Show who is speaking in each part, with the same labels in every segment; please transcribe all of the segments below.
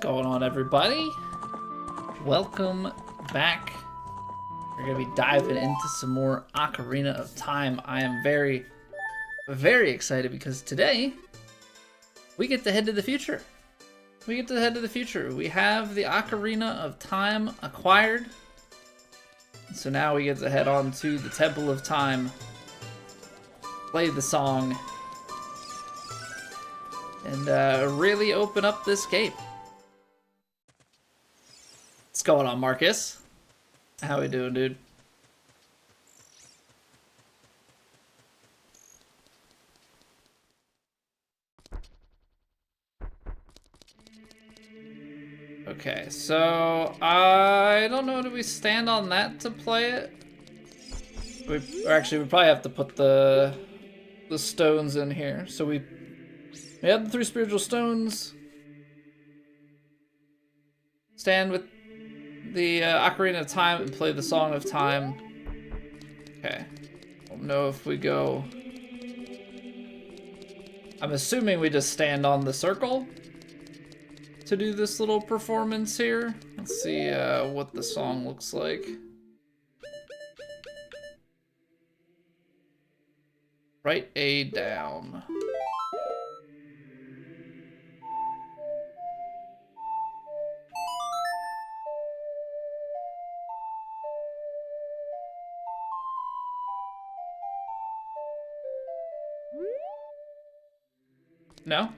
Speaker 1: Going on, everybody? Welcome back. We're gonna be diving into some more Ocarina of Time. I am very, very excited because today we get to head to the future. We have the Ocarina of Time acquired. So now we get to head on to the Temple of Time, play the song, and really open up this game. What's going on, Marcus? How we doing, dude? Okay, so I don't know. Do we stand on that to play it? We probably have to put the stones in here. So we have the 3 spiritual stones. Stand with the Ocarina of Time and play the Song of Time. Okay. I don't know if we go... I'm assuming we just stand on the circle to do this little performance here. Let's see what the song looks like. Write A down. No?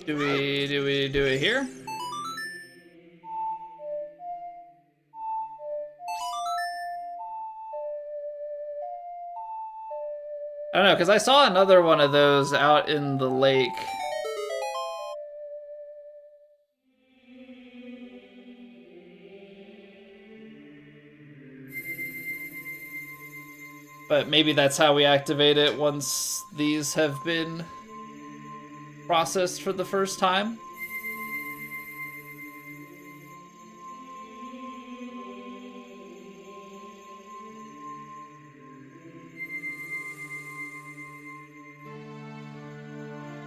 Speaker 1: Do we do it here? I don't know, because I saw another one of those out in the lake. But maybe that's how we activate it once these have been processed for the first time.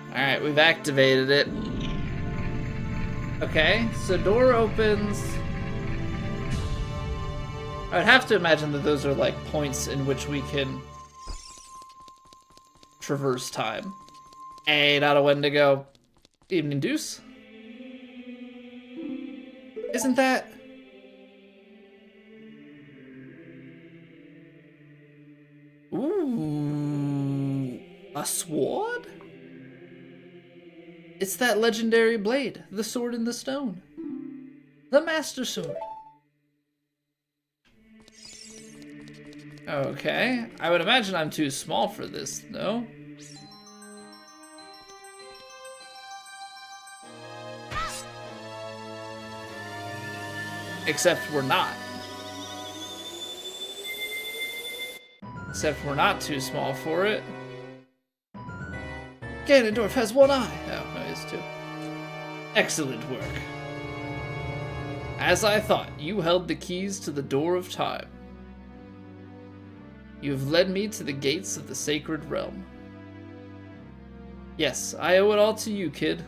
Speaker 1: Alright, we've activated it. Okay, so door opens. I would have to imagine that those are like points in which we can traverse time. Hey, not a Wendigo. Evening Deuce. Isn't that... Ooh, a sword? It's that legendary blade, the sword in the stone. The Master Sword. Okay, I would imagine I'm too small for this, though. Except we're not. Except we're not too small for it. Ganondorf has one eye. Oh, no, he has 2. Excellent work. As I thought, you held the keys to the door of time. You have led me to the gates of the sacred realm. Yes, I owe it all to you, kid.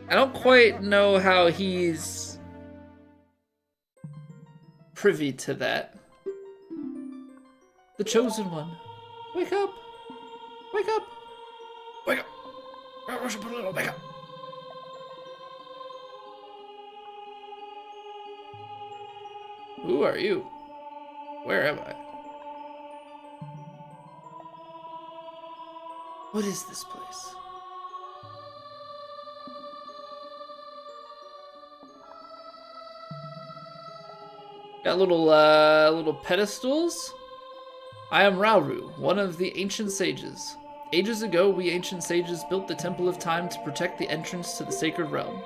Speaker 1: I don't quite know how he's privy to that. The chosen one. Wake up! Wake up! Wake up! Wake up! Who are you? Where am I? What is this place? Got little pedestals. I am Rauru, one of the ancient sages. Ages ago, we ancient sages built the Temple of Time to protect the entrance to the sacred realm.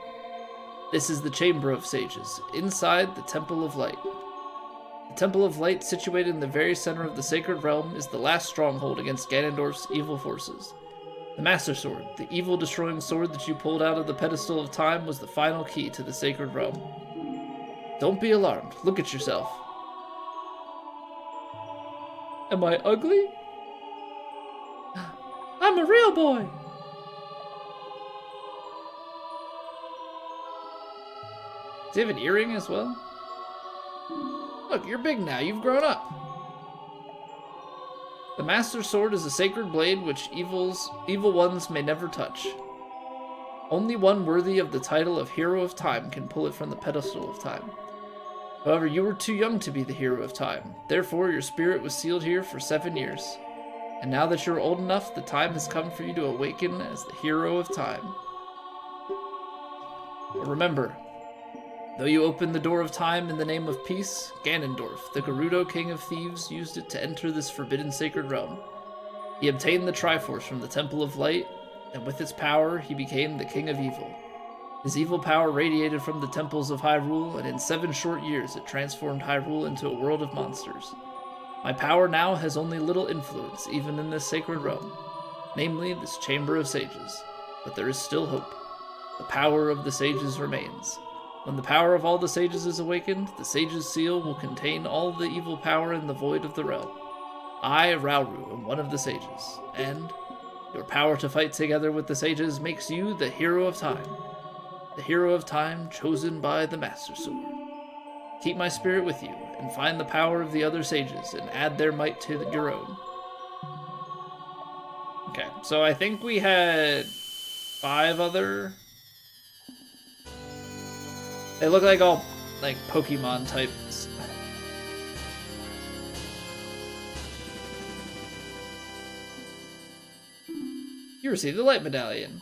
Speaker 1: This is the Chamber of Sages, inside the Temple of Light. The Temple of Light, situated in the very center of the sacred realm, is the last stronghold against Ganondorf's evil forces. The Master Sword, the evil-destroying sword that you pulled out of the pedestal of time, was the final key to the sacred realm. Don't be alarmed. Look at yourself. Am I ugly? I'm a real boy! Does he have an earring as well? Look, you're big now. You've grown up. The Master Sword is a sacred blade which evil ones may never touch. Only one worthy of the title of Hero of Time can pull it from the pedestal of time. However, you were too young to be the Hero of Time. Therefore, your spirit was sealed here for 7 years. And now that you're old enough, the time has come for you to awaken as the Hero of Time. But remember, though you opened the door of time in the name of peace, Ganondorf, the Gerudo King of Thieves, used it to enter this forbidden sacred realm. He obtained the Triforce from the Temple of Light, and with its power, he became the King of Evil. His evil power radiated from the temples of Hyrule, and in 7 short years it transformed Hyrule into a world of monsters. My power now has only little influence, even in this sacred realm, namely this Chamber of Sages. But there is still hope. The power of the sages remains. When the power of all the sages is awakened, the sage's seal will contain all the evil power in the void of the realm. I, Rauru, am one of the sages, and your power to fight together with the sages makes you the Hero of Time. The Hero of Time chosen by the Master Sword. Keep my spirit with you, and find the power of the other sages, and add their might to your own. Okay, so I think we had 5 other... They look like all, like, Pokemon types. You receive the Light Medallion.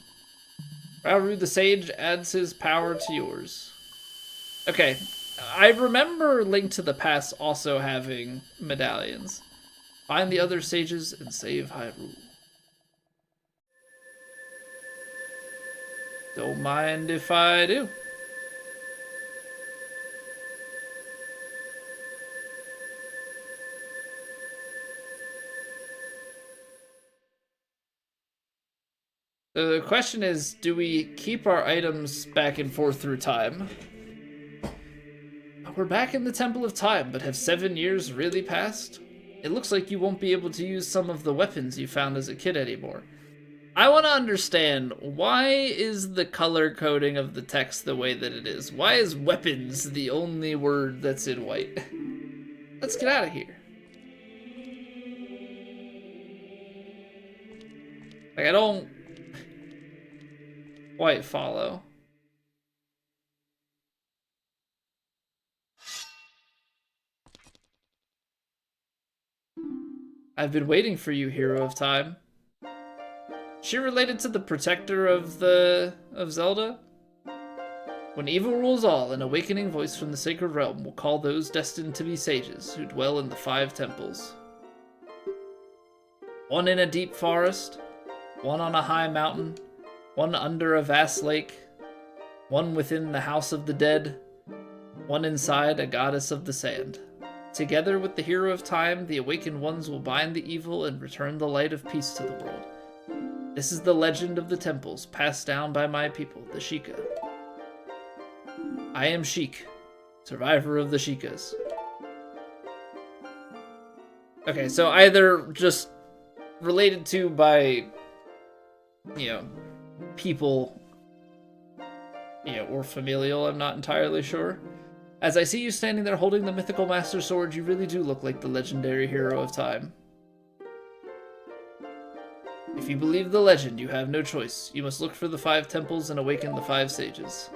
Speaker 1: Rauru the Sage adds his power to yours. Okay, I remember Link to the Past also having medallions. Find the other sages and save Hyrule. Don't mind if I do. The question is, do we keep our items back and forth through time? We're back in the Temple of Time, but have 7 years really passed? It looks like you won't be able to use some of the weapons you found as a kid anymore. I want to understand, why is the color coding of the text the way that it is? Why is weapons the only word that's in white? Let's get out of here. Like, I don't quite follow. I've been waiting for you, Hero of Time. She related to the protector of Zelda? When evil rules all, an awakening voice from the sacred realm will call those destined to be sages who dwell in the 5 temples. One in a deep forest, one on a high mountain, one under a vast lake, one within the house of the dead, one inside a goddess of the sand. Together with the Hero of Time, the awakened ones will bind the evil and return the light of peace to the world. This is the legend of the temples, passed down by my people, the Sheikah. I am Sheik, survivor of the Sheikahs. Okay, so either just related to by, people, or familial, I'm not entirely sure. As I see you standing there holding the mythical Master Sword, you really do look like the legendary Hero of Time. If you believe the legend, you have no choice. You must look for the 5 temples and awaken the 5 sages.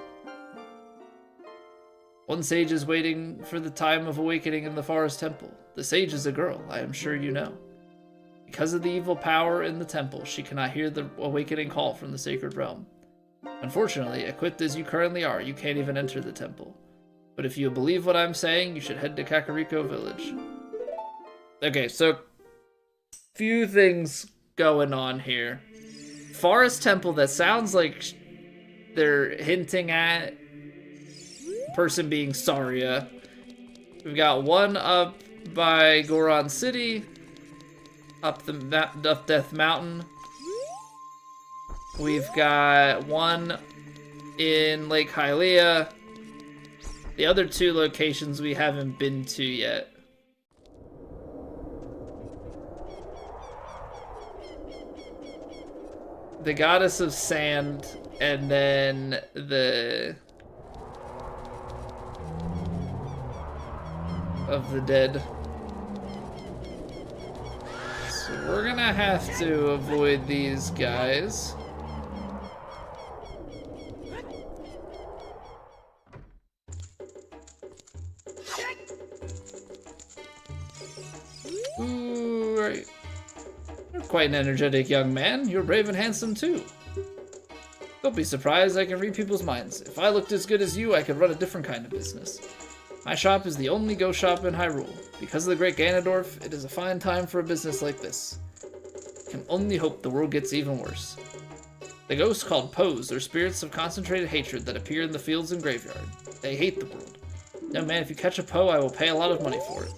Speaker 1: One sage is waiting for the time of awakening in the forest temple. The sage is a girl, I am sure you know. Because of the evil power in the temple, she cannot hear the awakening call from the sacred realm. Unfortunately, equipped as you currently are, you can't even enter the temple. But if you believe what I'm saying, you should head to Kakariko Village. Okay, so few things going on here. Forest Temple, that sounds like they're hinting at a person being Saria. We've got one up by Goron City, up Death Mountain. We've got one in Lake Hylia. The other 2 locations we haven't been to yet. the goddess of sand, and then the of the dead. So we're gonna have to avoid these guys. Ooh, right. You're quite an energetic young man. You're brave and handsome too. Don't be surprised, I can read people's minds. If I looked as good as you, I could run a different kind of business. My shop is the only ghost shop in Hyrule. Because of the great Ganondorf, it is a fine time for a business like this. I can only hope the world gets even worse. The ghosts called Poes are spirits of concentrated hatred that appear in the fields and graveyard. They hate the world. Young man, if you catch a Poe, I will pay a lot of money for it.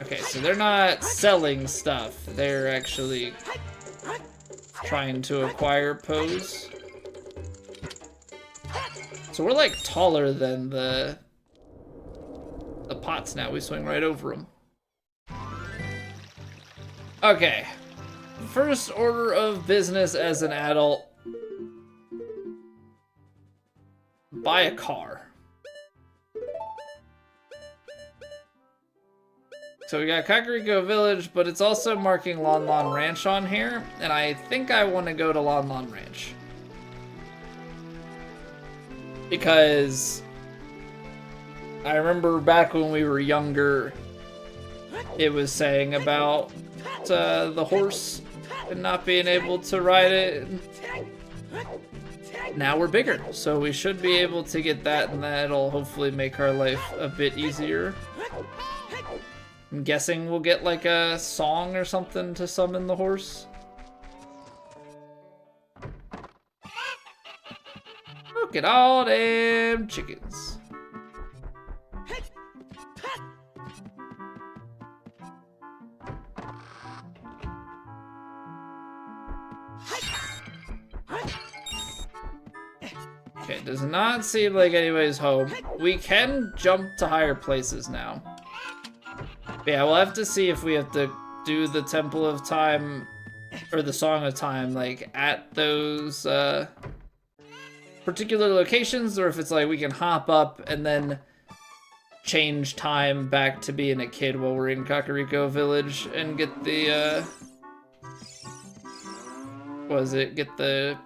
Speaker 1: Okay, so they're not selling stuff. They're actually trying to acquire Poes. So we're like taller than the pots now. We swing right over them. Okay. First order of business as an adult. Buy a car. So we got Kakariko Village, but it's also marking Lon Lon Ranch on here, and I think I want to go to Lon Lon Ranch. Because I remember back when we were younger, it was saying about the horse and not being able to ride it. Now we're bigger, so we should be able to get that, and that'll hopefully make our life a bit easier. I'm guessing we'll get like a song or something to summon the horse. Look at all them chickens. Okay, does not seem like anybody's home. We can jump to higher places now. But yeah, we'll have to see if we have to do the Temple of Time or the Song of Time like at those particular locations, or if it's like we can hop up and then change time back to being a kid while we're in Kakariko Village and get the get the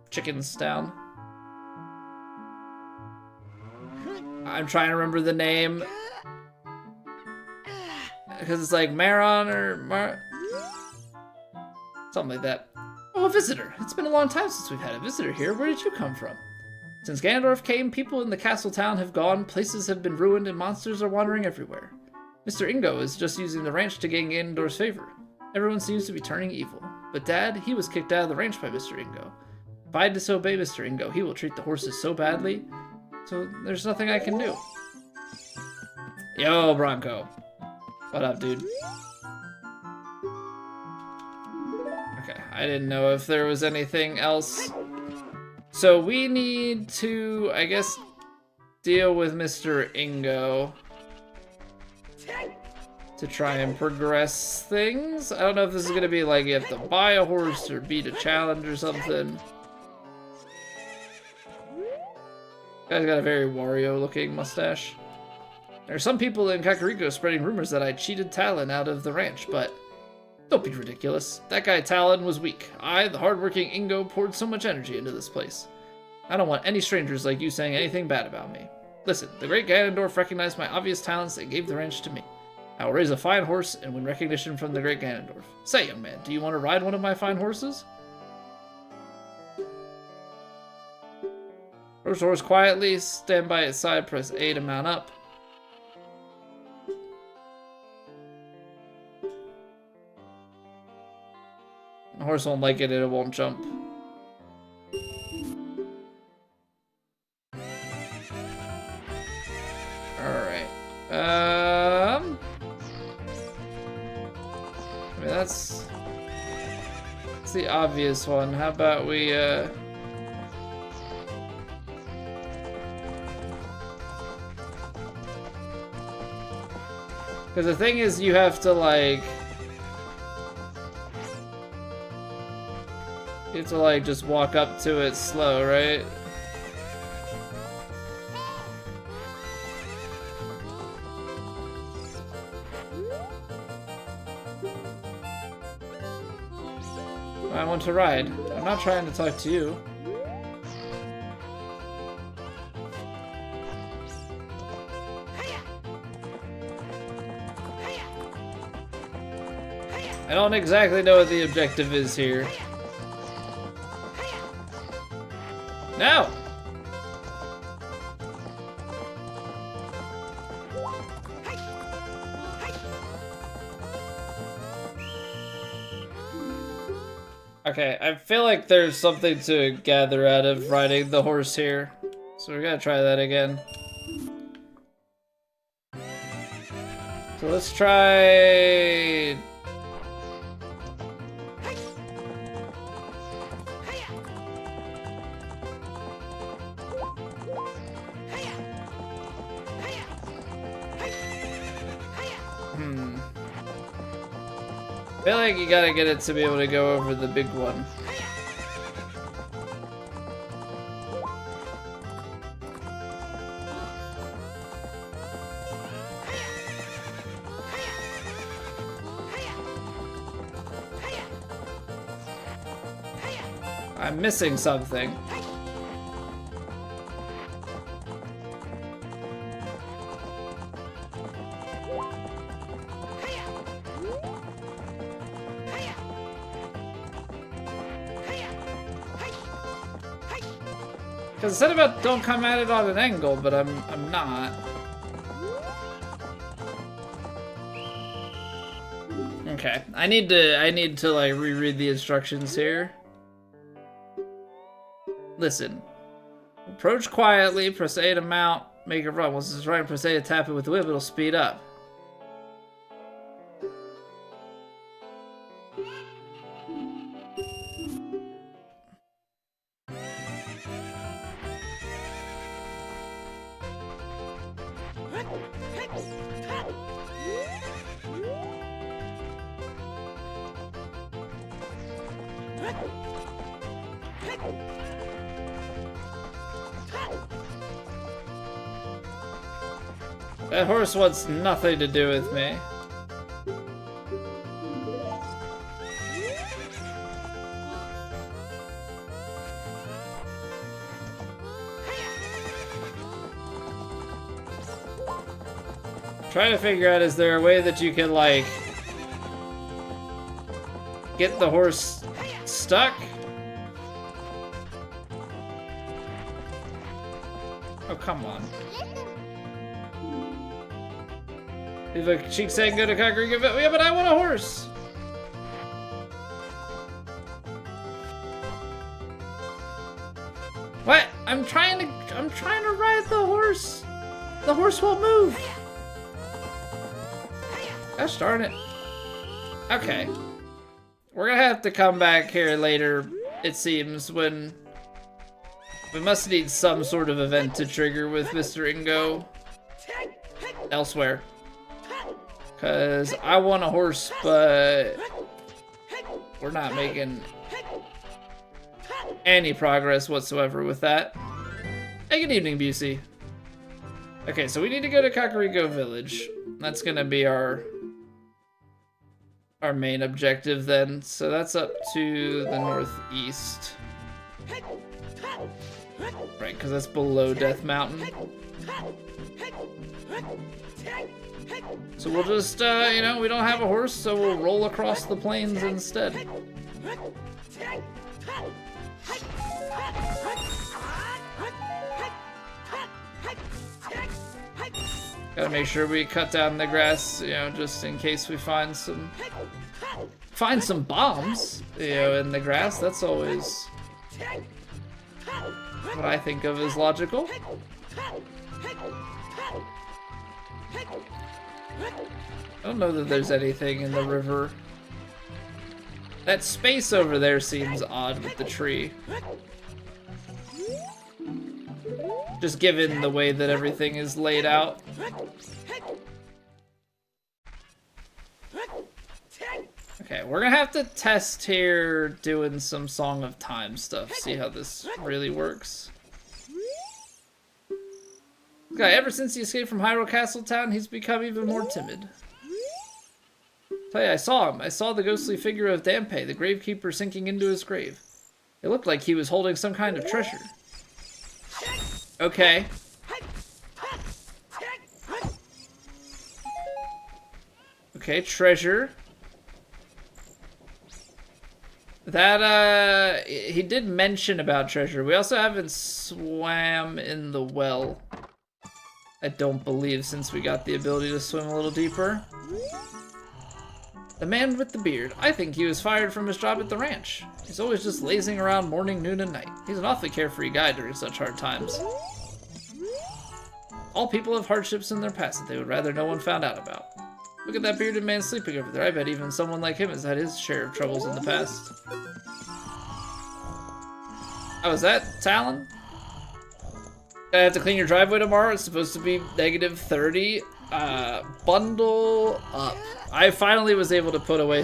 Speaker 1: chickens down. I'm trying to remember the name because it's like Maron or something like that. Oh, a visitor. It's been a long time since we've had a visitor here. Where did you come from? Since Ganondorf came, people in the castle town have gone, places have been ruined, and monsters are wandering everywhere. Mr. Ingo is just using the ranch to gain Ganondorf's favor. Everyone seems to be turning evil. But Dad, he was kicked out of the ranch by Mr. Ingo. If I disobey Mr. Ingo, he will treat the horses so badly, so there's nothing I can do. Yo, Bronco. What up, dude? Okay, I didn't know if there was anything else. So we need to, I guess, deal with Mr. Ingo to try and progress things. I don't know if this is gonna be like you have to buy a horse or beat a challenge or something. Guy's got a very Wario-looking mustache. There are some people in Kakariko spreading rumors that I cheated Talon out of the ranch, but don't be ridiculous. That guy Talon was weak. I, the hardworking Ingo, poured so much energy into this place. I don't want any strangers like you saying anything bad about me. Listen, the great Ganondorf recognized my obvious talents and gave the ranch to me. I will raise a fine horse and win recognition from the great Ganondorf. Say, young man, do you want to ride one of my fine horses? Approach the horse quietly, stand by its side, press A to mount up. The horse won't like it and it won't jump. Alright. I mean, that's the obvious one. How about we, because the thing is, you have to, like, You have to like just walk up to it slow, right? I want to ride. I'm not trying to talk to you. I don't exactly know what the objective is here. No! Okay, I feel like there's something to gather out of riding the horse here. So we gotta try that again. So let's try... I feel like you gotta get it to be able to go over the big one. I'm missing something. Because it said about don't come at it on an angle, but I'm not. Okay, I need to like reread the instructions here. Listen. Approach quietly, press A to mount, make it run. Once it's running, press A to tap it with the whip, it'll speed up. That horse wants nothing to do with me. Trying to figure out, is there a way that you can like get the horse stuck? Oh, come on. If a cheek saying go to Conquer, give it. Yeah, but I want a horse. What? I'm trying to ride the horse. The horse won't move. Gosh darn it. Okay. We're gonna have to come back here later, it seems, when we must need some sort of event to trigger with Mr. Ingo elsewhere. Cause I want a horse, but we're not making any progress whatsoever with that. Hey, good evening, Busey. Okay, so we need to go to Kakariko Village. That's gonna be our main objective then. So that's up to the northeast. Right, because that's below Death Mountain. So we'll just, you know, we don't have a horse, so we'll roll across the plains instead. Gotta make sure we cut down the grass, you know, just in case we find some bombs, you know, in the grass. That's always what I think of as logical. I don't know that there's anything in the river. That space over there seems odd with the tree. Just given the way that everything is laid out. Okay, we're gonna have to test here doing some Song of Time stuff, see how this really works. Okay, ever since he escaped from Hyrule Castle Town, he's become even more timid. Tell you, I saw him. I saw the ghostly figure of Dampe, the gravekeeper, sinking into his grave. It looked like he was holding some kind of treasure. Okay. Okay, treasure. That, he did mention about treasure. We also haven't swam in the well. I don't believe, since we got the ability to swim a little deeper. The man with the beard. I think he was fired from his job at the ranch. He's always just lazing around morning, noon, and night. He's an awfully carefree guy during such hard times. All people have hardships in their past that they would rather no one found out about. Look at that bearded man sleeping over there. I bet even someone like him has had his share of troubles in the past. Oh, is that Talon? I have to clean your driveway tomorrow. It's supposed to be -30. Bundle up. I finally was able to put away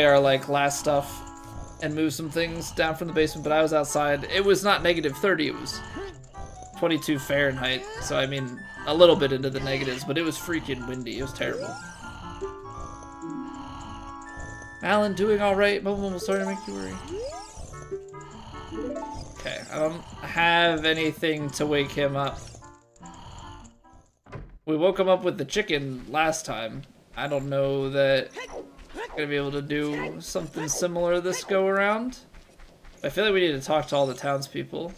Speaker 1: our like last stuff and move some things down from the basement, but I was outside. It was not -30, it was 22 Fahrenheit. So I mean, a little bit into the negatives, but it was freaking windy. It was terrible. Alan, doing all right? Mobile starting to make you worry. Okay, I don't have anything to wake him up. We woke him up with the chicken last time. I don't know that I'm gonna be able to do something similar this go around. I feel like we need to talk to all the townspeople.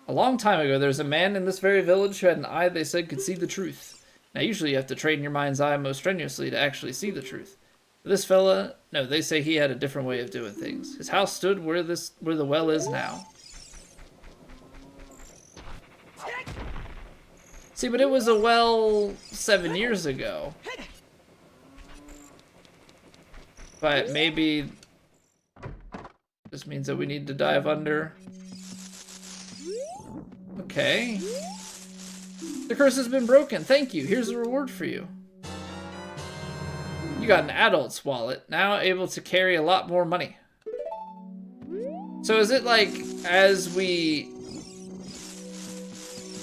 Speaker 1: A long time ago, there was a man in this very village who had an eye they said could see the truth. Now, usually you have to train your mind's eye most strenuously to actually see the truth. But this fella, no, they say he had a different way of doing things. His house stood where the well is now. See, but it was a well 7 years ago. But maybe this means that we need to dive under. Okay. The curse has been broken. Thank you. Here's a reward for you. You got an adult's wallet, now able to carry a lot more money. So is it like as we...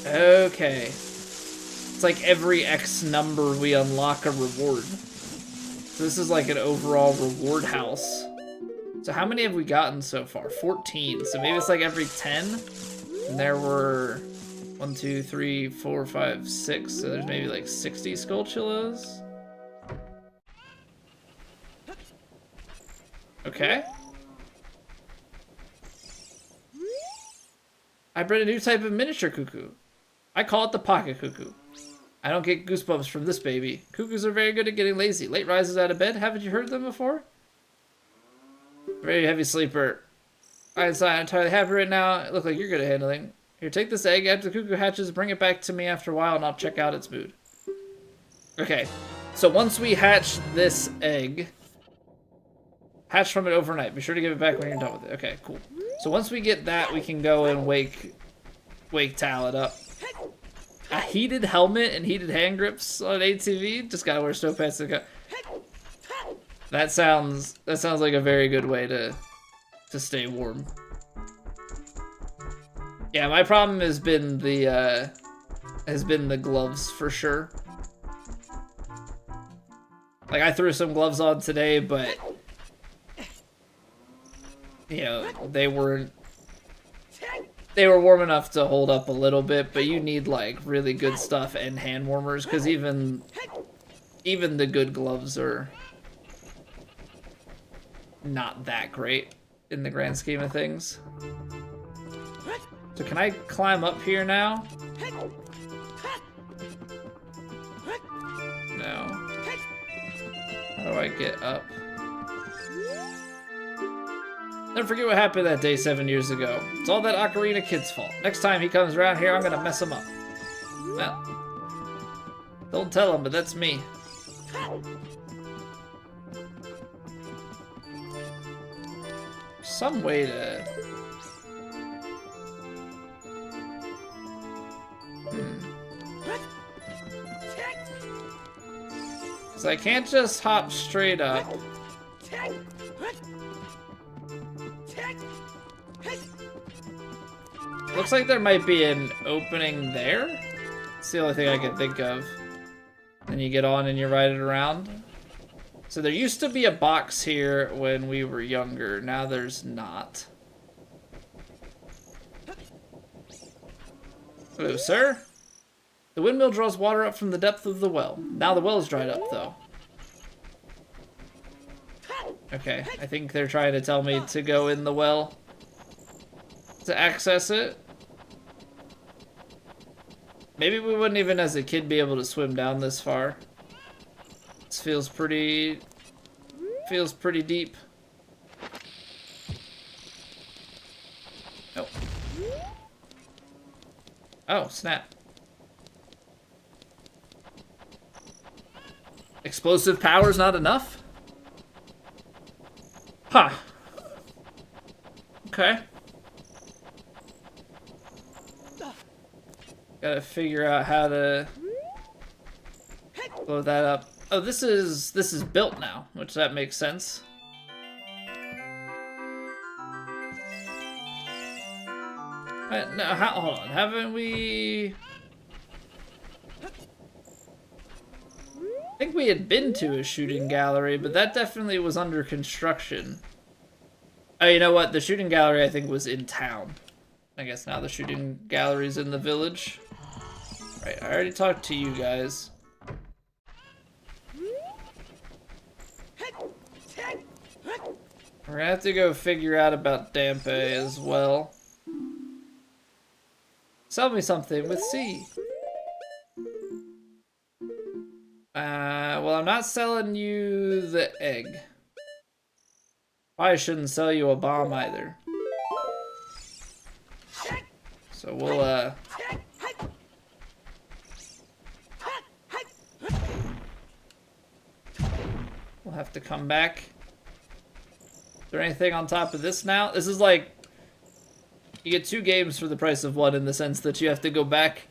Speaker 1: Okay. It's like every X number we unlock a reward. So this is like an overall reward house. So how many have we gotten so far? 14. So maybe it's like every 10? And there were 1, 2, 3, 4, 5, 6. So there's maybe like 60 Skulltulas. Okay. I bred a new type of miniature cuckoo. I call it the pocket cuckoo. I don't get goosebumps from this baby. Cuckoos are very good at getting lazy. Late rises out of bed. Haven't you heard them before? Very heavy sleeper. I'm entirely happy right now. It looks like you're good at handling. Here, take this egg. After the cuckoo hatches, bring it back to me after a while and I'll check out its mood. Okay. So once we hatch this egg... Hatch from it overnight. Be sure to give it back when you're done with it. Okay, cool. So once we get that, we can go and wake Talon up. A heated helmet and heated hand grips on ATV? Just gotta wear snow pants to go. That sounds like a very good way to stay warm. Yeah, my problem has been the gloves for sure. Like I threw some gloves on today, but you know, they were warm enough to hold up a little bit, but you need like really good stuff and hand warmers because even the good gloves are not that great in the grand scheme of things. So can I climb up here now? No. How do I get up? Never forget what happened that day 7 years ago. It's all that Ocarina kid's fault. Next time he comes around here, I'm gonna mess him up. Well, don't tell him, but that's me. Some way to... So I can't just hop straight up. Looks like there might be an opening there. It's the only thing I can think of. And you get on and you ride it around. So there used to be a box here when we were younger. Now there's not. Hello, sir. The windmill draws water up from the depth of the well. Now the well is dried up, though. Okay, I think they're trying to tell me to go in the well to access it. Maybe we wouldn't even as a kid be able to swim down this far. This feels pretty deep. Oh. Oh, snap. Explosive power's not enough? Huh. Okay. Gotta figure out how to blow that up. Oh, this is built now, which that makes sense. No, hold on, haven't we? I think we had been to a shooting gallery, but that definitely was under construction. Oh, you know what? The shooting gallery, I think, was in town. I guess now the shooting gallery's in the village. Right, I already talked to you guys. We're gonna have to go figure out about Dampe as well. Sell me something with C. Well, I'm not selling you the egg. Probably shouldn't sell you a bomb either. So we'll, we'll have to come back. Is there anything on top of this now? This is like, you get 2 games for the price of 1 in the sense that you have to go back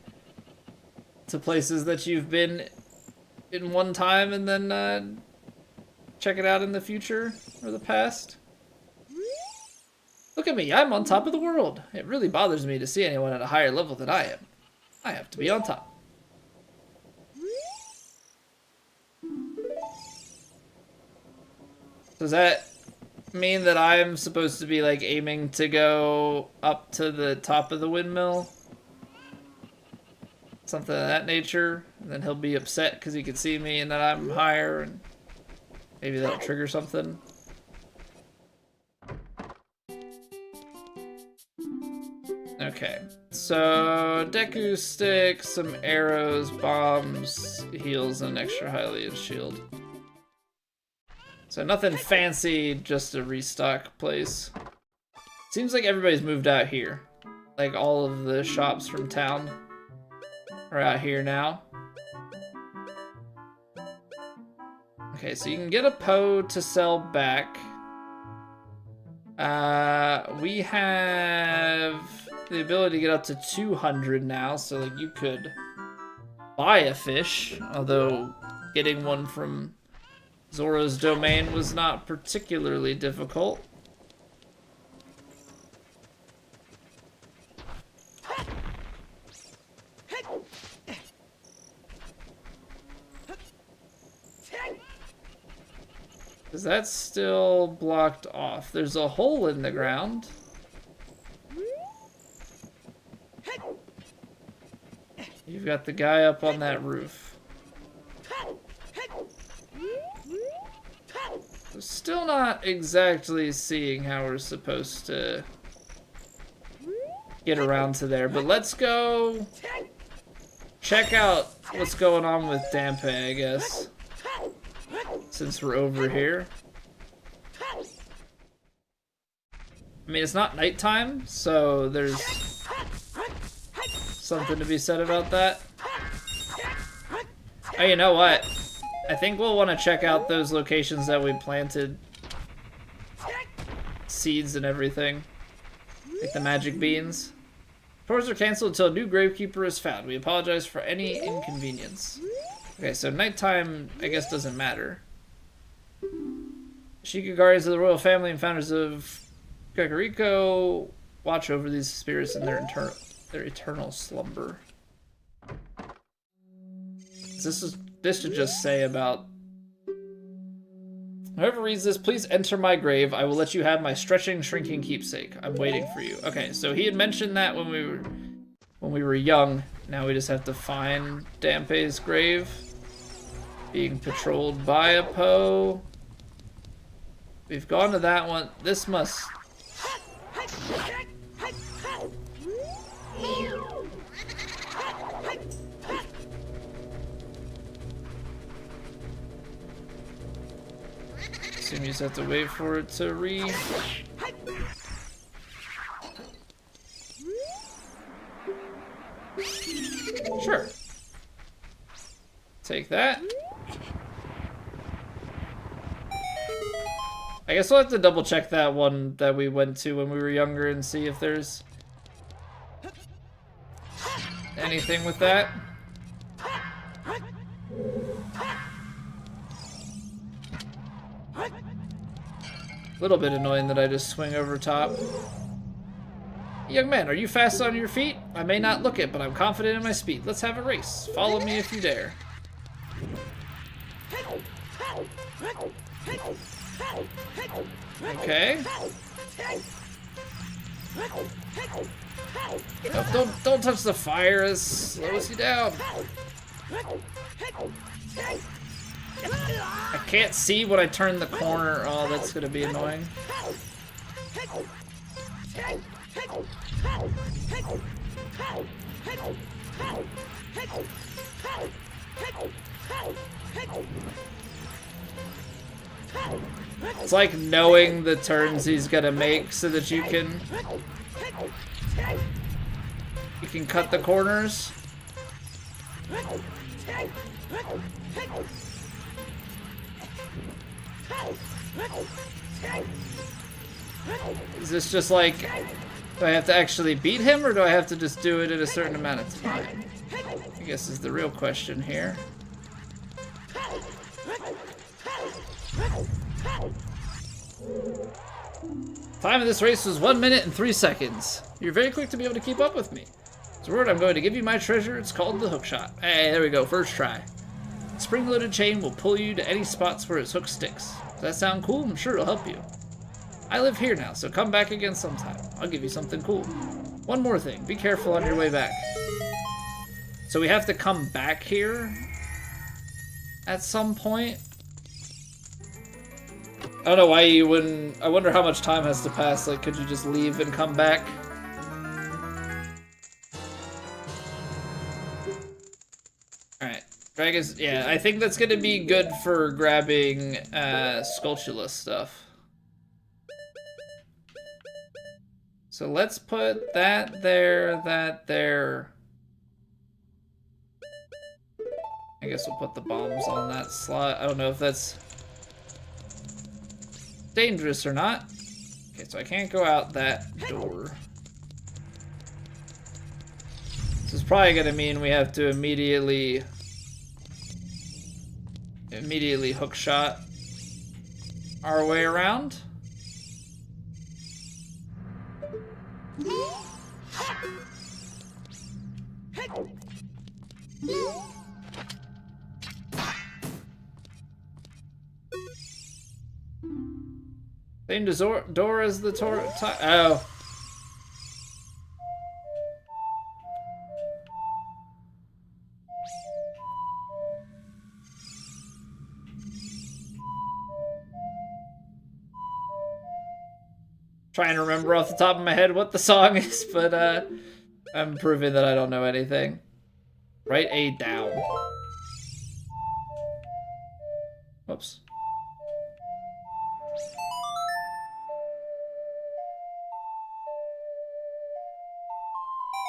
Speaker 1: to places that you've been in one time and then check it out in the future or the past. Look at me, I'm on top of the world. It really bothers me to see anyone at a higher level than I am. I have to be on top. Does that mean that I'm supposed to be like aiming to go up to the top of the windmill? Something of that nature, and then he'll be upset because he can see me and that I'm higher, and maybe that'll trigger something. Okay, so Deku stick, some arrows, bombs, heals, and an extra Hylian shield. So nothing fancy, just a restock place. Seems like everybody's moved out here. Like all of the shops from town are out here now. Okay, so you can get a Poe to sell back. We have the ability to get up to 200 now, so like you could buy a fish, although getting one from Zora's domain was not particularly difficult. Because that's still blocked off. There's a hole in the ground. You've got the guy up on that roof. We're still not exactly seeing how we're supposed to get around to there, but let's go check out what's going on with Dampe, I guess, since we're over here. I mean, it's not nighttime, so there's something to be said about that. Oh, you know what? I think we'll want to check out those locations that we planted seeds and everything. Like the magic beans. Tours are canceled until a new gravekeeper is found. We apologize for any inconvenience. Okay, so nighttime, I guess, doesn't matter. Shikagaris of the royal family and founders of Kakariko watch over these spirits in their eternal slumber. This should just say about... Whoever reads this, please enter my grave. I will let you have my stretching, shrinking keepsake. I'm waiting for you. Okay, so he had mentioned that when we were young. Now we just have to find Dampé's grave. Being patrolled by a Poe. We've gone to that one. This must... Assume you just have to wait for it to Sure. Take that. I guess we'll have to double check that one that we went to when we were younger and see if there's anything with that. A little bit annoying that I just swing over top. Young man, are you fast on your feet? I may not look it, but I'm confident in my speed. Let's have a race. Follow me if you dare. Okay. Oh, don't touch the fire. It slows you down. I can't see when I turn the corner. Oh, that's gonna be annoying. It's like knowing the turns he's gonna make so that you can cut the corners. Is this just like, do I have to actually beat him, or do I have to just do it in a certain amount of time? I guess is the real question here. Time of this race was 1 minute and 3 seconds. You're very quick to be able to keep up with me. As a word, I'm going to give you my treasure. It's called the hook shot. Hey, there we go, first try. Spring-loaded chain will pull you to any spots where its hook sticks. Does that sound cool? I'm sure it'll help you. I live here now, so come back again sometime. I'll give you something cool. One more thing, be careful on your way back. So we have to come back here at some point. I don't know why you wouldn't... I wonder how much time has to pass. Like, could you just leave and come back? Alright. Dragons... Yeah, I think that's gonna be good for grabbing Skulltula stuff. So let's put that there, that there. I guess we'll put the bombs on that slot. I don't know if that's dangerous or not. Okay, so I can't go out that door. This is probably gonna mean we have to immediately hook shot our way around. Same door as the oh. Trying to remember off the top of my head what the song is, but I'm proving that I don't know anything. Write A down. Whoops.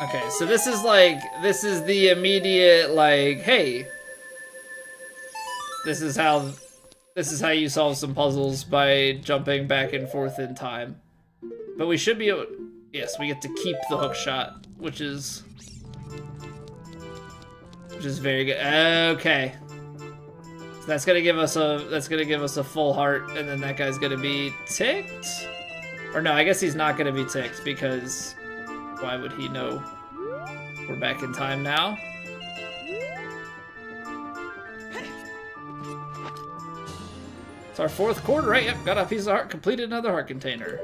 Speaker 1: Okay, so this is the immediate, like, hey, this is how you solve some puzzles by jumping back and forth in time. But we should be able, yes, we get to keep the hook shot, which is very good. Okay. That's gonna give us a full heart, and then that guy's gonna be ticked? Or no, I guess he's not gonna be ticked because why would he know we're back in time now? It's our 4th quarter, right? Yep, got a piece of heart, completed another heart container.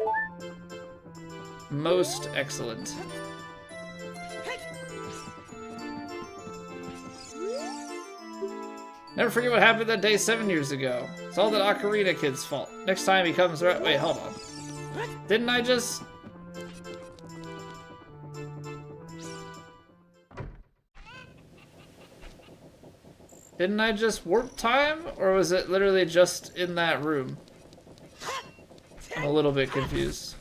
Speaker 1: Most excellent. Never forget what happened that day 7 years ago. It's all that Ocarina Kid's fault. Next time he comes right. Wait, hold on. Didn't I just... Didn't I just warp time? Or was it literally just in that room? I'm a little bit confused.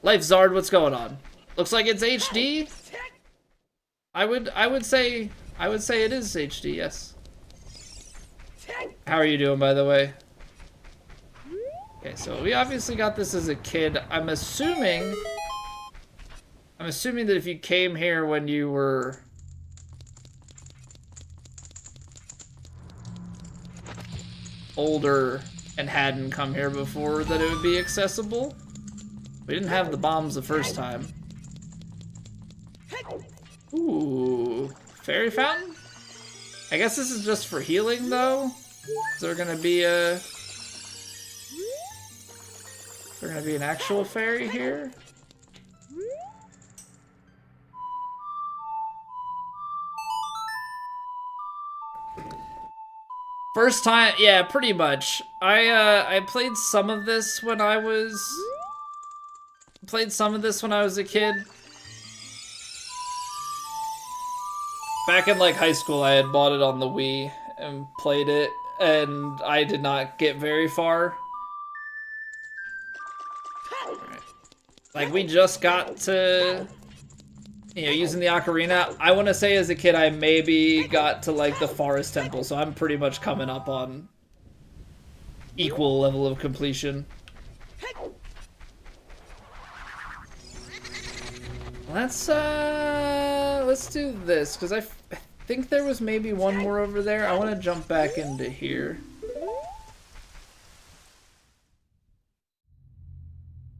Speaker 1: Life Zard, what's going on? Looks like it's HD. I would say it is HD, yes. How are you doing, by the way? Okay, so we obviously got this as a kid. I'm assuming that if you came here when you were older and hadn't come here before, that it would be accessible. We didn't have the bombs the first time. Ooh, fairy fountain? I guess this is just for healing, though. Is there gonna be an actual fairy here? First time, yeah, pretty much. I played some of this when I was a kid. Back in like high school, I had bought it on the Wii and played it, and I did not get very far. Right. Like, we just got to, using the ocarina. I want to say as a kid, I maybe got to like the Forest Temple, so I'm pretty much coming up on equal level of completion. Let's do this, because I think there was maybe one more over there. I want to jump back into here. What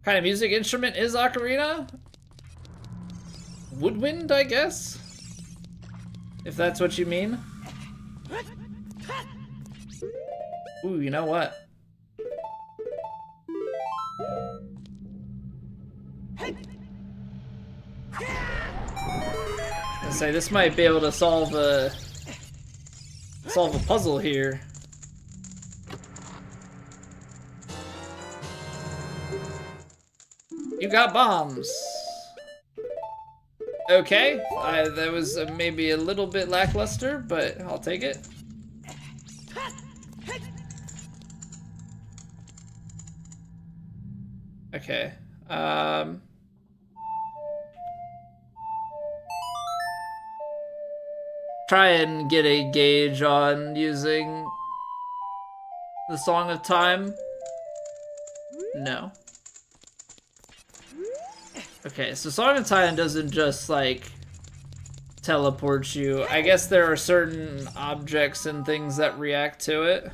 Speaker 1: kind of music instrument is ocarina? Woodwind, I guess? If that's what you mean. Ooh, you know what? I say this might be able to solve a puzzle here. You got bombs. Okay, that was maybe a little bit lackluster, but I'll take it. Okay. Try and get a gauge on using the Song of Time. No. Okay, so Song of Time doesn't just, like, teleport you. I guess there are certain objects and things that react to it.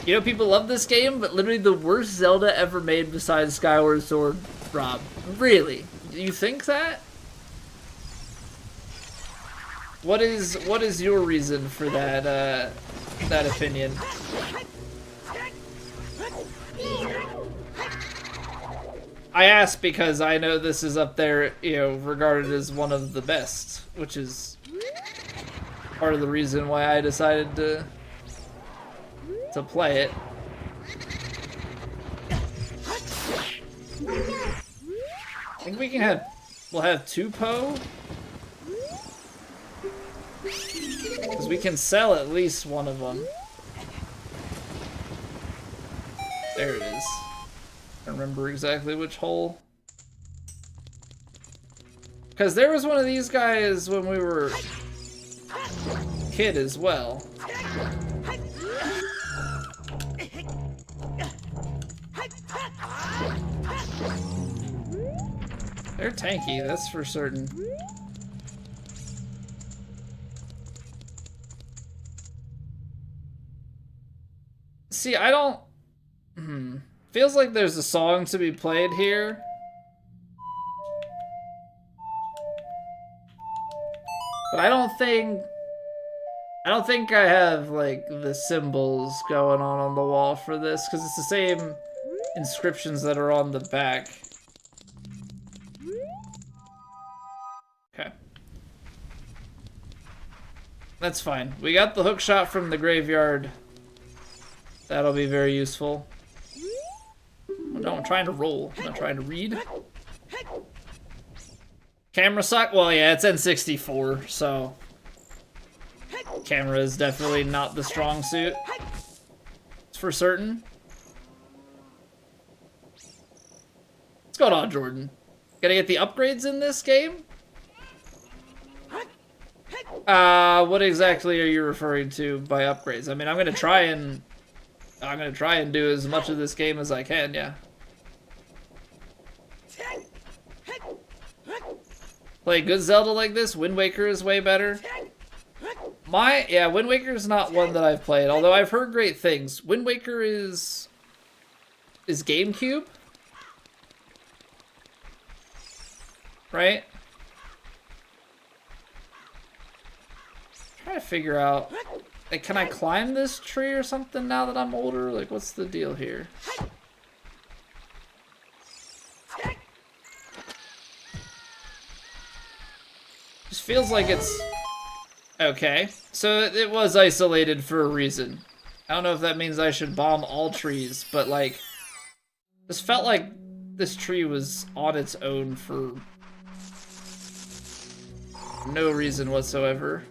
Speaker 1: You know, people love this game, but literally the worst Zelda ever made besides Skyward Sword, Rob. Really? Do you think that? What is your reason for that that opinion? I ask because I know this is up there, regarded as one of the best, which is part of the reason why I decided to play it. I think we'll have two Poe. Because we can sell at least one of them. There it is. I remember exactly which hole. Because there was one of these guys when we were kid as well. They're tanky, that's for certain. See, I don't... Feels like there's a song to be played here. But I don't think I have, like, the symbols going on the wall for this, because it's the same inscriptions that are on the back. Okay. That's fine. We got the hook shot from the graveyard. That'll be very useful. Oh, no, I'm trying to roll. I'm not trying to read. Camera suck? Well, yeah, it's N64, so... Camera is definitely not the strong suit. It's for certain. What's going on, Jordan? Gotta get the upgrades in this game? What exactly are you referring to by upgrades? I mean, I'm gonna try and do as much of this game as I can, yeah. Play good Zelda like this, Wind Waker is way better. Wind Waker is not one that I've played, although I've heard great things. Wind Waker is GameCube? Right? Trying to figure out, like, can I climb this tree or something now that I'm older? Like, what's the deal here? Just feels like it's... Okay, so it was isolated for a reason. I don't know if that means I should bomb all trees, but, like, this felt like this tree was on its own for no reason whatsoever.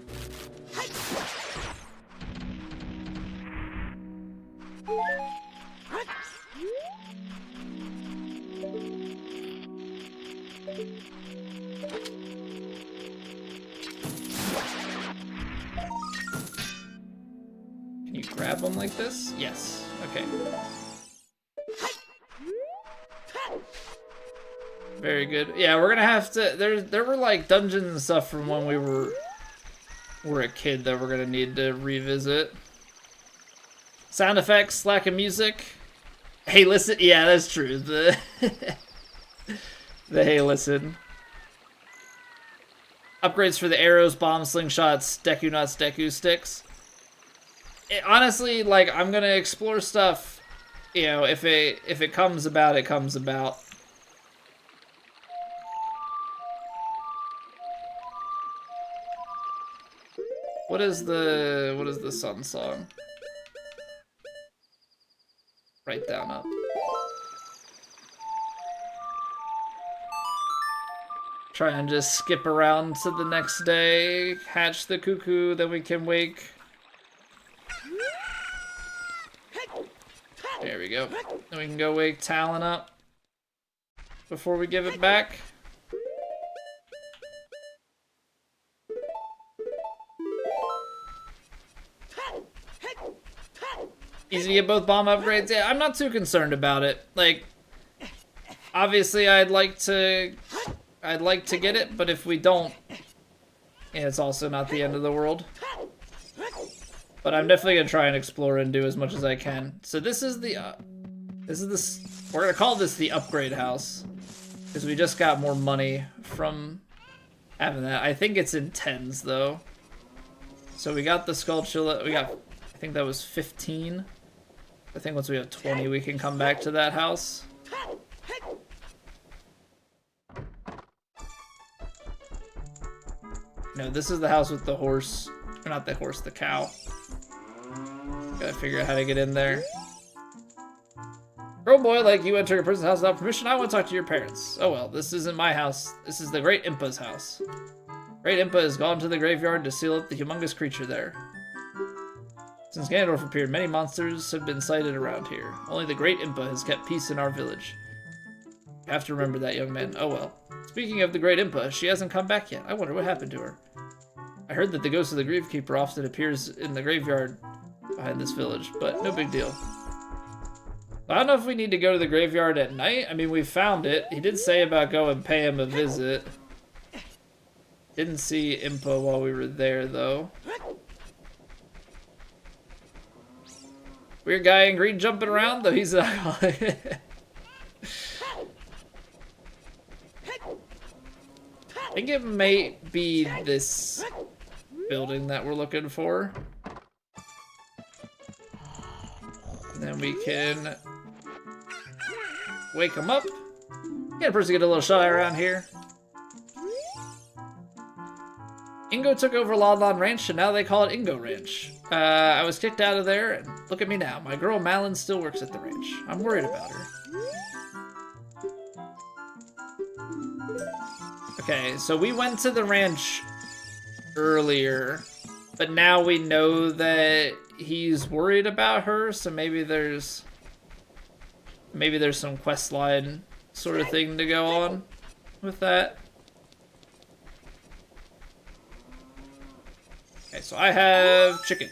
Speaker 1: Can you grab them like this? Yes. Okay. Very good. Yeah, we're gonna have to... There were like dungeons and stuff from when we were a kid that we're gonna need to revisit. Sound effects, lack of music. Hey, listen. Yeah, that's true. The hey, listen. Upgrades for the arrows, bombs, slingshots, Deku nuts, Deku sticks. Honestly, like, I'm gonna explore stuff. You know, if it comes about, it comes about. What is the sun song? Write down up. Try and just skip around to the next day, hatch the cuckoo, then we can wake. There we go. Then we can go wake Talon up before we give it back. Easy to get both bomb upgrades. Yeah, I'm not too concerned about it. Like, obviously, I'd like to get it, but if we don't, yeah, it's also not the end of the world. But I'm definitely gonna try and explore and do as much as I can. So this is the, we're gonna call this the upgrade house, because we just got more money from having that. I think it's in 10s though. So we got the Skulltula. We got, I think that was 15. I think once we have 20, we can come back to that house. No, this is the house with the horse. Or not the horse, the cow. Gotta figure out how to get in there. Girl boy, like you enter a person's house without permission, I want to talk to your parents. Oh well, this isn't my house. This is the Great Impa's house. Great Impa has gone to the graveyard to seal up the humongous creature there. Since Ganondorf appeared, many monsters have been sighted around here. Only the Great Impa has kept peace in our village. You have to remember that, young man. Oh well. Speaking of the Great Impa, she hasn't come back yet. I wonder what happened to her. I heard that the ghost of the Gravekeeper often appears in the graveyard behind this village, but no big deal. I don't know if we need to go to the graveyard at night. I mean, we found it. He did say about go and pay him a visit. Didn't see Impa while we were there, though. Weird guy in green jumping around, though he's not. I think it may be this building that we're looking for. And then we can wake him up. Get a person to get a little shy around here. Ingo took over Lon Lon Ranch, and now they call it Ingo Ranch. I was kicked out of there, and look at me now. My girl Malin still works at the ranch. I'm worried about her. Okay, so we went to the ranch earlier, but now we know that he's worried about her, so maybe there's some quest line sort of thing to go on with that. Okay, so I have chicken.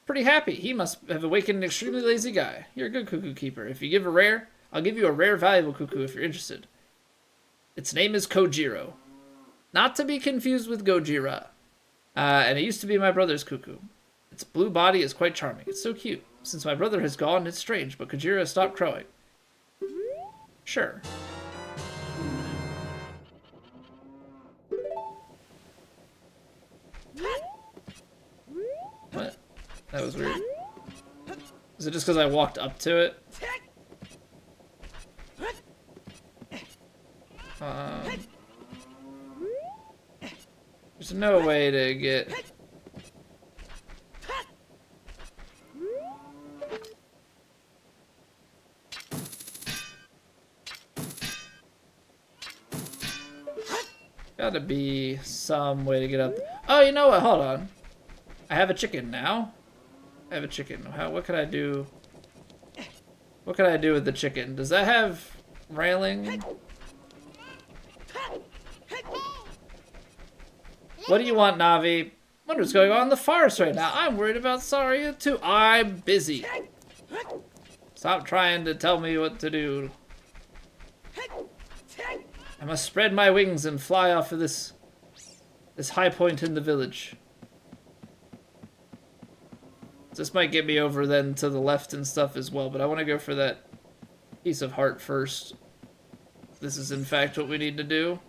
Speaker 1: Pretty happy. He must have awakened an extremely lazy guy. You're a good cuckoo keeper. If you give a rare, I'll give you a rare valuable cuckoo if you're interested. Its name is Kojiro. Not to be confused with Gojira. And it used to be my brother's cuckoo. Its blue body is quite charming. It's so cute. Since my brother has gone, it's strange, but Kojiro has stopped crowing. Sure. What? That was weird. Is it just because I walked up to it? There's no way to get... Gotta be some way to get up. Oh, you know what? Hold on. I have a chicken now. I have a chicken. What can I do? What can I do with the chicken? Does that have railing? What do you want, Navi? Wonder what's going on in the forest right now. I'm worried about Saria too. I'm busy. Stop trying to tell me what to do. I must spread my wings and fly off of this high point in the village. This might get me over then to the left and stuff as well, but I want to go for that piece of heart first. This is in fact what we need to do.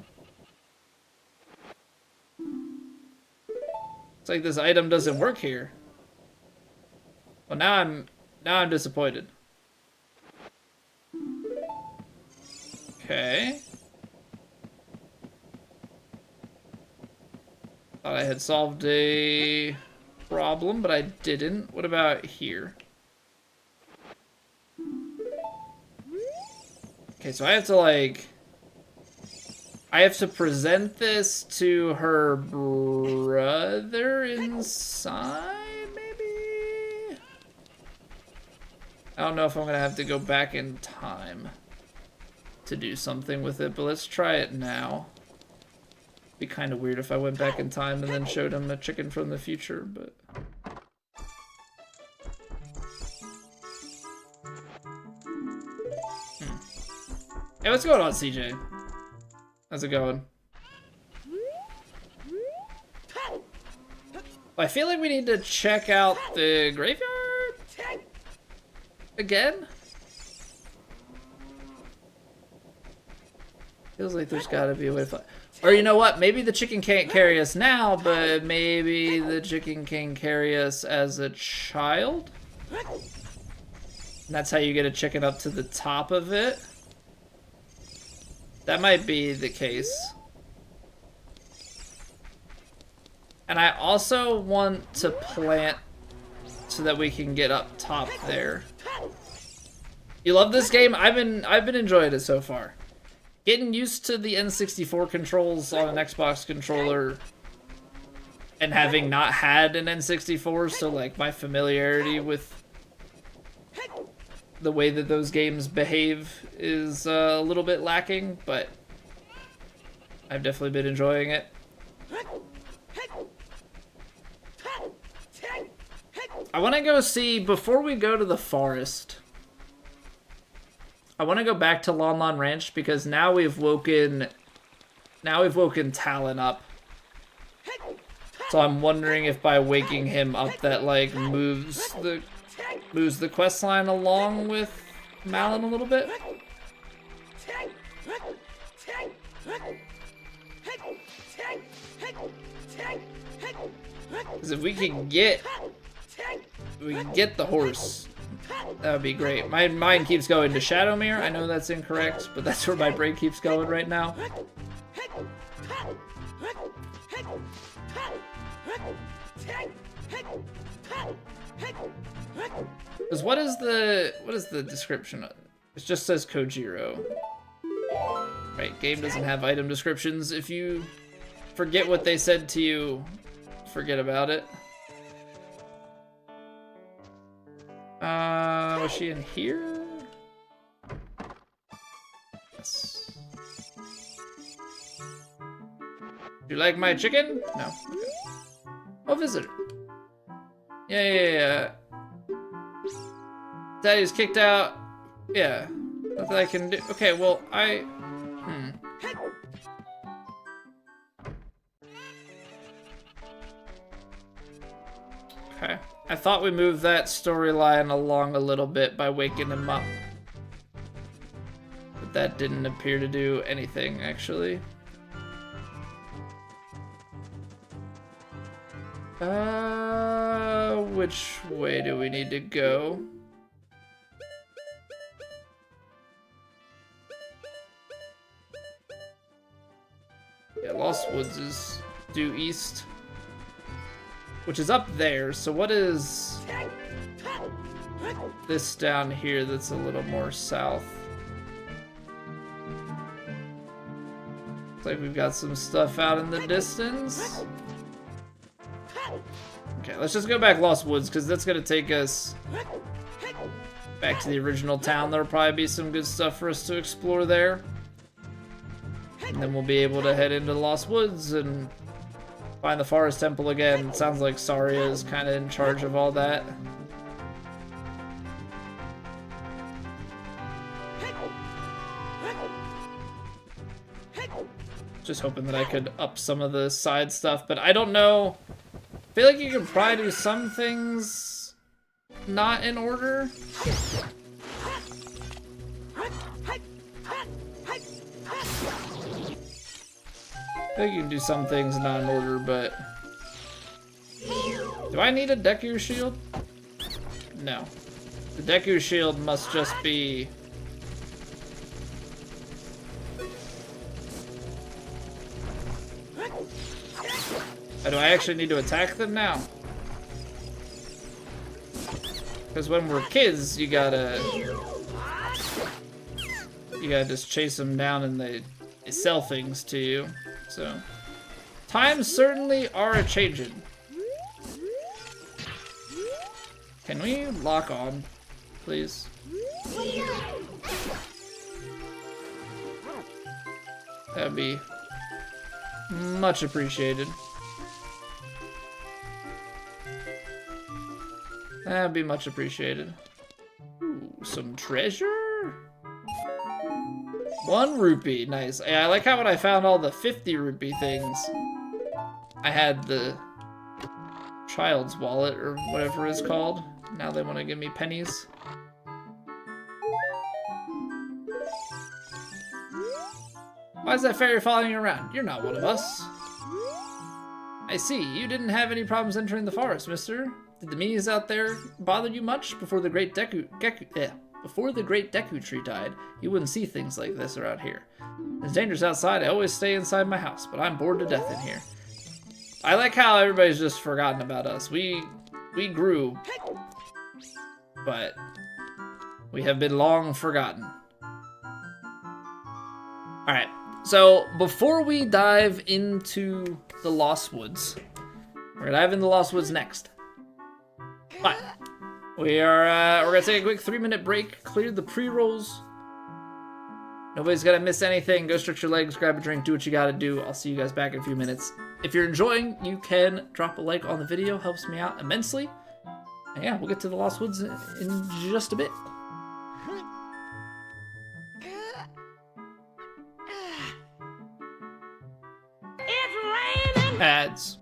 Speaker 1: It's like this item doesn't work here. Well, now I'm disappointed. Okay. Thought I had solved a problem, but I didn't. What about here? Okay, so I have to present this to her brother inside, maybe? I don't know if I'm gonna have to go back in time to do something with it, but let's try it now. Be kind of weird if I went back in time and then showed him a chicken from the future, but... Hey, what's going on, CJ? How's it going? I feel like we need to check out the graveyard again. Feels like there's gotta be a way to fly. Or you know what? Maybe the chicken can't carry us now, but maybe the chicken can carry us as a child? And that's how you get a chicken up to the top of it. That might be the case. And I also want to plant so that we can get up top there. You love this game? I've been enjoying it so far. Getting used to the N64 controls on an Xbox controller and having not had an N64, so like my familiarity with the way that those games behave is a little bit lacking, but I've definitely been enjoying it. I want to go see, before we go to the forest, I want to go back to Lon Lon Ranch because now we've woken Talon up. So I'm wondering if by waking him up that like moves the quest line along with Malon a little bit. Because if we can get the horse, that would be great. My mind keeps going to Shadowmere. I know that's incorrect, but that's where my brain keeps going right now. Because what is the description? It just says Kojiro. Right, game doesn't have item descriptions. If you forget what they said to you, forget about it. Was she in here? Yes. Do you like my chicken? No. Okay. Oh, visitor. Yeah. Daddy's kicked out. Yeah. Nothing I can do. Okay, well, Okay. I thought we moved that storyline along a little bit by waking him up. But that didn't appear to do anything, actually. Which way do we need to go? Yeah, Lost Woods is due east. Which is up there, so what is this down here that's a little more south? Looks like we've got some stuff out in the distance. Okay, let's just go back Lost Woods, because that's going to take us back to the original town. There'll probably be some good stuff for us to explore there. And then we'll be able to head into Lost Woods and find the Forest Temple again. It sounds like Saria is kind of in charge of all that. Just hoping that I could up some of the side stuff, but I don't know. I feel like you can probably do some things not in order. I think you can do some things not in order, but... Do I need a Deku shield? No. The Deku shield must just be... Oh, do I actually need to attack them now? Because when we're kids, you gotta just chase them down and they sell things to you. So, times certainly are a-changin'. Can we lock on, please? That'd be much appreciated. That'd be much appreciated. Ooh, some treasure? 1 rupee, nice. Yeah, I like how when I found all the 50 rupee things, I had the child's wallet or whatever it's called. Now they want to give me pennies. Why is that fairy following you around? You're not one of us. I see, you didn't have any problems entering the forest, mister. Did the meanies out there bother you much before the great Before the great Deku tree died, you wouldn't see things like this around here. There's dangers outside. I always stay inside my house, but I'm bored to death in here. I like how everybody's just forgotten about us. We grew, but we have been long forgotten. Alright, so before we dive into the Lost Woods, we're gonna dive into the Lost Woods next. But we're gonna take a quick 3-minute break, clear the pre-rolls. Nobody's gonna miss anything. Go stretch your legs, grab a drink, do what you gotta do. I'll see you guys back in a few minutes. If you're enjoying, you can drop a like on the video, helps me out immensely. And yeah, we'll get to the Lost Woods in just a bit.
Speaker 2: It's raining!
Speaker 1: Ads.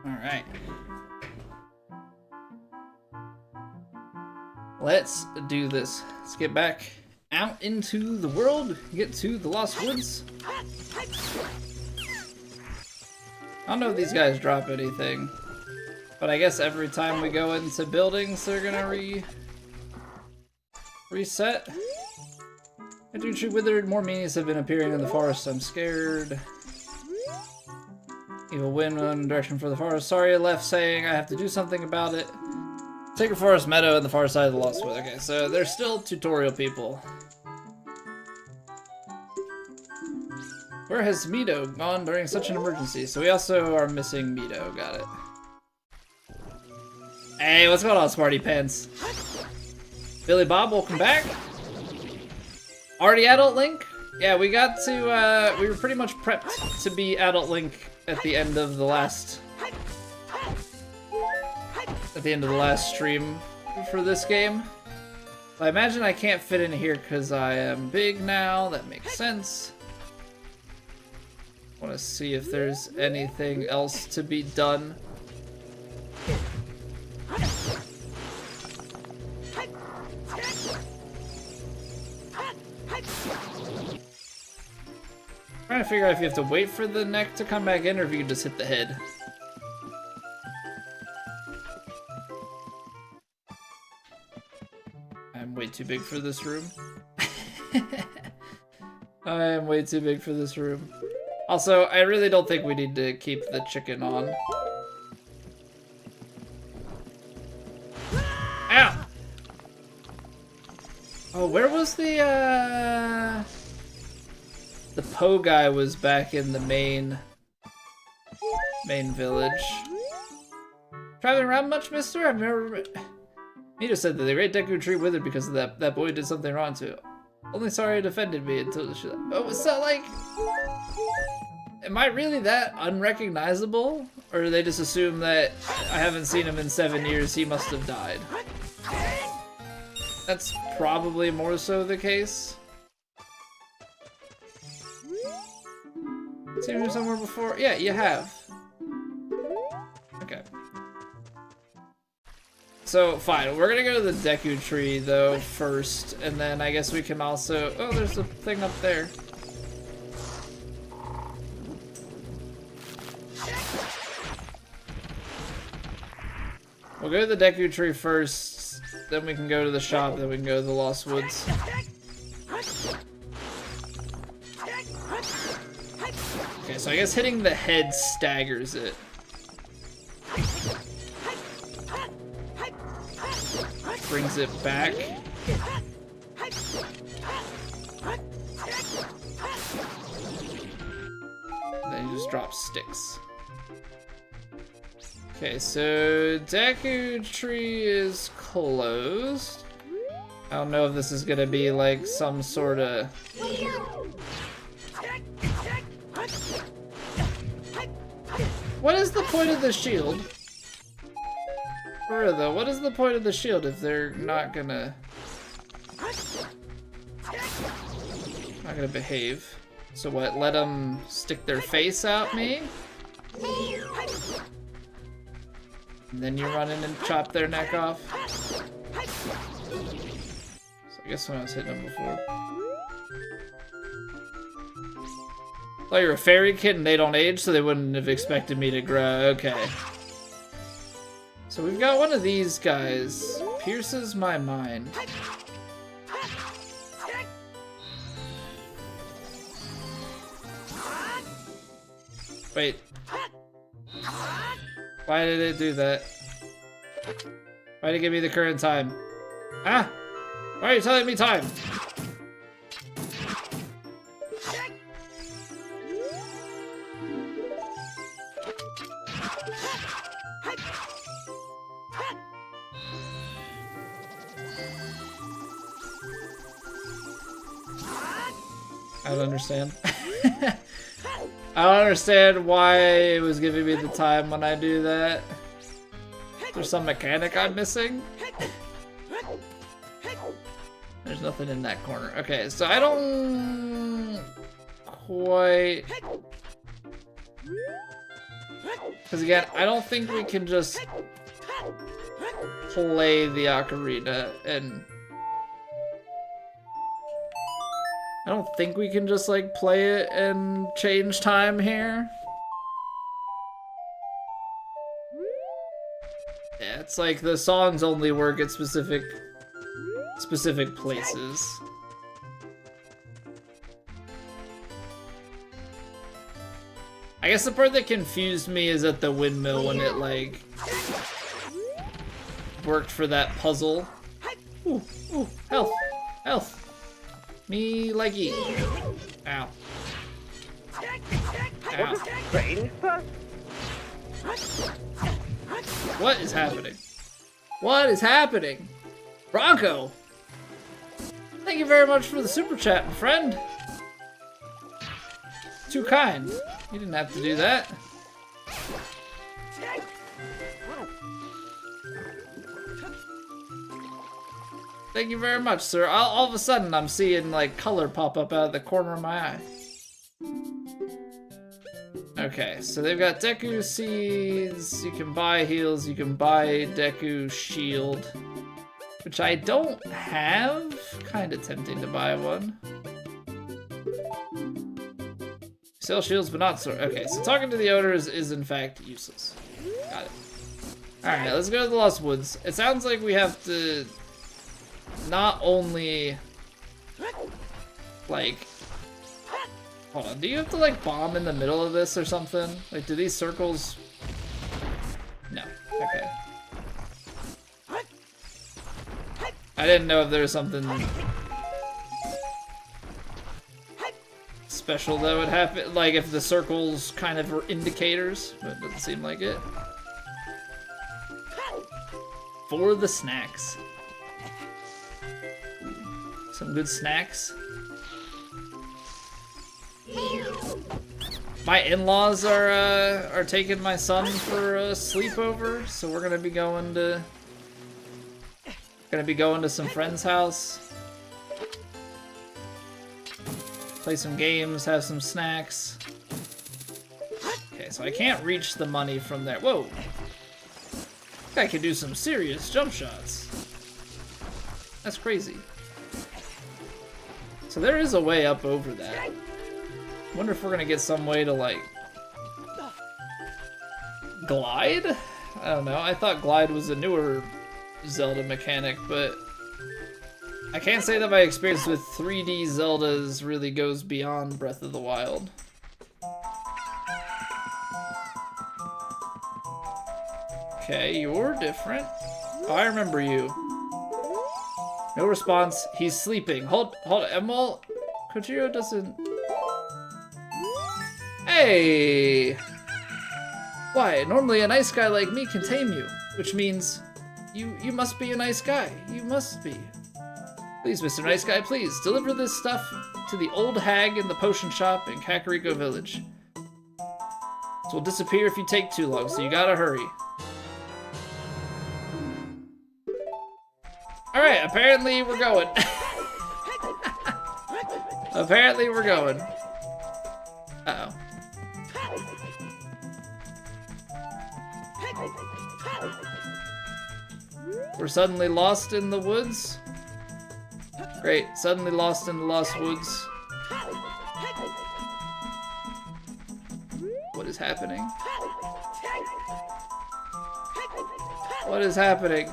Speaker 1: Alright. Let's do this. Let's get back out into the world, get to the Lost Woods. I don't know if these guys drop anything, but I guess every time we go into buildings, they're gonna reset. I do tree withered. More meanies have been appearing in the forest. I'm scared. Evil wind one direction for the forest. Sorry, I left saying I have to do something about it. Take a forest meadow on the far side of the Lost Woods. Okay, so they're still tutorial people. Where has Mito gone during such an emergency? So we also are missing Mito. Got it. Hey, what's going on, Smarty Pants? Billy Bob, welcome back. Already Adult Link? Yeah, we got to, we were pretty much prepped to be Adult Link at the end of the last... stream for this game. I imagine I can't fit in here because I am big now. That makes sense. I want to see if there's anything else to be done. Trying to figure out if you have to wait for the neck to come back in or if you can just hit the head. I'm way too big for this room. I am way too big for this room. Also, I really don't think we need to keep the chicken on. where was the Poe guy was back in the main village. Traveling around much, mister? I've never... Nita said that the great Deku tree withered because of that. That boy did something wrong to it. Only sorry it offended me until she... Oh, so like... Am I really that unrecognizable? Or do they just assume that I haven't seen him in 7 years, he must have died? That's probably more so the case. Seen him somewhere before? Yeah, you have. Okay. So, fine. We're gonna go to the Deku tree, though, first. And then I guess we can also... Oh, there's a thing up there. We'll go to the Deku tree first, then we can go to the shop, then we can go to the Lost Woods. Okay, so I guess hitting the head staggers it. Brings it back. Then you just drop sticks. Okay, so Deku tree is closed. I don't know if this is gonna be like some sort of... What is the point of the shield? For real though, what is the point of the shield if they're not gonna behave? So what, let them stick their face at me? And then you run in and chop their neck off. So I guess when I was hitting them before. Oh, you're a fairy kid and they don't age, so they wouldn't have expected me to grow. Okay. So we've got one of these guys. Pierces my mind. Wait. Why did it do that? Why did it give me the current time? Ah! Why are you telling me time? I don't understand. I don't understand why it was giving me the time when I do that. There's some mechanic I'm missing. There's nothing in that corner. Okay, so I don't quite... Because again, I don't think we can just play the ocarina and... I don't think we can just like play it and change time here. Yeah, it's like the songs only work at specific places. I guess the part that confused me is at the windmill when it like worked for that puzzle. Ooh, ooh, health, health. Me likey. Ow. Ow. What is happening? What is happening? Bronco! Thank you very much for the super chat, my friend. Too kind. You didn't have to do that. Thank you very much, sir. All of a sudden, I'm seeing like color pop up out of the corner of my eye. Okay, so they've got Deku seeds. You can buy heals. You can buy Deku shield, which I don't have. Kind of tempting to buy one. Sell shields, but not sword. Okay, so talking to the owners is in fact useless. Got it. All right, let's go to the Lost Woods. It sounds like we have to. Not only, like, hold on, do you have to, like, bomb in the middle of this or something? Like, do these circles, no, okay. I didn't know if there was something special that would happen, like if the circles kind of were indicators, but it doesn't seem like it. For the snacks. Some good snacks. My in-laws are taking my son for a sleepover, so we're gonna be going to some friend's house. Play some games, have some snacks. Okay, so I can't reach the money from there. Whoa! I can do some serious jump shots. That's crazy. So there is a way up over that. Wonder if we're gonna get some way to, like, glide? I don't know. I thought glide was a newer Zelda mechanic, but I can't say that my experience with 3D Zeldas really goes beyond Breath of the Wild. Okay, you're different. Oh, I remember you. No response. He's sleeping. Hold, Emil. Kojiro doesn't... Hey! Why, normally a nice guy like me can tame you, which means you must be a nice guy. You must be. Please, Mr. Nice Guy, please, deliver this stuff to the old hag in the potion shop in Kakariko Village. This will disappear if you take too long, so you gotta hurry. Alright, apparently we're going. Apparently we're going. Uh-oh. We're suddenly lost in the woods. Great, suddenly lost in the lost woods. What is happening? What is happening?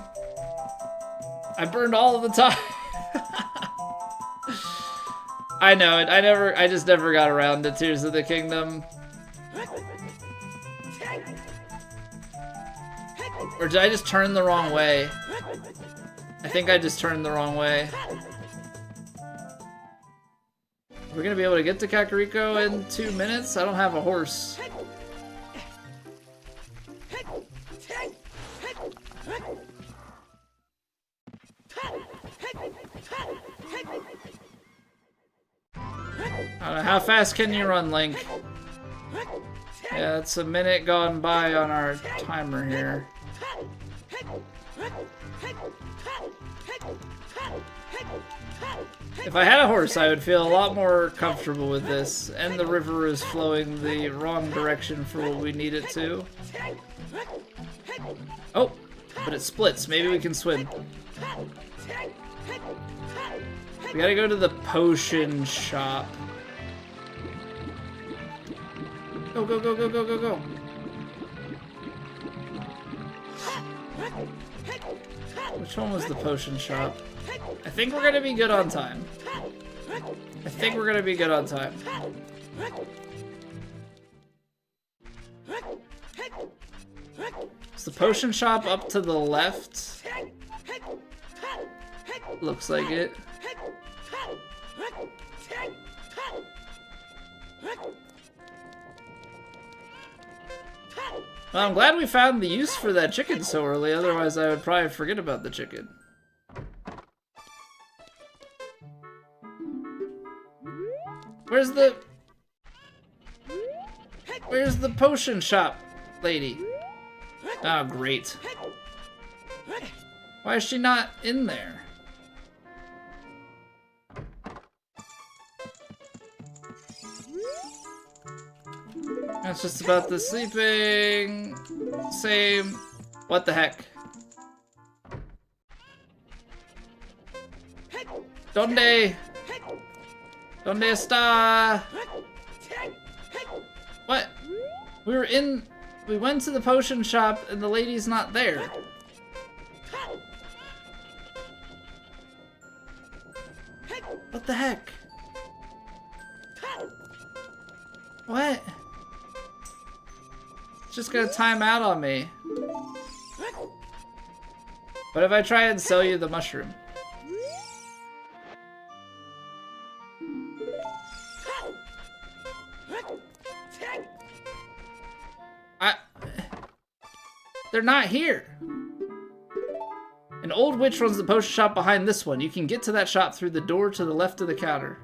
Speaker 1: I burned all of the time. I know it. I just never got around to Tears of the Kingdom. Or did I just turn the wrong way? I think I just turned the wrong way. We're gonna be able to get to Kakariko in 2 minutes? I don't have a horse. I don't know, how fast can you run, Link? Yeah, it's a minute gone by on our timer here. If I had a horse, I would feel a lot more comfortable with this. And the river is flowing the wrong direction for what we need it to. Oh, but it splits. Maybe we can swim. We gotta go to the potion shop. Go, go, go, go, go, go, go. Which one was the potion shop? I think we're gonna be good on time. I think we're gonna be good on time. Is the potion shop up to the left? Looks like it. Well, I'm glad we found the use for that chicken so early, otherwise I would probably forget about the chicken. Where's the potion shop lady? Oh, great. Why is she not in there? That's just about the sleeping. Same. What the heck? ¿Dónde está? What? We went to the potion shop and the lady's not there. What the heck? What? It's just gonna time out on me. What if I try and sell you the mushroom? They're not here. An old witch runs the potion shop behind this one. You can get to that shop through the door to the left of the counter.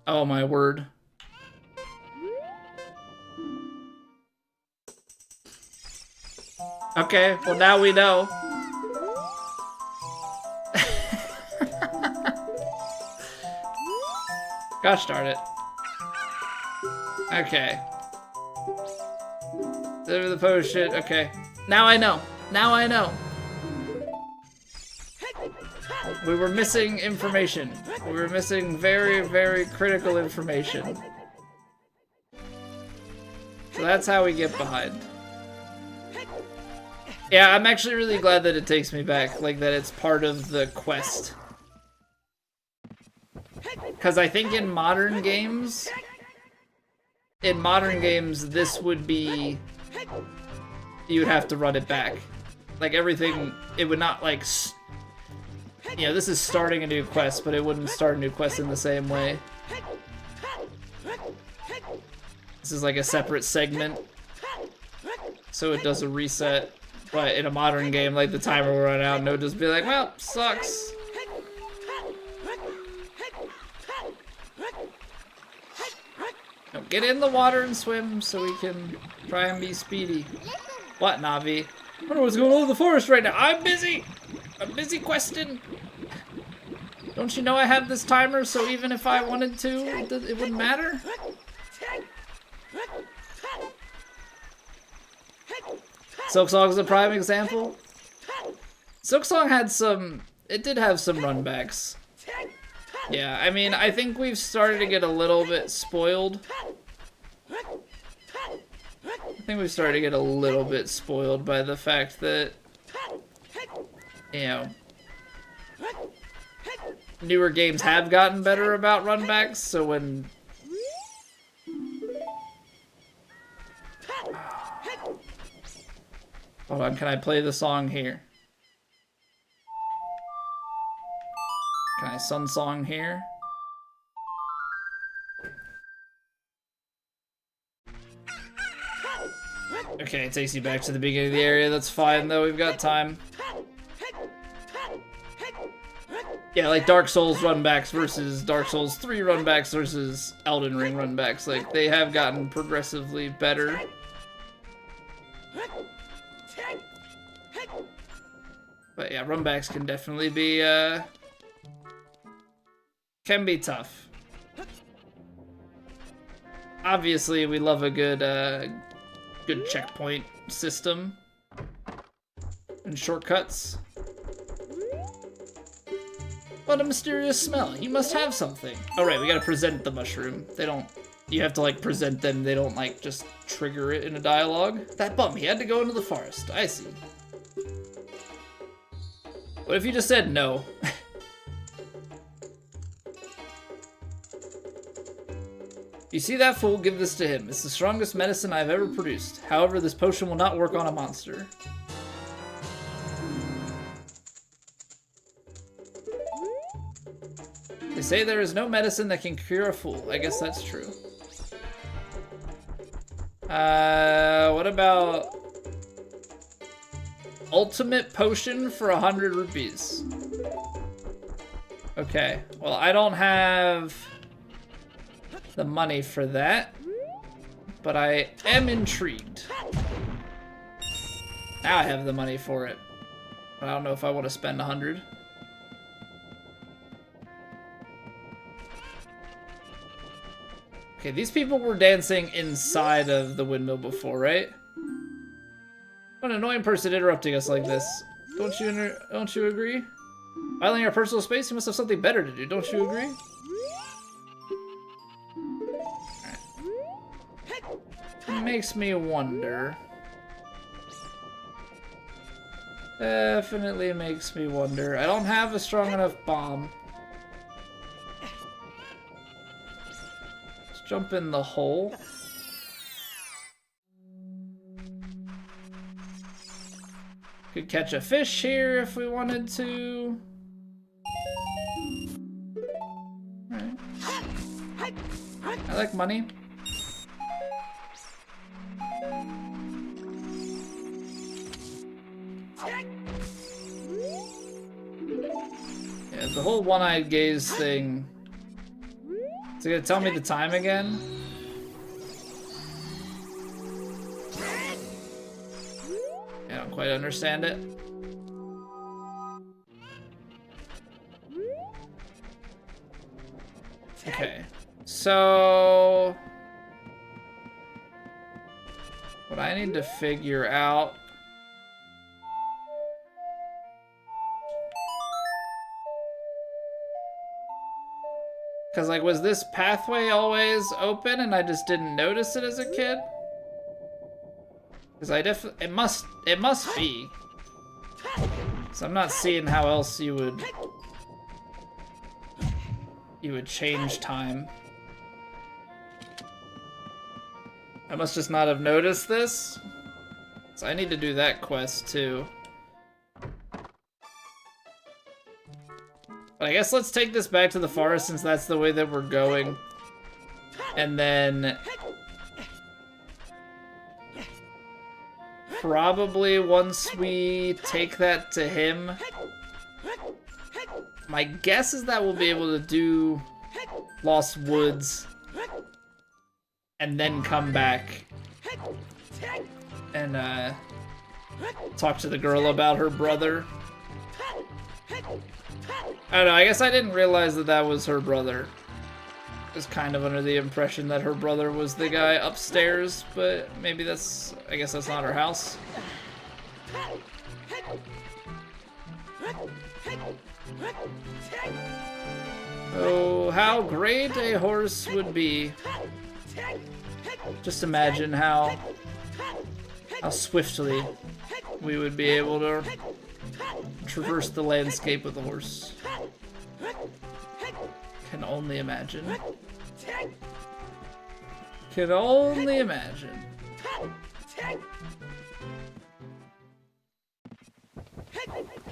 Speaker 1: Oh my word. Okay, well now we know. Gosh darn it. Okay. Deliver the potion, okay. Now I know. Now I know. We were missing information. We were missing very, very critical information. So that's how we get behind. Yeah, I'm actually really glad that it takes me back, like that it's part of the quest. Because I think in modern games, this would be, you would have to run it back. Like everything, it would not like, you know, this is starting a new quest, but it wouldn't start a new quest in the same way. This is like a separate segment, so it does a reset. But in a modern game, like the timer will run out and it'll just be like, well, sucks. Now get in the water and swim so we can try and be speedy. What, Navi? I wonder what's going on in the forest right now. I'm busy! I'm busy questing. Don't you know I have this timer, so even if I wanted to, it wouldn't matter? Silksong is a prime example. Silksong had some, it did have some runbacks. Yeah, I mean, I think we've started to get a little bit spoiled. I think we've started to get a little bit spoiled by the fact that, you know, newer games have gotten better about runbacks, so when... Hold on, can I play the song here? Can I sun song here? Okay, it takes you back to the beginning of the area. That's fine, though. We've got time. Yeah, like Dark Souls runbacks versus Dark Souls 3 runbacks versus Elden Ring runbacks. Like, they have gotten progressively better. But yeah, runbacks can definitely be, can be tough. Obviously, we love a good, good checkpoint system and shortcuts. What a mysterious smell. You must have something. Oh right, we gotta present the mushroom. They don't, you have to like present them. They don't like just trigger it in a dialogue. That bum, he had to go into the forest. I see. What if you just said no? You see that fool? Give this to him. It's the strongest medicine I've ever produced. However, this potion will not work on a monster. They say there is no medicine that can cure a fool. I guess that's true. What about... Ultimate potion for 100 rupees. Okay, well, I don't have the money for that, but I am intrigued. Now I have the money for it, but I don't know if I want to spend 100. Okay, these people were dancing inside of the windmill before, right? What an annoying person interrupting us like this. Don't you agree? Violating our personal space, you must have something better to do, don't you agree? Alright. It makes me wonder. Definitely makes me wonder. I don't have a strong enough bomb. Let's jump in the hole. Could catch a fish here if we wanted to. Alright. I like money. the whole one-eyed gaze thing. Is it gonna tell me the time again? I don't quite understand it. Okay, so what I need to figure out because like was this pathway always open and I just didn't notice it as a kid? Because it must be. So I'm not seeing how else you would change time. I must just not have noticed this. So I need to do that quest too. But I guess let's take this back to the forest since that's the way that we're going. And then probably once we take that to him, my guess is that we'll be able to do Lost Woods and then come back and talk to the girl about her brother. I don't know, I guess I didn't realize that that was her brother. I was kind of under the impression that her brother was the guy upstairs, but maybe that's, I guess that's not her house. Oh, how great a horse would be. Just imagine how swiftly we would be able to traverse the landscape with a horse. Can only imagine. Can only imagine.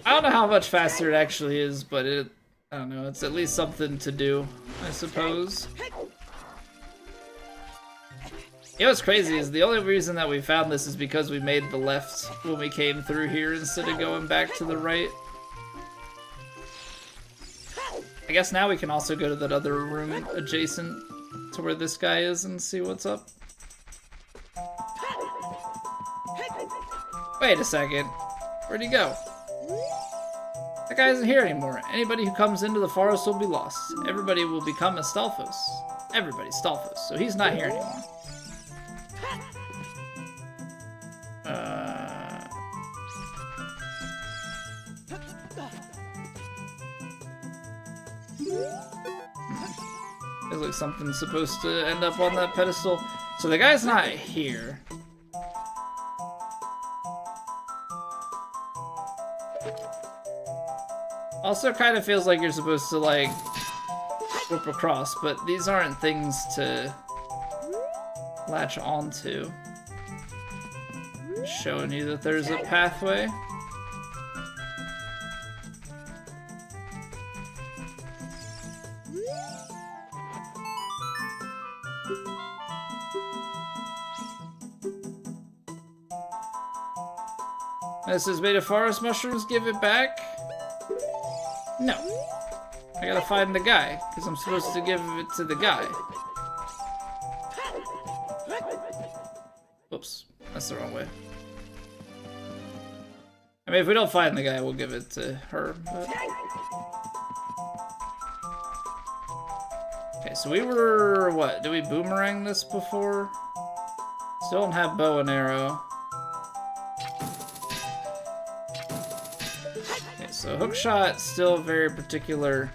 Speaker 1: I don't know how much faster it actually is, but I don't know, it's at least something to do, I suppose. You know what's crazy is the only reason that we found this is because we made the left when we came through here instead of going back to the right. I guess now we can also go to that other room adjacent to where this guy is and see what's up. Wait a second. Where'd he go? That guy isn't here anymore. Anybody who comes into the forest will be lost. Everybody will become a Stalfos. Everybody's Stalfos, so he's not here anymore. Feels like something's supposed to end up on that pedestal. So the guy's not here. Also kind of feels like you're supposed to like whip across, but these aren't things to latch onto. Showing you that there's a pathway. This is made of forest mushrooms, give it back? No. I gotta find the guy, because I'm supposed to give it to the guy. Whoops, that's the wrong way. I mean, if we don't find the guy, we'll give it to her, but... Okay, so we were, what, did we boomerang this before? Still don't have bow and arrow. Okay, so hookshot, still very particular.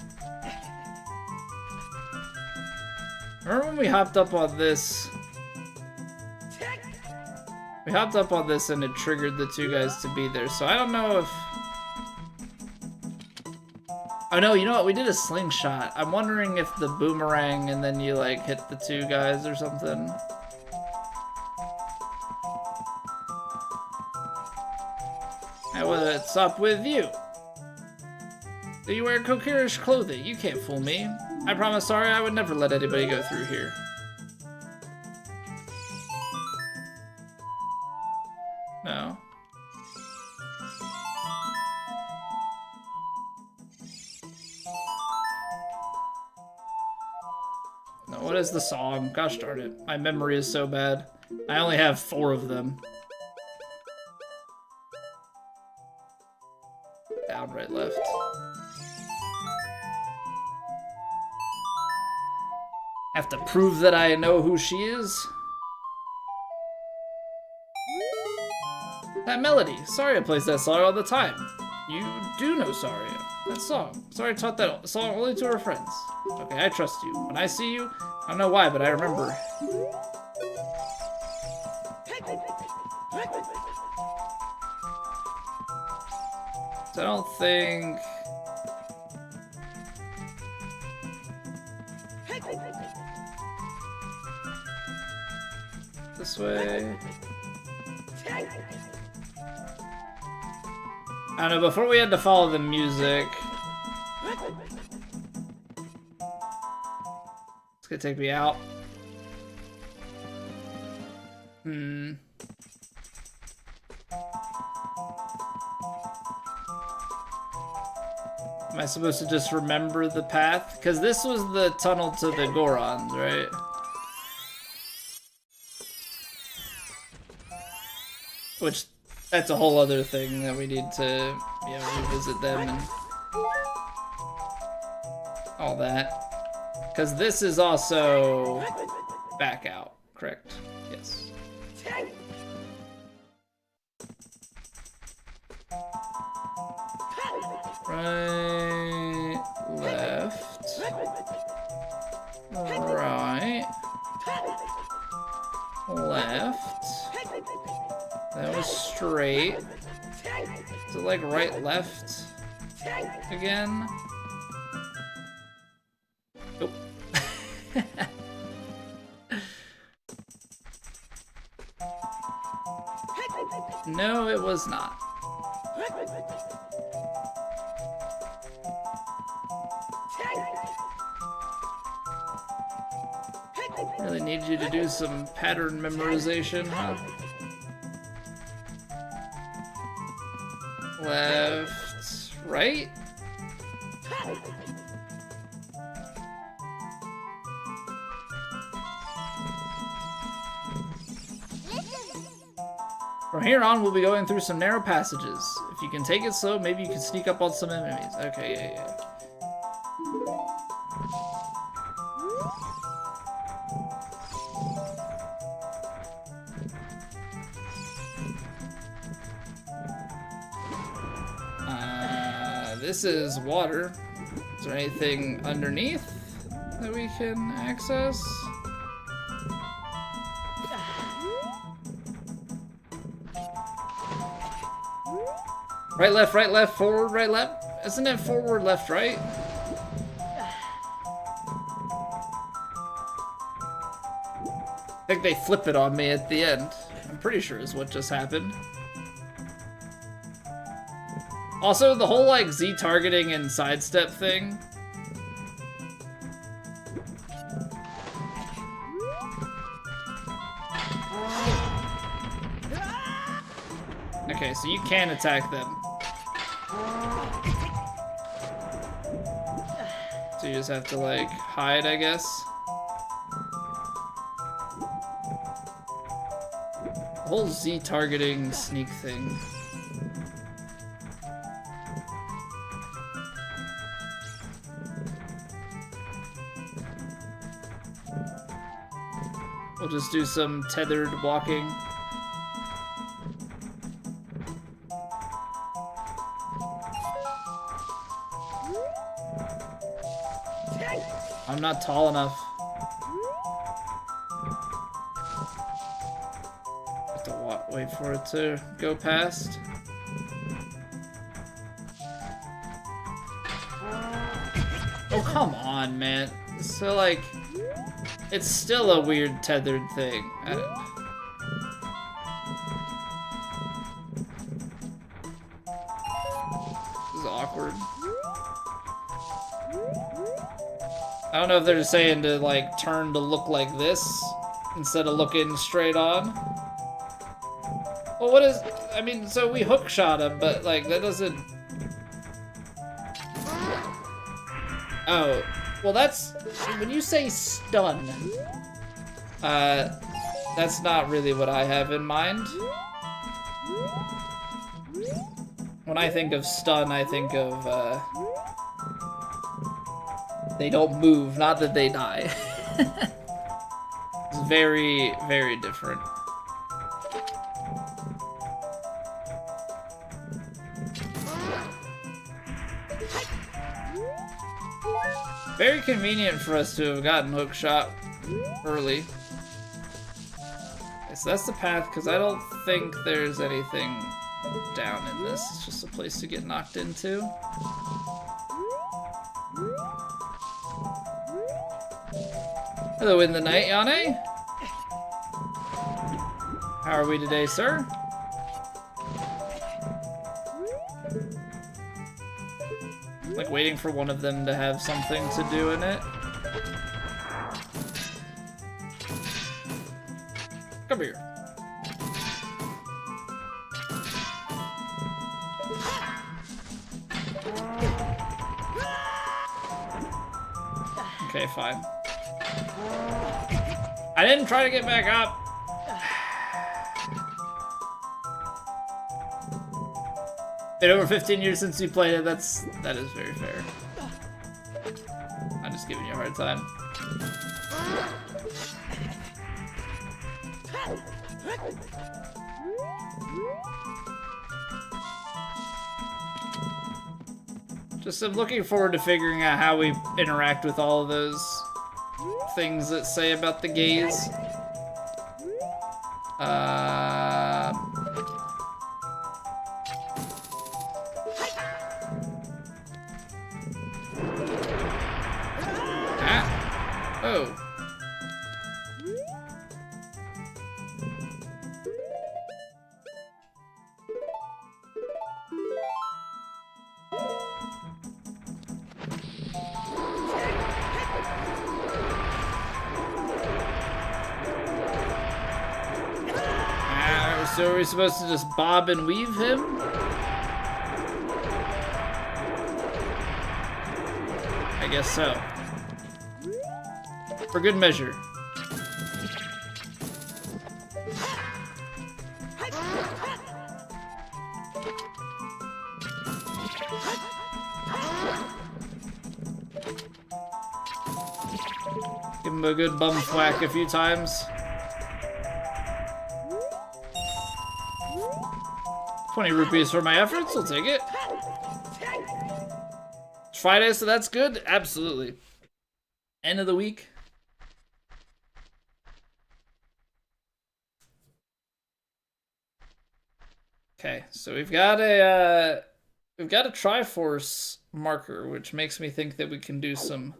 Speaker 1: Remember when we hopped up on this? We hopped up on this and it triggered the two guys to be there, so I don't know if... Oh no, you know what, we did a slingshot. I'm wondering if the boomerang and then you like hit the two guys or something. Hey, what's up with you? Do you wear Kokirish clothing? You can't fool me. I promise, sorry, I would never let anybody go through here. No. is the song? Gosh darn it. My memory is so bad. I only have 4 of them. Down, right, left. Have to prove that I know who she is. That melody. Saria plays that song all the time. You do know Saria. That song. Saria taught that song only to her friends. Okay, I trust you. When I see you, I don't know why, but I remember. So I don't think... This way. I don't know, before we had to follow the music. It's gonna take me out. Am I supposed to just remember the path? Because this was the tunnel to the Gorons, right? Which, that's a whole other thing that we need to, revisit them and all that. Because this is also back out, correct? Yes. Right, left, right, left. That was straight. Is it like right, left again? Nope. No, it was not. Really need you to do some pattern memorization, huh? Left, right? From here on, we'll be going through some narrow passages. If you can take it slow, maybe you can sneak up on some enemies. Okay, yeah. This is water. Is there anything underneath that we can access? Right, left, forward, right, left. Isn't it forward, left, right? I think they flip it on me at the end. I'm pretty sure is what just happened. Also, the whole, like, Z targeting and sidestep thing. Okay, so you can attack them. So you just have to, like, hide, I guess. The whole Z targeting sneak thing. We'll just do some tethered walking. I'm not tall enough. Have to wait for it to go past. Oh, come on, man. So, like... It's still a weird tethered thing. This is awkward. I don't know if they're just saying to, like, turn to look like this instead of looking straight on. Well, what is... I mean, so we hook shot him, but, like, that doesn't... Oh. Well, that's... When you say stun, that's not really what I have in mind. When I think of stun, I think of, they don't move, not that they die. It's very, very different. Very convenient for us to have gotten hookshot early. Okay, so that's the path, because I don't think there's anything down in this. It's just a place to get knocked into. Hello in the night, Yane. How are we today, sir? Like waiting for one of them to have something to do in it. Come here. Okay, fine. I didn't try to get back up. Been over 15 years since you played it. That is very fair. I'm just giving you a hard time. Just I'm looking forward to figuring out how we interact with all of those things that say about the gaze. Oh. So are we supposed to just bob and weave him? I guess so. For good measure. Give him a good bum whack a few times. 20 rupees for my efforts, I'll take it. It's Friday, so that's good. Absolutely. End of the week. Okay, so we've got a Triforce marker, which makes me think that we can do some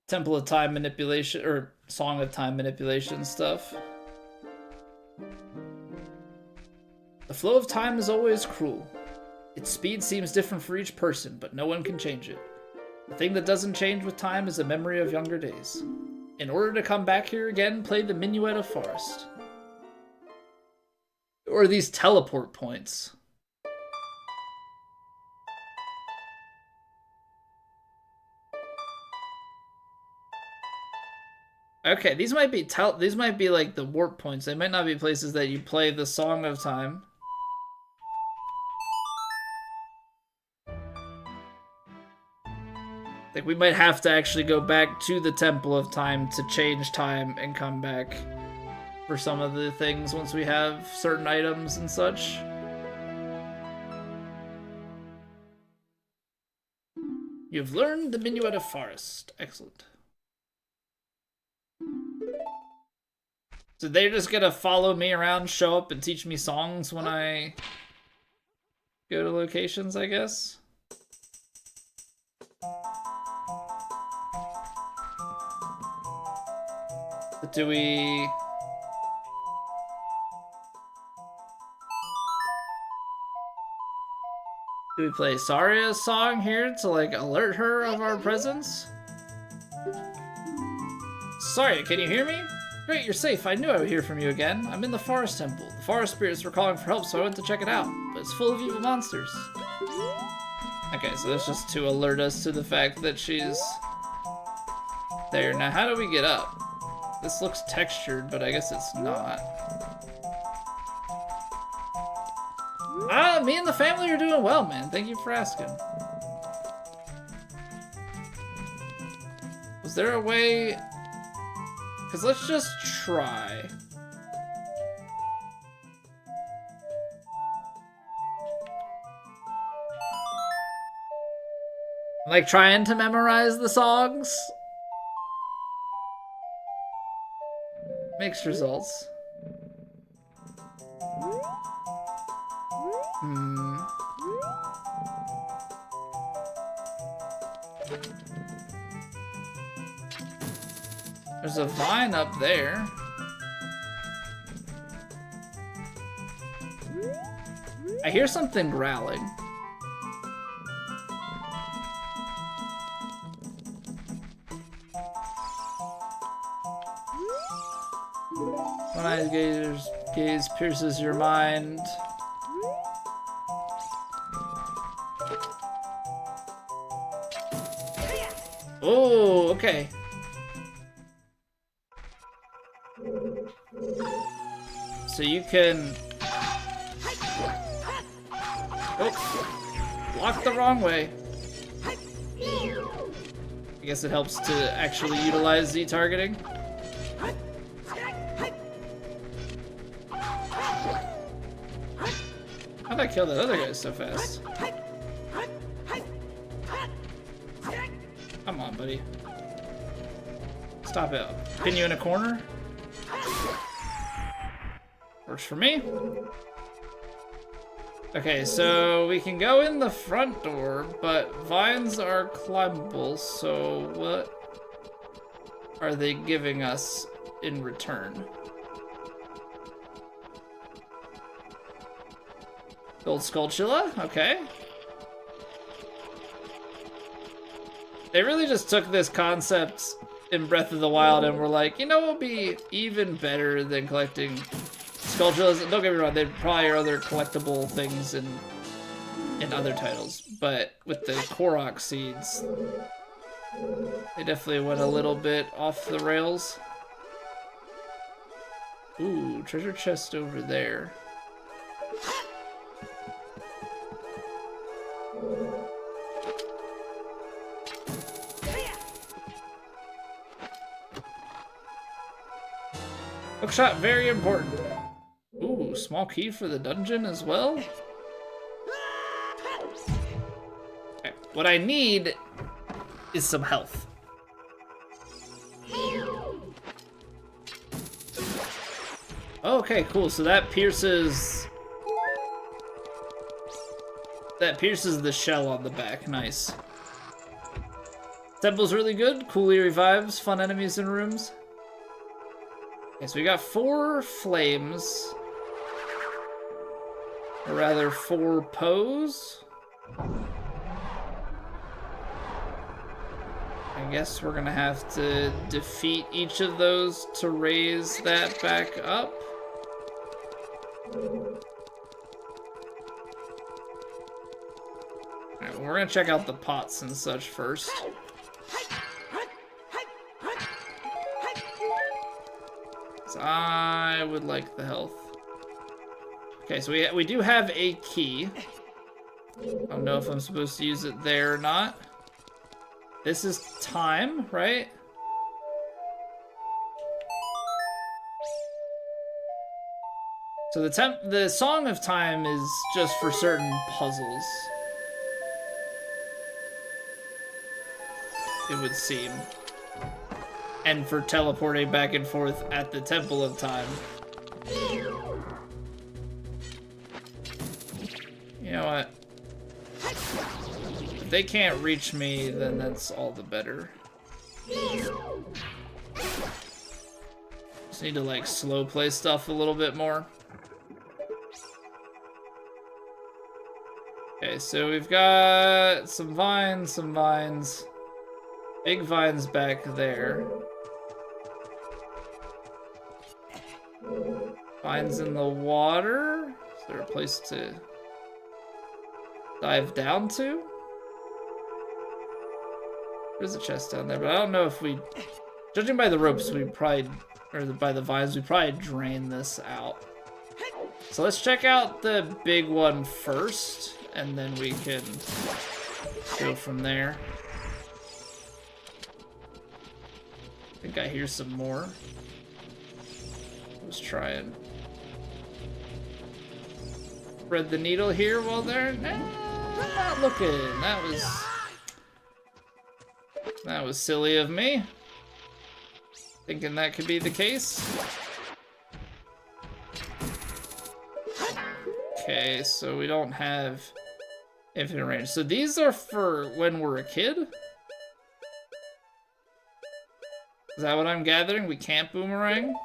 Speaker 1: Temple of Time manipulation or Song of Time manipulation stuff. The flow of time is always cruel. Its speed seems different for each person, but no one can change it. The thing that doesn't change with time is a memory of younger days. In order to come back here again, play the Minuet of Forest. Or these teleport points. Okay, these might be like the warp points. They might not be places that you play the Song of Time. Like, we might have to actually go back to the Temple of Time to change time and come back for some of the things once we have certain items and such. You've learned the Minuet of Forest. Excellent. So they're just gonna follow me around, show up, and teach me songs when I go to locations, I guess? But do we play Saria's song here to, like, alert her of our presence? Saria, can you hear me? Great, you're safe. I knew I would hear from you again. I'm in the Forest Temple. The forest spirits were calling for help, so I went to check it out. But it's full of evil monsters. Okay, so that's just to alert us to the fact that she's There, now how do we get up? This looks textured, but I guess it's not. Me and the family are doing well, man. Thank you for asking. Was there a way? Because let's just try. Like trying to memorize the songs. Mixed results. There's a vine up there. I hear something growling. One eye's gaze pierces your mind. Oh, okay. So you can... Oh, blocked the wrong way. I guess it helps to actually utilize Z-targeting. How'd I kill that other guy so fast? Come on, buddy. Stop it. Pin you in a corner? Works for me. Okay, so we can go in the front door, but vines are climbable, so what are they giving us in return? Gold Skulltula, okay. They really just took this concept in Breath of the Wild and were like, you know what would be even better than collecting Skulltulas? Don't get me wrong, there probably are other collectible things in other titles, but with the Korok seeds, they definitely went a little bit off the rails. Ooh, treasure chest over there. Hookshot, very important. Ooh, small key for the dungeon as well. Okay, what I need is some health. Okay, cool. So that pierces the shell on the back. Nice. Temple's really good. Cool eerie vibes. Fun enemies and rooms. Okay, so we got 4 flames. Or rather, 4 pose. I guess we're gonna have to defeat each of those to raise that back up. Alright, well, we're gonna check out the pots and such first. I would like the health. Okay, so we do have a key. I don't know if I'm supposed to use it there or not. This is time, right? So the Song of Time is just for certain puzzles, it would seem. And for teleporting back and forth at the Temple of Time. You know what? If they can't reach me, then that's all the better. Just need to like slow play stuff a little bit more. Okay, so we've got some vines. Big vines back there. Vines in the water. Is there a place to dive down to? There's a chest down there, but I don't know if we... Judging by the ropes, we probably... Or by the vines, we probably drain this out. So let's check out the big one first, and then we can go from there. I think I hear some more. Let's try and thread the needle here while they're not looking. That was silly of me. Thinking that could be the case. Okay, so we don't have infinite range. So these are for when we're a kid? Is that what I'm gathering? We can't boomerang?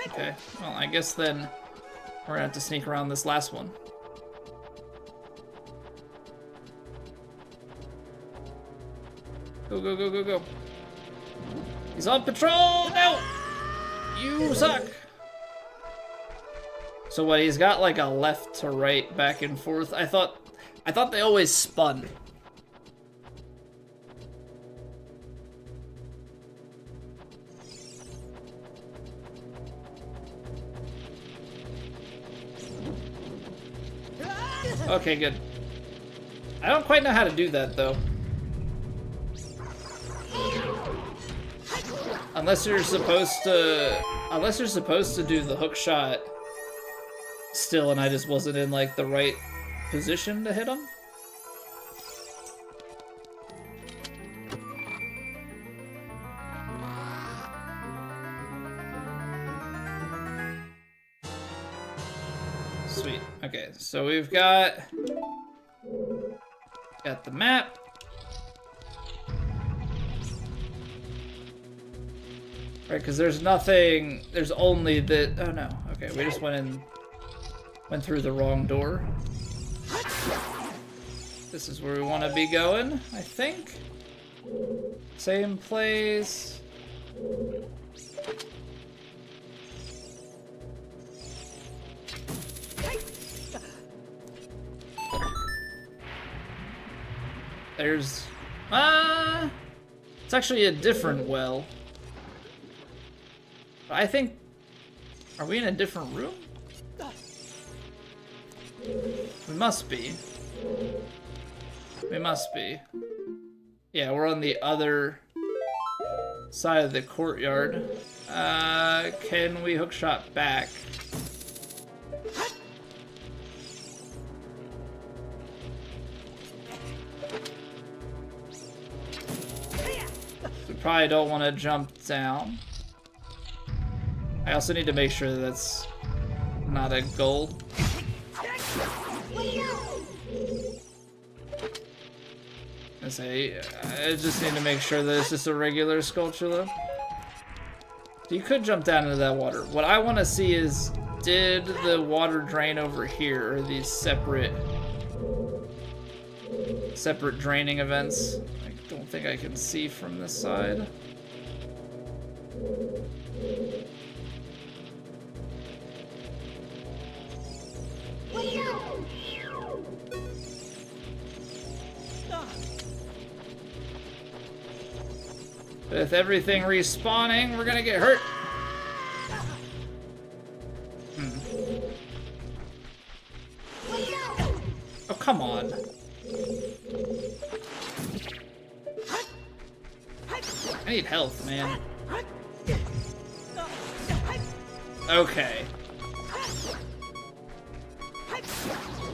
Speaker 1: Okay, well, I guess then we're gonna have to sneak around this last one. Go, go, go, go, go. He's on patrol! No! You suck! So what, he's got like a left to right, back and forth? I thought they always spun. Okay, good. I don't quite know how to do that though. Unless you're supposed to do the hook shot still, and I just wasn't in like the right position to hit him. Sweet. Okay, so we've got the map. Right, because there's nothing. There's only the. Oh no. Okay, we just went through the wrong door. This is where we want to be going, I think. Same place. There's... it's actually a different well. I think... Are we in a different room? We must be. We must be. Yeah, we're on the other side of the courtyard. Can we hookshot back? We probably don't want to jump down. I also need to make sure that's not a goal. I just need to make sure that it's just a regular sculpture though. You could jump down into that water. What I want to see is, did the water drain over here, or are these separate draining events? I don't think I can see from this side. With everything respawning, we're gonna get hurt. Oh, come on. I need health, man. Okay.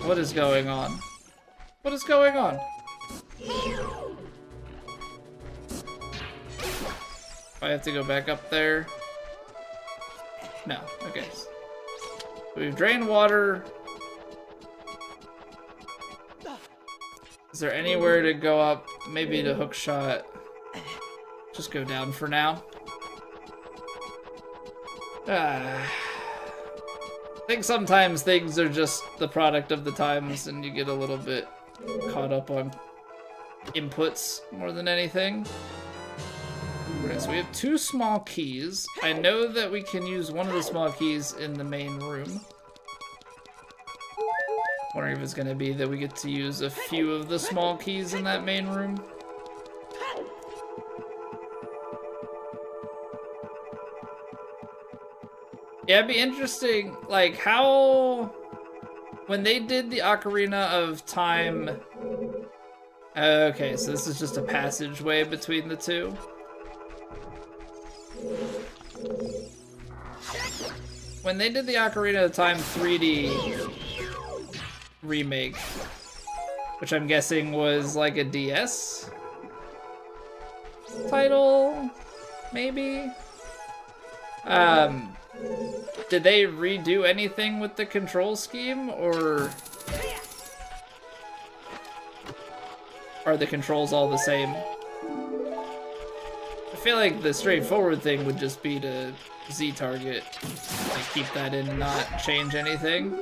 Speaker 1: What is going on? What is going on? I have to go back up there. No, okay. We've drained water. Is there anywhere to go up? Maybe to hook shot. Just go down for now. I think sometimes things are just the product of the times and you get a little bit caught up on inputs more than anything. Right, so we have 2 small keys. I know that we can use one of the small keys in the main room. Wondering if it's going to be that we get to use a few of the small keys in that main room. Yeah, it'd be interesting, like, how... When they did the Ocarina of Time... Okay, so this is just a passageway between the two. When they did the Ocarina of Time 3D remake, which I'm guessing was like a DS title, maybe? Did they redo anything with the control scheme, or are the controls all the same? I feel like the straightforward thing would just be to Z-target, like keep that in and not change anything.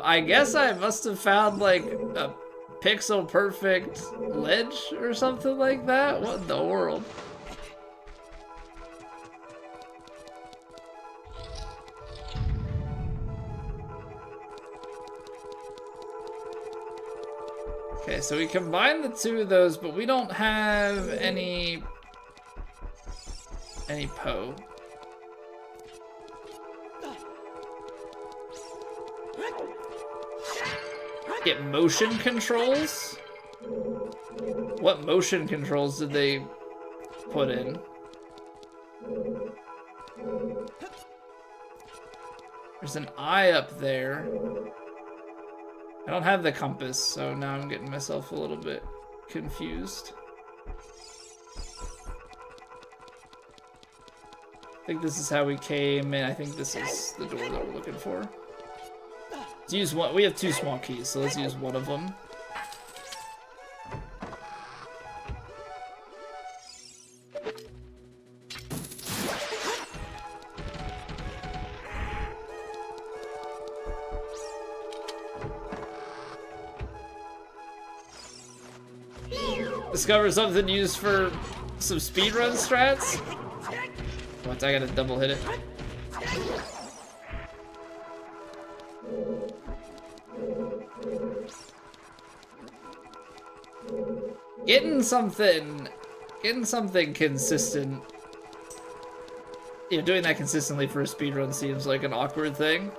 Speaker 1: I guess I must have found like a pixel perfect ledge or something like that. What in the world? Okay, so we combined the two of those, but we don't have any Poe. Get motion controls? What motion controls did they put in? There's an eye up there. I don't have the compass, so now I'm getting myself a little bit confused. I think this is how we came in. I think this is the door that we're looking for. Let's use one. We have two small keys, so let's use one of them. Discover something used for some speedrun strats? What, I gotta double hit it. Getting something consistent. You know, doing that consistently for a speedrun seems like an awkward thing.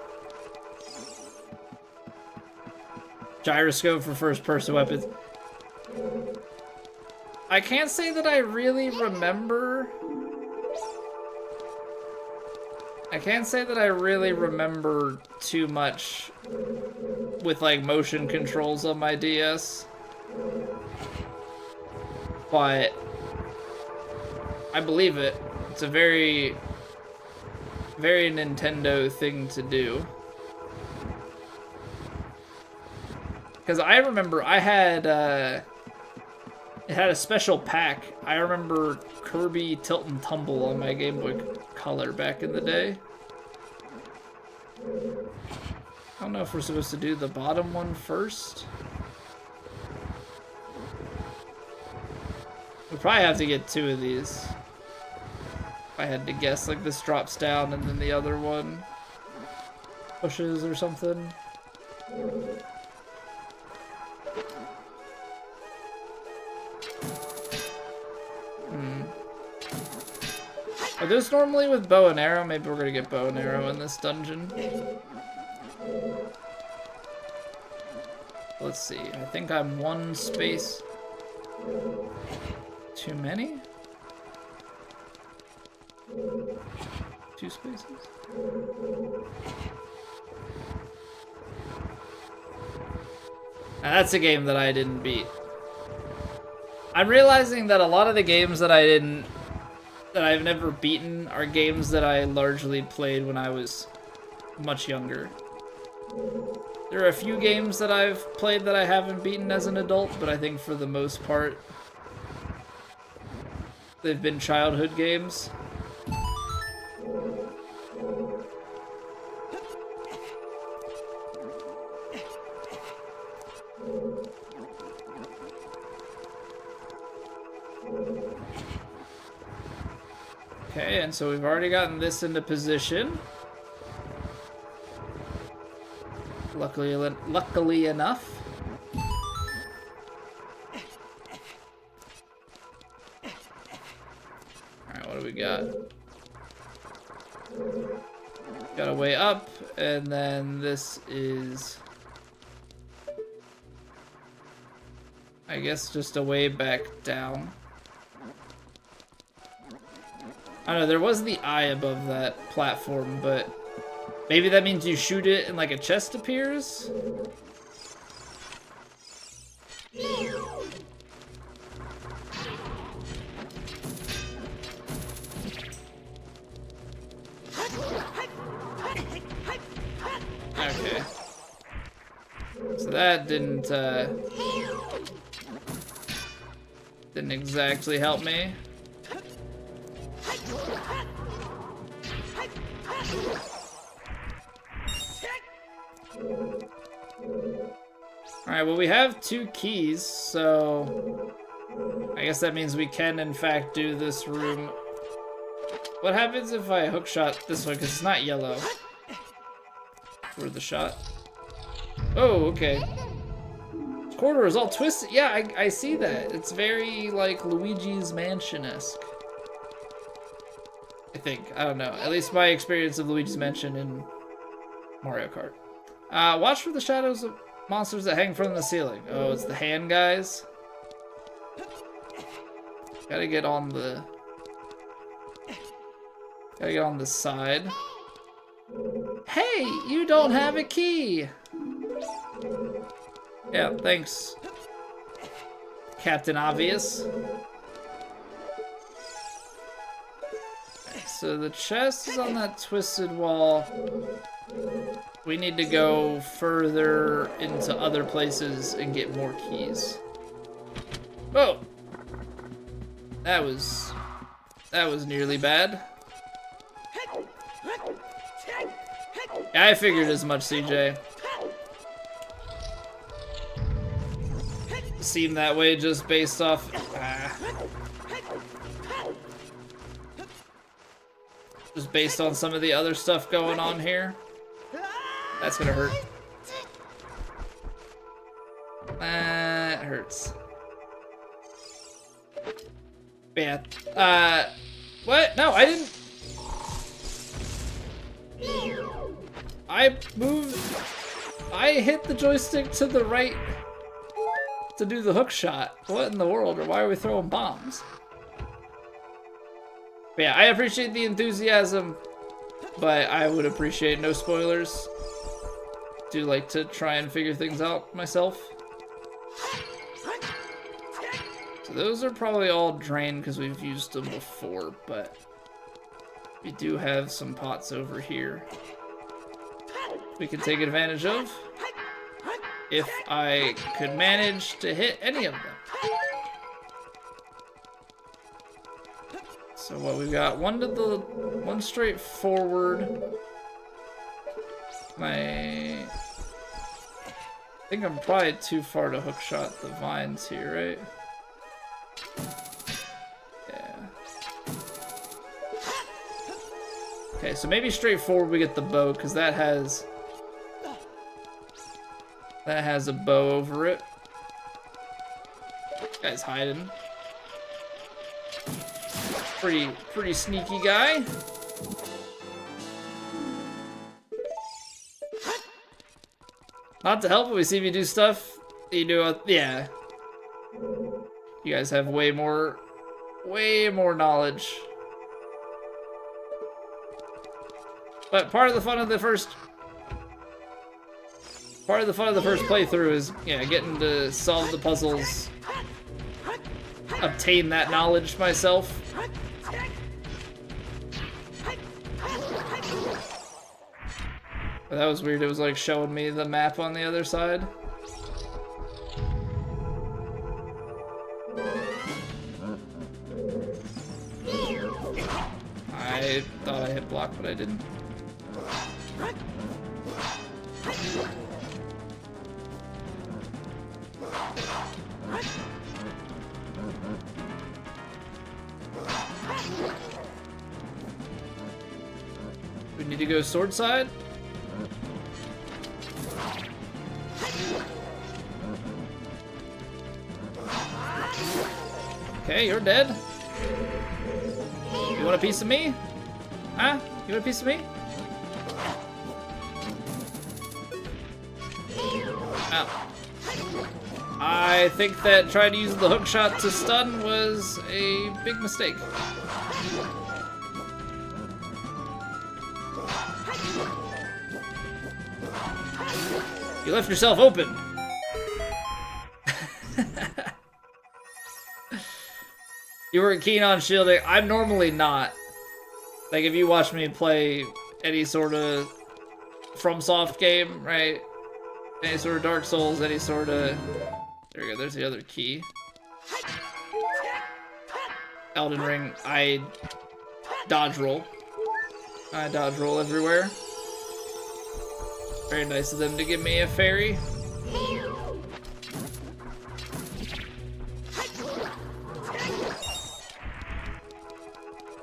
Speaker 1: Gyroscope for first-person weapons. I can't say that I really remember. I can't say that I really remember too much with like motion controls on my DS. But I believe it. It's a very, very Nintendo thing to do. Because I remember I had, it had a special pack. I remember Kirby Tilt and Tumble on my Game Boy Color back in the day. I don't know if we're supposed to do the bottom one first. We probably have to get two of these. If I had to guess, like this drops down and then the other one pushes or something. Are those normally with bow and arrow? Maybe we're gonna get bow and arrow in this dungeon. Let's see. I think I'm one space too many? Two spaces? Now that's a game that I didn't beat. I'm realizing that a lot of the games that I've never beaten are games that I largely played when I was much younger. There are a few games that I've played that I haven't beaten as an adult, but I think for the most part, they've been childhood games. Okay, and so we've already gotten this into position. Luckily enough. Alright, what do we got? Got a way up, and then this is, I guess, just a way back down. I don't know, there was the eye above that platform, but maybe that means you shoot it and like a chest appears? Okay. So that didn't exactly help me. Alright, well we have 2 keys, so I guess that means we can in fact do this room. What happens if I hookshot this one, because it's not yellow for the shot? Oh, okay. Corridor is all twisted. Yeah, I see that. It's very like Luigi's Mansion-esque. I think. I don't know. At least my experience of Luigi's Mansion in Mario Kart. Watch for the shadows of monsters that hang from the ceiling. Oh, it's the hand guys. Gotta get on the side. Hey, you don't have a key. Yeah, thanks, Captain Obvious. So the chest is on that twisted wall. We need to go further into other places and get more keys. Whoa! That was nearly bad. Yeah, I figured as much, CJ. Seemed that way just based off. Just based on some of the other stuff going on here. That's gonna hurt. That hurts. Yeah. What? No, I didn't. I moved. I hit the joystick to the right to do the hook shot. What in the world? Or why are we throwing bombs? But yeah, I appreciate the enthusiasm, but I would appreciate no spoilers. Do like to try and figure things out myself. So those are probably all drained because we've used them before, but we do have some pots over here we can take advantage of if I could manage to hit any of them. So what we've got, one straight forward. I think I'm probably too far to hookshot the vines here, right? Yeah. Okay, so maybe straight forward we get the bow, because that has a bow over it. This guy's hiding. Pretty sneaky guy. Not to help, but we see if you do stuff. You do, yeah. You guys have way more knowledge. But part of the fun of the first playthrough is, yeah, getting to solve the puzzles, obtain that knowledge myself. But that was weird. It was like showing me the map on the other side. I thought I hit block, but I didn't. We need to go sword side. Okay, you're dead. You want a piece of me? Huh? You want a piece of me? Ow. I think that trying to use the hook shot to stun was a big mistake. You left yourself open. You weren't keen on shielding. I'm normally not. Like, if you watch me play any sort of FromSoft game, right? Any sort of Dark Souls, any sort of... There we go, there's the other key. Elden Ring, I dodge roll. I dodge roll everywhere. Very nice of them to give me a fairy.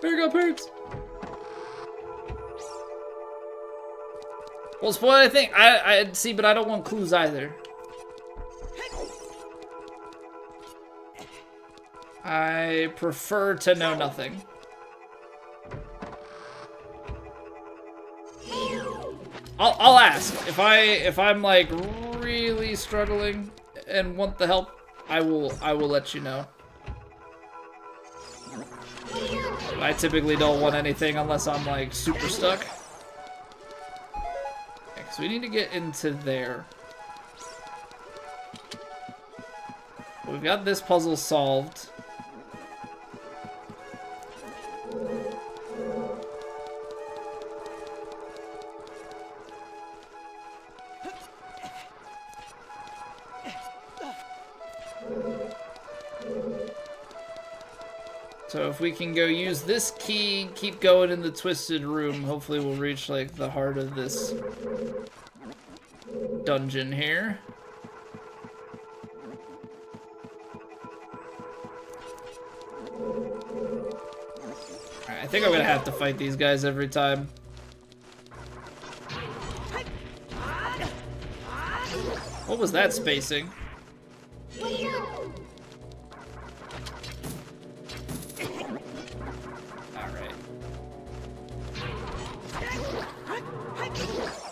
Speaker 1: Fairy got perks! Well, spoil anything. I see, but I don't want clues either. I prefer to know nothing. I'll ask if I'm like really struggling and want the help. I will let you know. I typically don't want anything unless I'm like super stuck. Okay, so we need to get into there. We've got this puzzle solved. So if we can go use this key, keep going in the twisted room, hopefully we'll reach like the heart of this dungeon here. Alright, I think I'm gonna have to fight these guys every time. What was that spacing?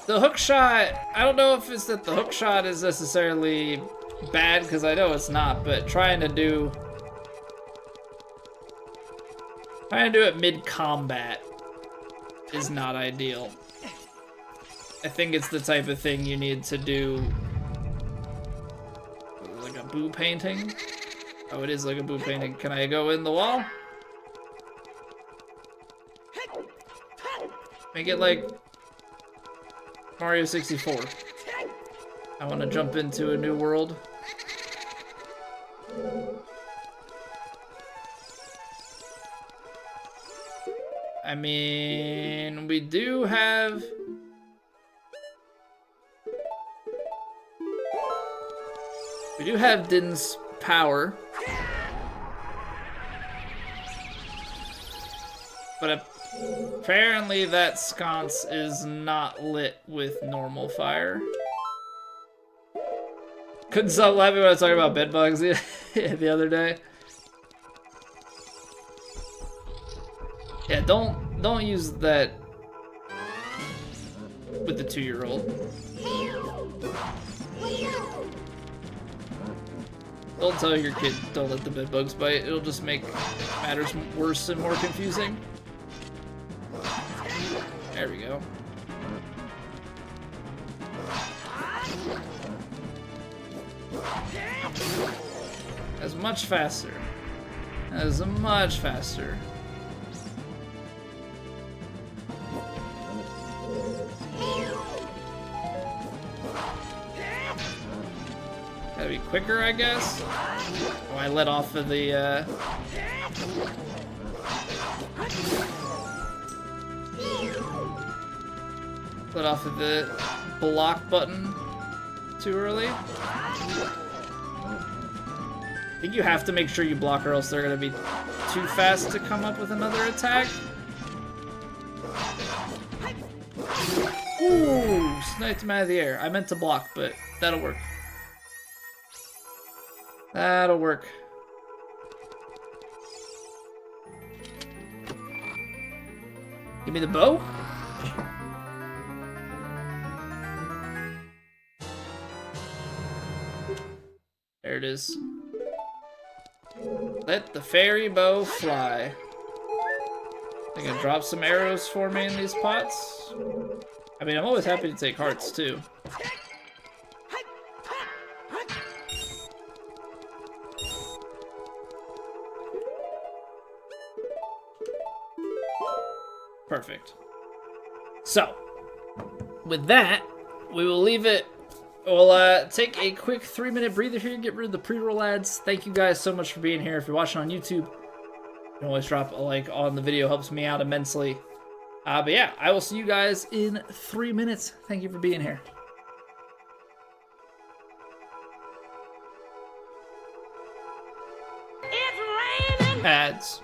Speaker 1: The hook shot, I don't know if it's that the hook shot is necessarily bad, because I know it's not, but trying to do it mid-combat is not ideal. I think it's the type of thing you need to do like a boo painting. Oh, it is like a boo painting. Can I go in the wall? Make it like Mario 64. I want to jump into a new world. I mean, we do have... Din's power. But apparently that sconce is not lit with normal fire. Couldn't stop laughing when I was talking about bed bugs the other day. Yeah, don't use that with the 2-year-old. Don't tell your kid don't let the bed bugs bite. It'll just make matters worse and more confusing. There we go. That's much faster. That is much faster. Gotta be quicker, I guess. Oh, I let off of the, let off of the block button too early. I think you have to make sure you block or else they're gonna be too fast to come up with another attack. Ooh, sniped him out of the air. I meant to block, but that'll work. That'll work. Give me the bow. There it is. Let the fairy bow fly. They gonna drop some arrows for me in these pots? I mean, I'm always happy to take hearts, too. Perfect. So, with that, we will leave it. We'll take a quick 3-minute breather here, get rid of the pre-roll ads. Thank you guys so much for being here. If you're watching on YouTube, you can always drop a like on the video. Helps me out immensely. But yeah, I will see you guys in 3 minutes. Thank you for being here.
Speaker 2: It's raining.
Speaker 1: Ads.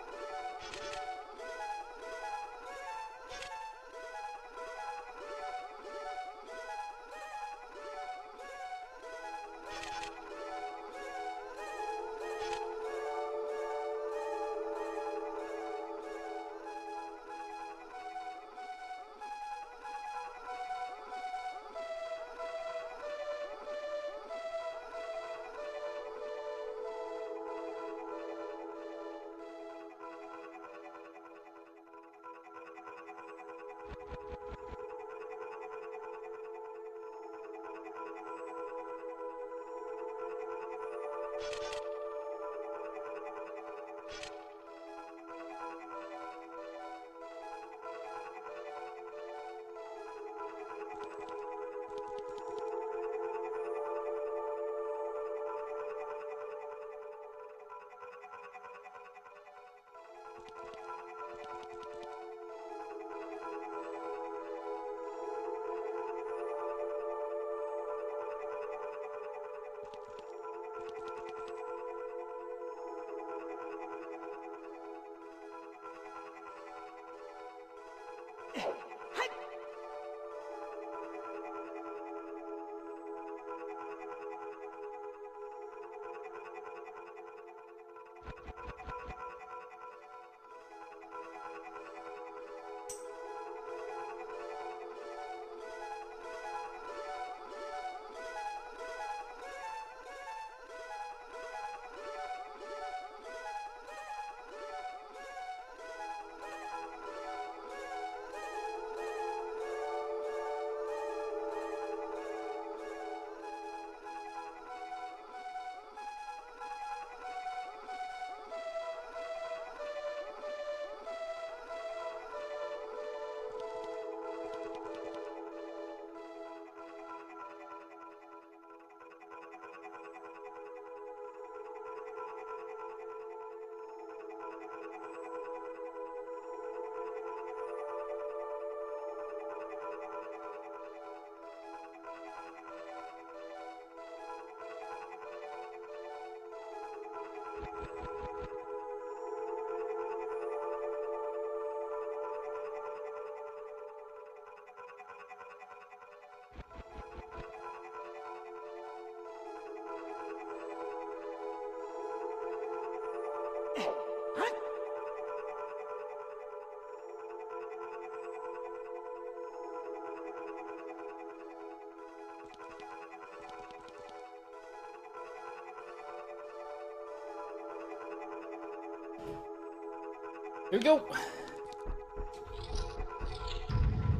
Speaker 1: Here we go.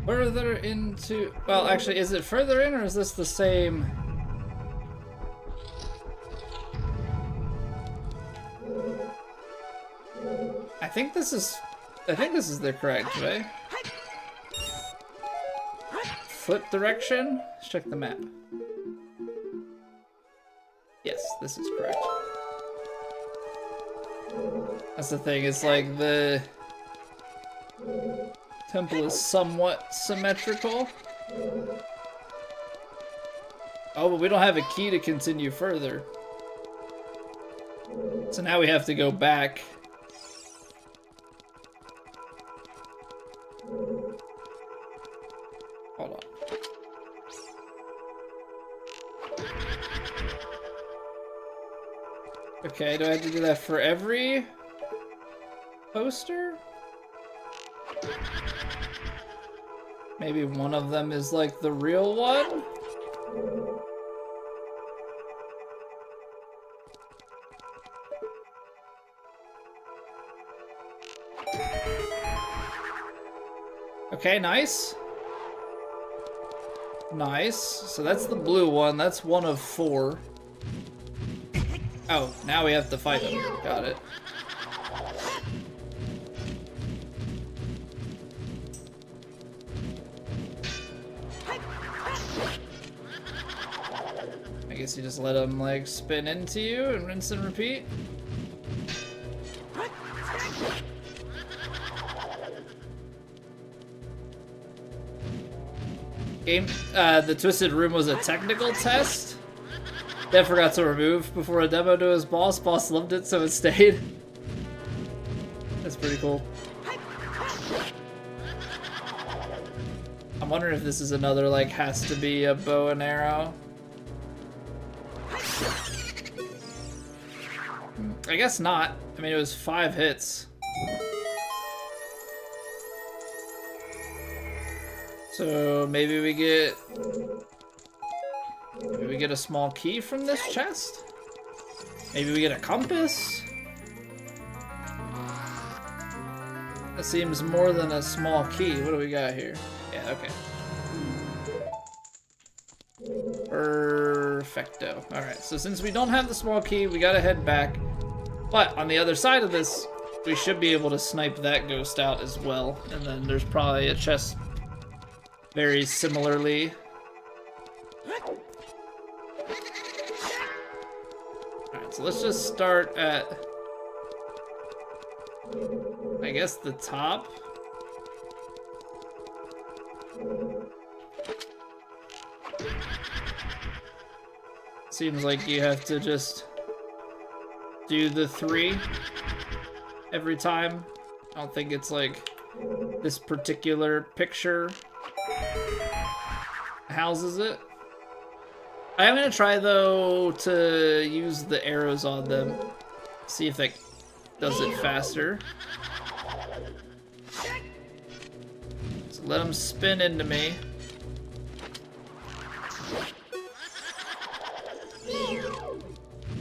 Speaker 1: Further into... Well, actually, is it further in, or is this the same... I think this is the correct way. Flip direction. Let's check the map. Yes, this is correct. That's the thing, it's like the temple is somewhat symmetrical. Oh, but we don't have a key to continue further. So now we have to go back. Hold on. Okay, do I have to do that for every poster? Maybe one of them is like the real one? Okay, nice. Nice. So that's the blue one. That's one of 4. Oh, now we have to fight him. Got it. I guess you just let him like spin into you and rinse and repeat. The Twisted Room was a technical test. Dev forgot to remove before a demo to his boss. Boss loved it, so it stayed. That's pretty cool. I'm wondering if this is another, like, has to be a bow and arrow. I guess not. I mean, it was 5 hits. So maybe we get a small key from this chest? Maybe we get a compass? That seems more than a small key. What do we got here? Yeah, okay. Perfecto. Alright, so since we don't have the small key, we gotta head back. But on the other side of this, we should be able to snipe that ghost out as well. And then there's probably a chest very similarly. Alright, so let's just start at, I guess, the top. Seems like you have to just do the 3 every time. I don't think it's like this particular picture houses it. I am gonna try though to use the arrows on them, see if that does it faster. So let them spin into me.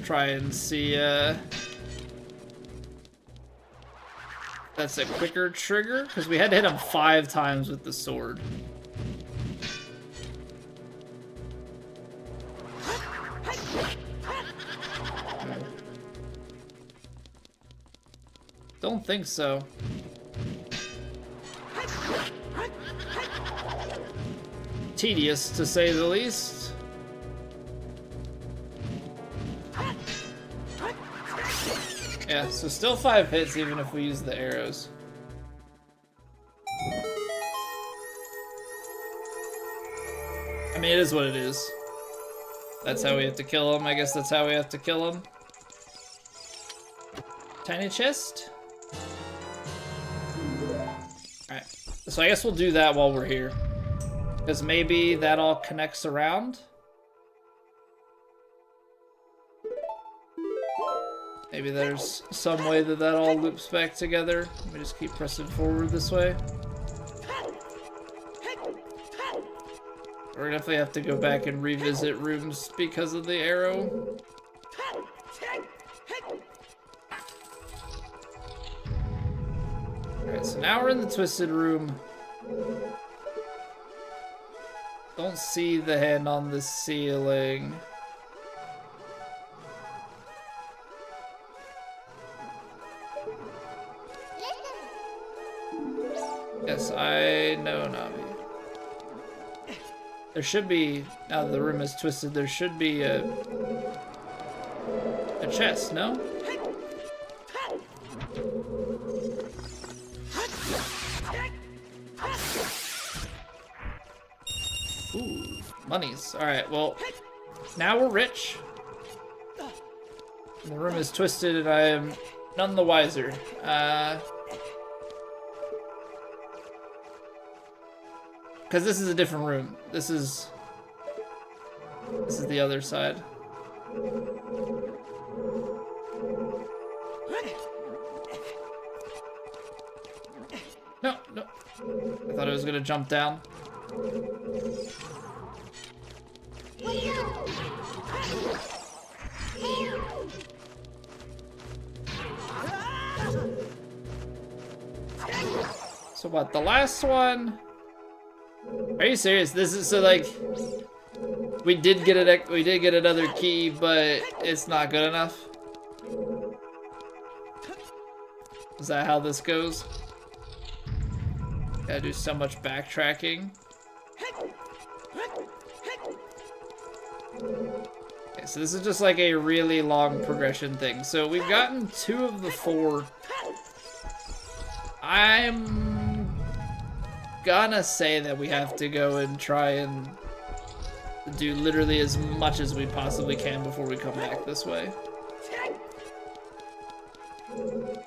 Speaker 1: Try and see that's a quicker trigger, because we had to hit him 5 times with the sword. Don't think so. Tedious, to say the least. Yeah, so still 5 hits even if we use the arrows. I mean, it is what it is. That's how we have to kill him. I guess that's how we have to kill him. Tiny chest. Alright, so I guess we'll do that while we're here. Because maybe that all connects around. Maybe there's some way that that all loops back together. Let me just keep pressing forward this way. We're gonna definitely have to go back and revisit rooms because of the arrow. Alright, so now we're in the Twisted Room. Don't see the hand on the ceiling. Yes, I know, Navi. There should be, now that the room is twisted, there should be a chest, no? Ooh, monies. Alright, well, now we're rich. The room is twisted and I am none the wiser. Because this is a different room. This is the other side. I thought it was gonna jump down. So what, the last one? Are you serious? This is so like we did get another key, but it's not good enough. Is that how this goes? Gotta do so much backtracking. Okay, so this is just like a really long progression thing. So we've gotten 2 of the 4. I'm gonna say that we have to go and try and do literally as much as we possibly can before we come back this way.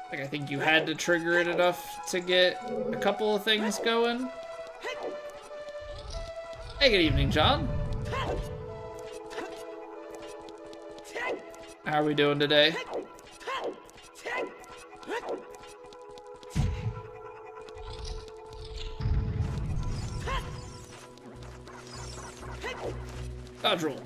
Speaker 1: Like, I think you had to trigger it enough to get a couple of things going. Hey, good evening, John. How are we doing today? Dodge roll.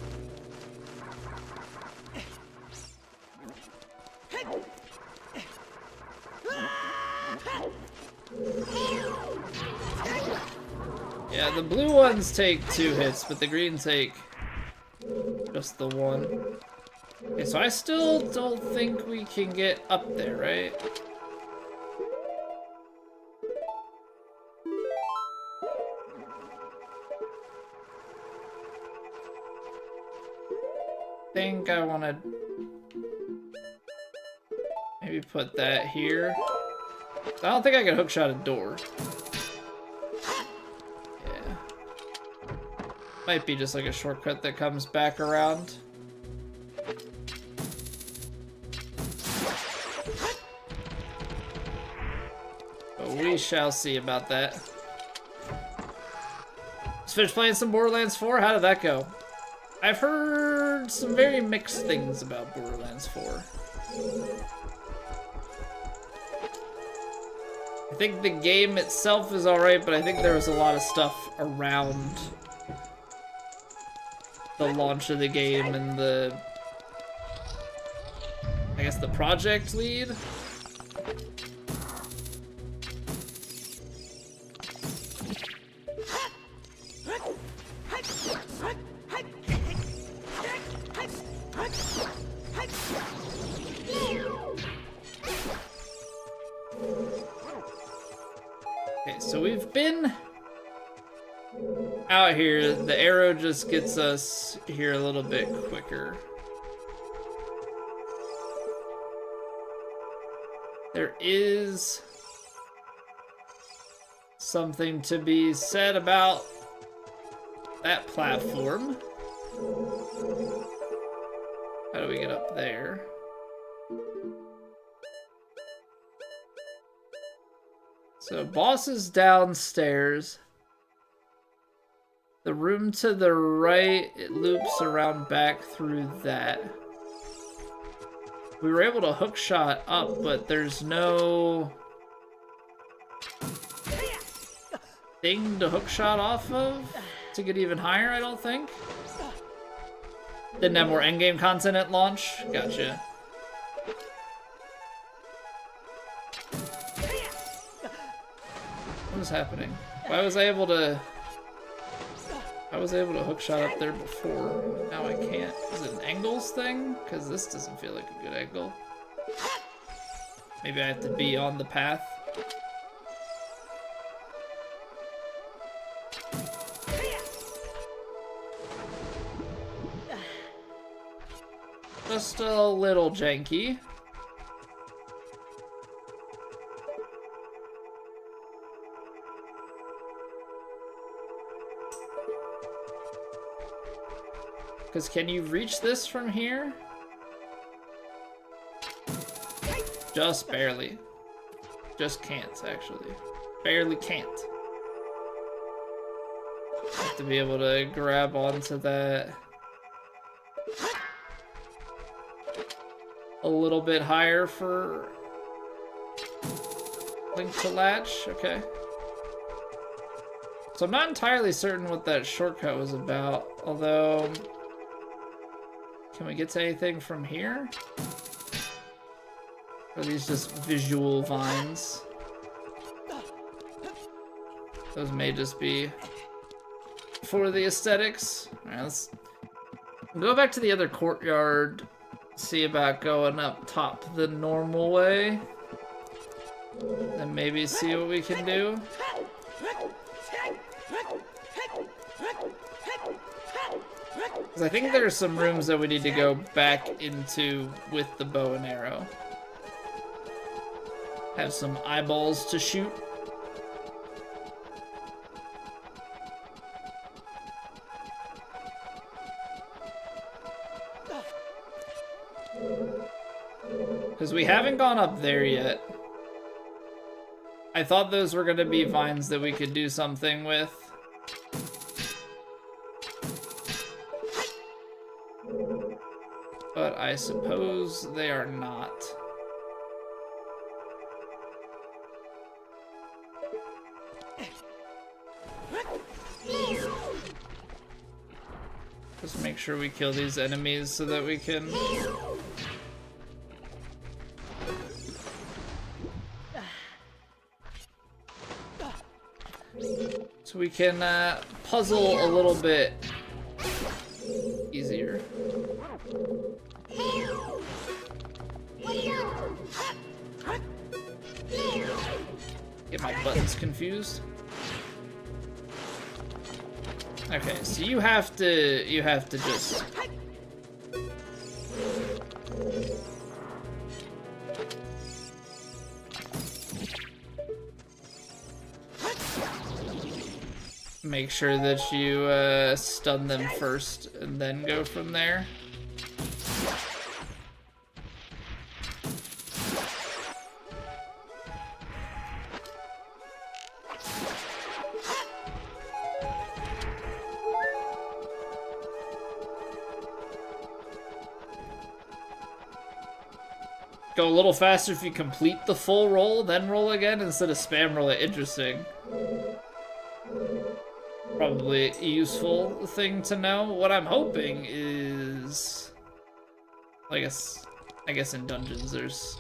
Speaker 1: Yeah, the blue ones take 2 hits, but the green take just the 1. Okay, so I still don't think we can get up there, right? I think I want to maybe put that here. I don't think I can hookshot a door. Yeah. Might be just like a shortcut that comes back around. But we shall see about that. Just finished playing some Borderlands 4. How did that go? I've heard some very mixed things about Borderlands 4. I think the game itself is alright, but I think there was a lot of stuff around the launch of the game and the, I guess, the project lead. Okay, so we've been out here. The arrow just gets us here a little bit quicker. There is something to be said about that platform. How do we get up there? So boss is downstairs. The room to the right, it loops around back through that. We were able to hookshot up, but there's no thing to hookshot off of to get even higher, I don't think. Didn't have more endgame content at launch. Gotcha. What is happening? Why was I able to hookshot up there before? Now I can't. Is it an angles thing? Because this doesn't feel like a good angle. Maybe I have to be on the path. Just a little janky. Because can you reach this from here? Just barely. Just can't, actually. Barely can't. Have to be able to grab onto that a little bit higher for Link to latch. Okay. So I'm not entirely certain what that shortcut was about, although... Can we get to anything from here? Or are these just visual vines? Those may just be for the aesthetics. Alright, let's go back to the other courtyard, see about going up top the normal way. Then maybe see what we can do. Because I think there are some rooms that we need to go back into with the bow and arrow. Have some eyeballs to shoot. Because we haven't gone up there yet. I thought those were going to be vines that we could do something with. But I suppose they are not. Just make sure we kill these enemies so that we can... So we can puzzle a little bit easier. Get my buttons confused. Okay, so you have to just make sure that you stun them first and then go from there. Go a little faster if you complete the full roll, then roll again instead of spam roll it. Interesting. Probably a useful thing to know. What I'm hoping is... I guess in dungeons there's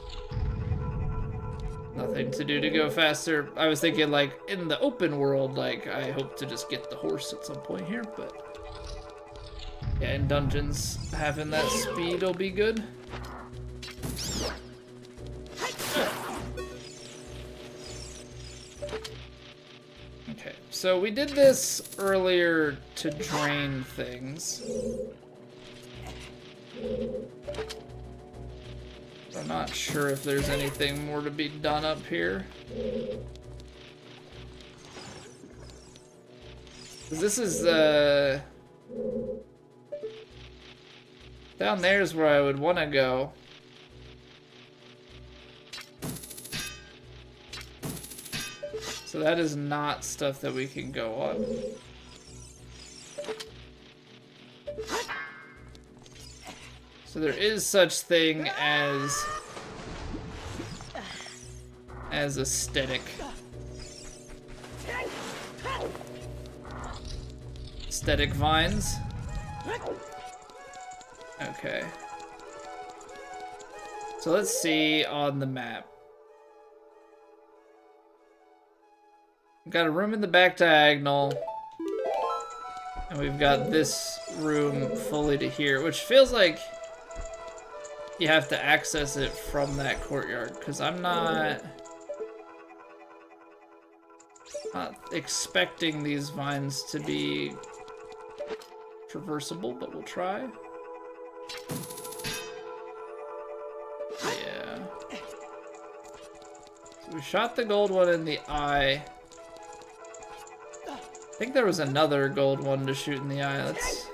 Speaker 1: nothing to do to go faster. I was thinking like in the open world, like I hope to just get the horse at some point here, but yeah, in dungeons having that speed will be good. Okay, so we did this earlier to drain things. I'm not sure if there's anything more to be done up here. 'Cause this is, down there is where I would want to go. So that is not stuff that we can go on. So there is such thing as aesthetic vines. Okay. So let's see on the map. We've got a room in the back diagonal, and we've got this room fully to here, which feels like you have to access it from that courtyard, because I'm not expecting these vines to be traversable, but we'll try. Yeah. So we shot the gold one in the eye. I think there was another gold one to shoot in the eye. Let's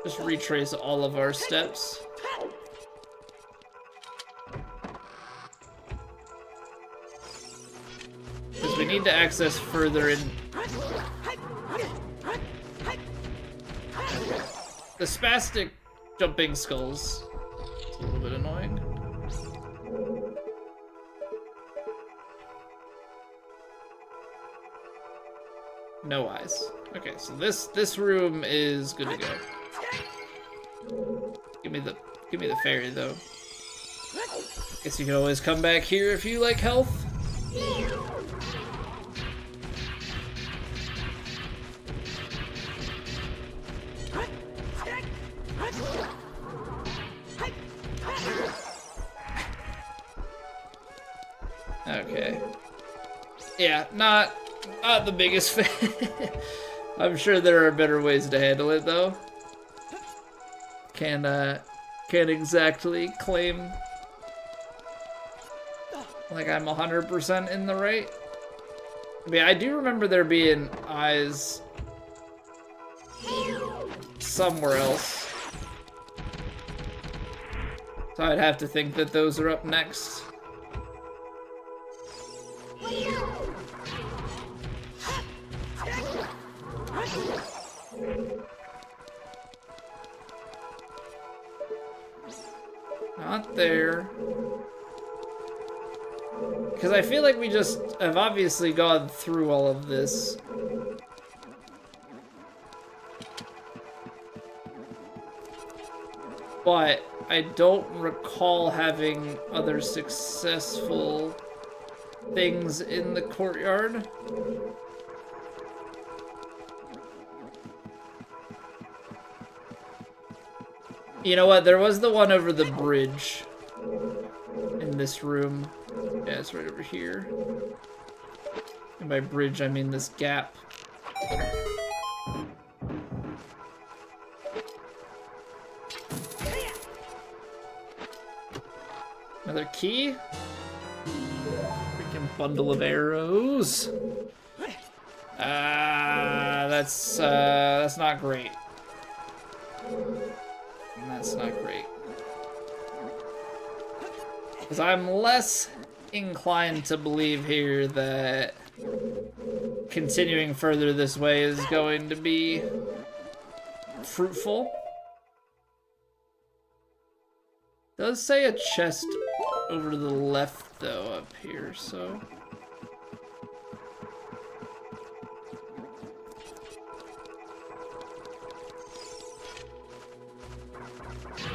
Speaker 1: just retrace all of our steps. Because we need to access further in. The spastic jumping skulls. It's a little bit annoying. No eyes. Okay, so this room is good to go. Give me the fairy though. Guess you can always come back here if you like health. Okay. Yeah, not the biggest fan. I'm sure there are better ways to handle it though. Can't exactly claim like I'm 100% in the right. I mean, I do remember there being eyes somewhere else. So I'd have to think that those are up next. Not there. Because I feel like we just have obviously gone through all of this. But I don't recall having other successful things in the courtyard. You know what? There was the one over the bridge in this room. Yeah, it's right over here. And by bridge, I mean this gap. Another key? Freaking bundle of arrows. That's not great. That's not great. Because I'm less inclined to believe here that continuing further this way is going to be fruitful. Does say a chest over to the left though up here, so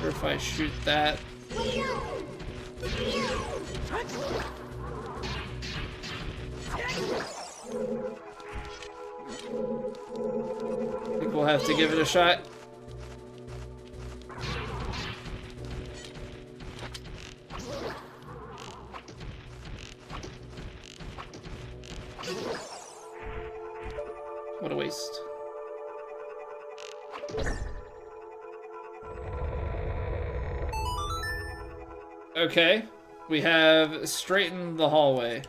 Speaker 1: or if I shoot that. I think we'll have to give it a shot. What a waste. Okay, we have straightened the hallway.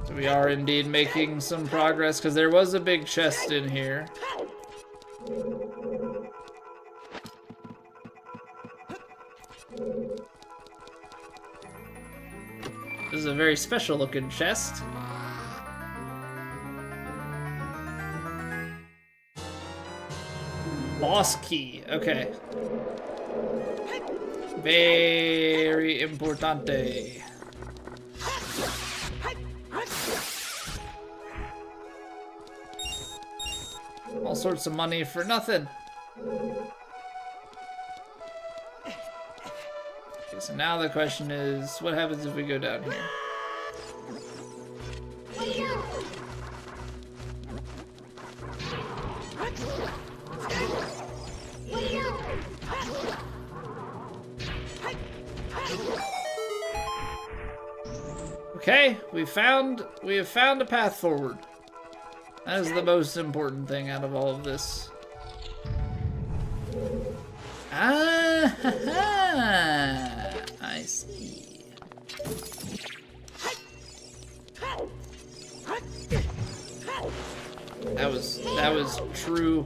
Speaker 1: So we are indeed making some progress, because there was a big chest in here. This is a very special looking chest. Boss key, okay. Very importante. All sorts of money for nothing. Okay, so now the question is, what happens if we go down here? Okay, we have found a path forward. That is the most important thing out of all of this. Ah, ha, ha. I see. That was true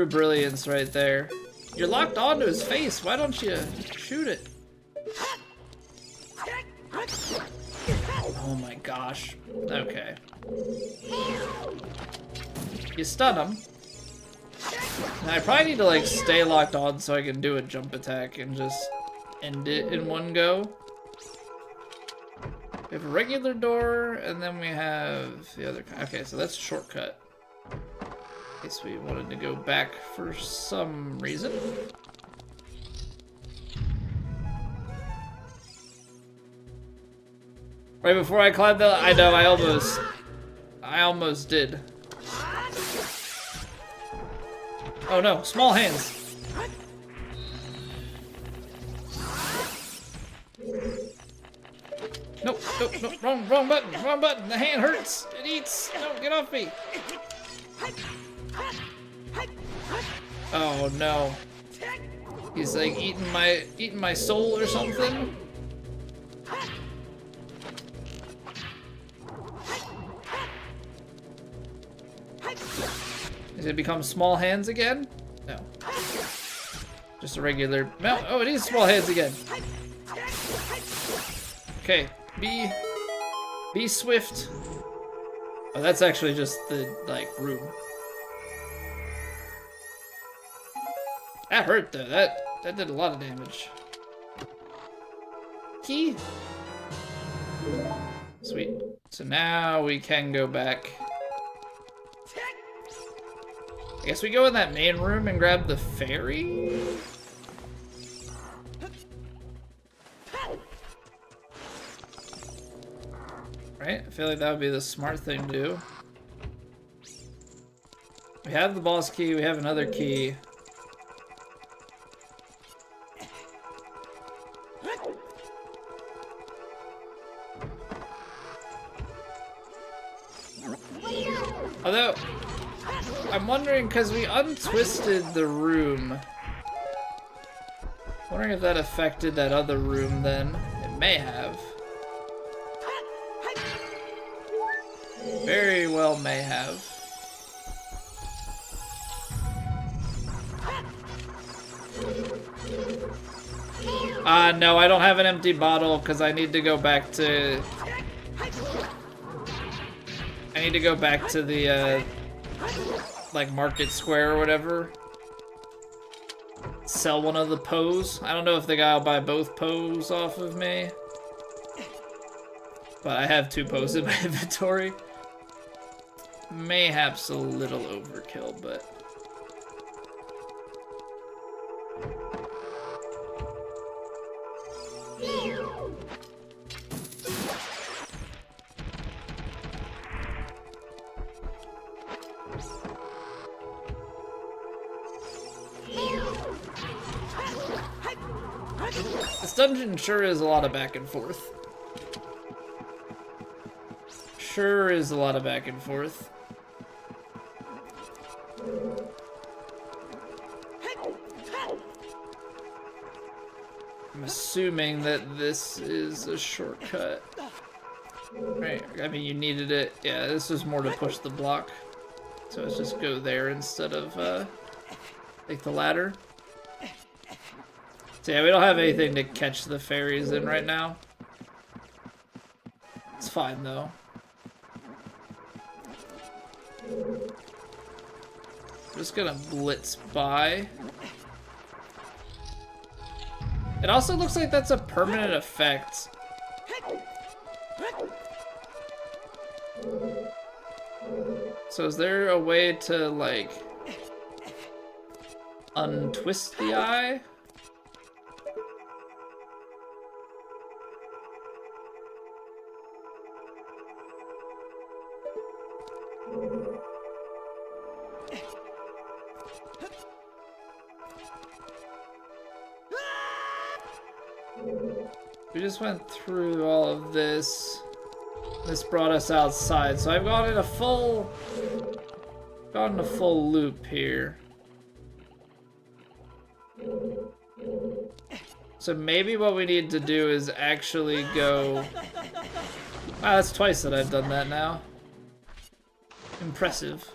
Speaker 1: brilliance right there. You're locked onto his face. Why don't you shoot it? Oh my gosh. Okay. You stun him. Now I probably need to like stay locked on so I can do a jump attack and just end it in one go. We have a regular door, and then we have the other kind. Okay, so that's a shortcut. In case we wanted to go back for some reason. Right before I climbed the... I know, I almost did. Oh no, small hands. Nope, nope, nope, wrong button, the hand hurts, it eats, no, get off me. Oh no. He's like eating my soul or something. Does it become small hands again? No. Just a regular mount. Oh, it is small hands again. Okay, be swift. Oh, that's actually just the, like, room. That hurt, though. That did a lot of damage. Key. Sweet. So now we can go back. I guess we go in that main room and grab the fairy? Right? I feel like that would be the smart thing to do. We have the boss key, we have another key. Although, I'm wondering, because we untwisted the room. Wondering if that affected that other room then. It may have. Very well may have. No, I don't have an empty bottle because I need to go back to... I need to go back to the, like, Market Square or whatever. Sell one of the Poes. I don't know if the guy will buy both Poes off of me. But I have 2 Poes in my inventory. Mayhaps a little overkill, but... This dungeon sure is a lot of back and forth. Sure is a lot of back and forth. I'm assuming that this is a shortcut. Right, I mean, you needed it. Yeah, this was more to push the block. So let's just go there instead of, take the ladder. So yeah, we don't have anything to catch the fairies in right now. It's fine, though. I'm just gonna blitz by. It also looks like that's a permanent effect. So is there a way to, like, untwist the eye? We just went through all of this. This brought us outside, so I've gone in a full loop here. So maybe what we need to do is actually go... Wow, that's twice that I've done that now. Impressive.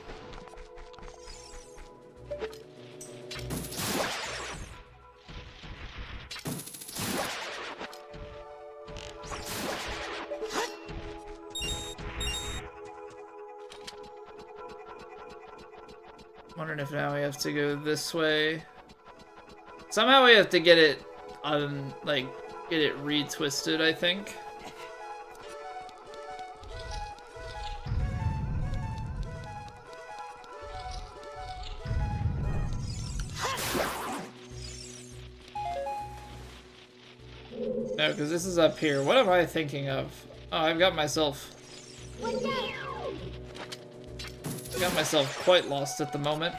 Speaker 1: Wondering if now we have to go this way. Somehow we have to get it get it retwisted, I think. No, because this is up here. What am I thinking of? Oh, I've got myself quite lost at the moment.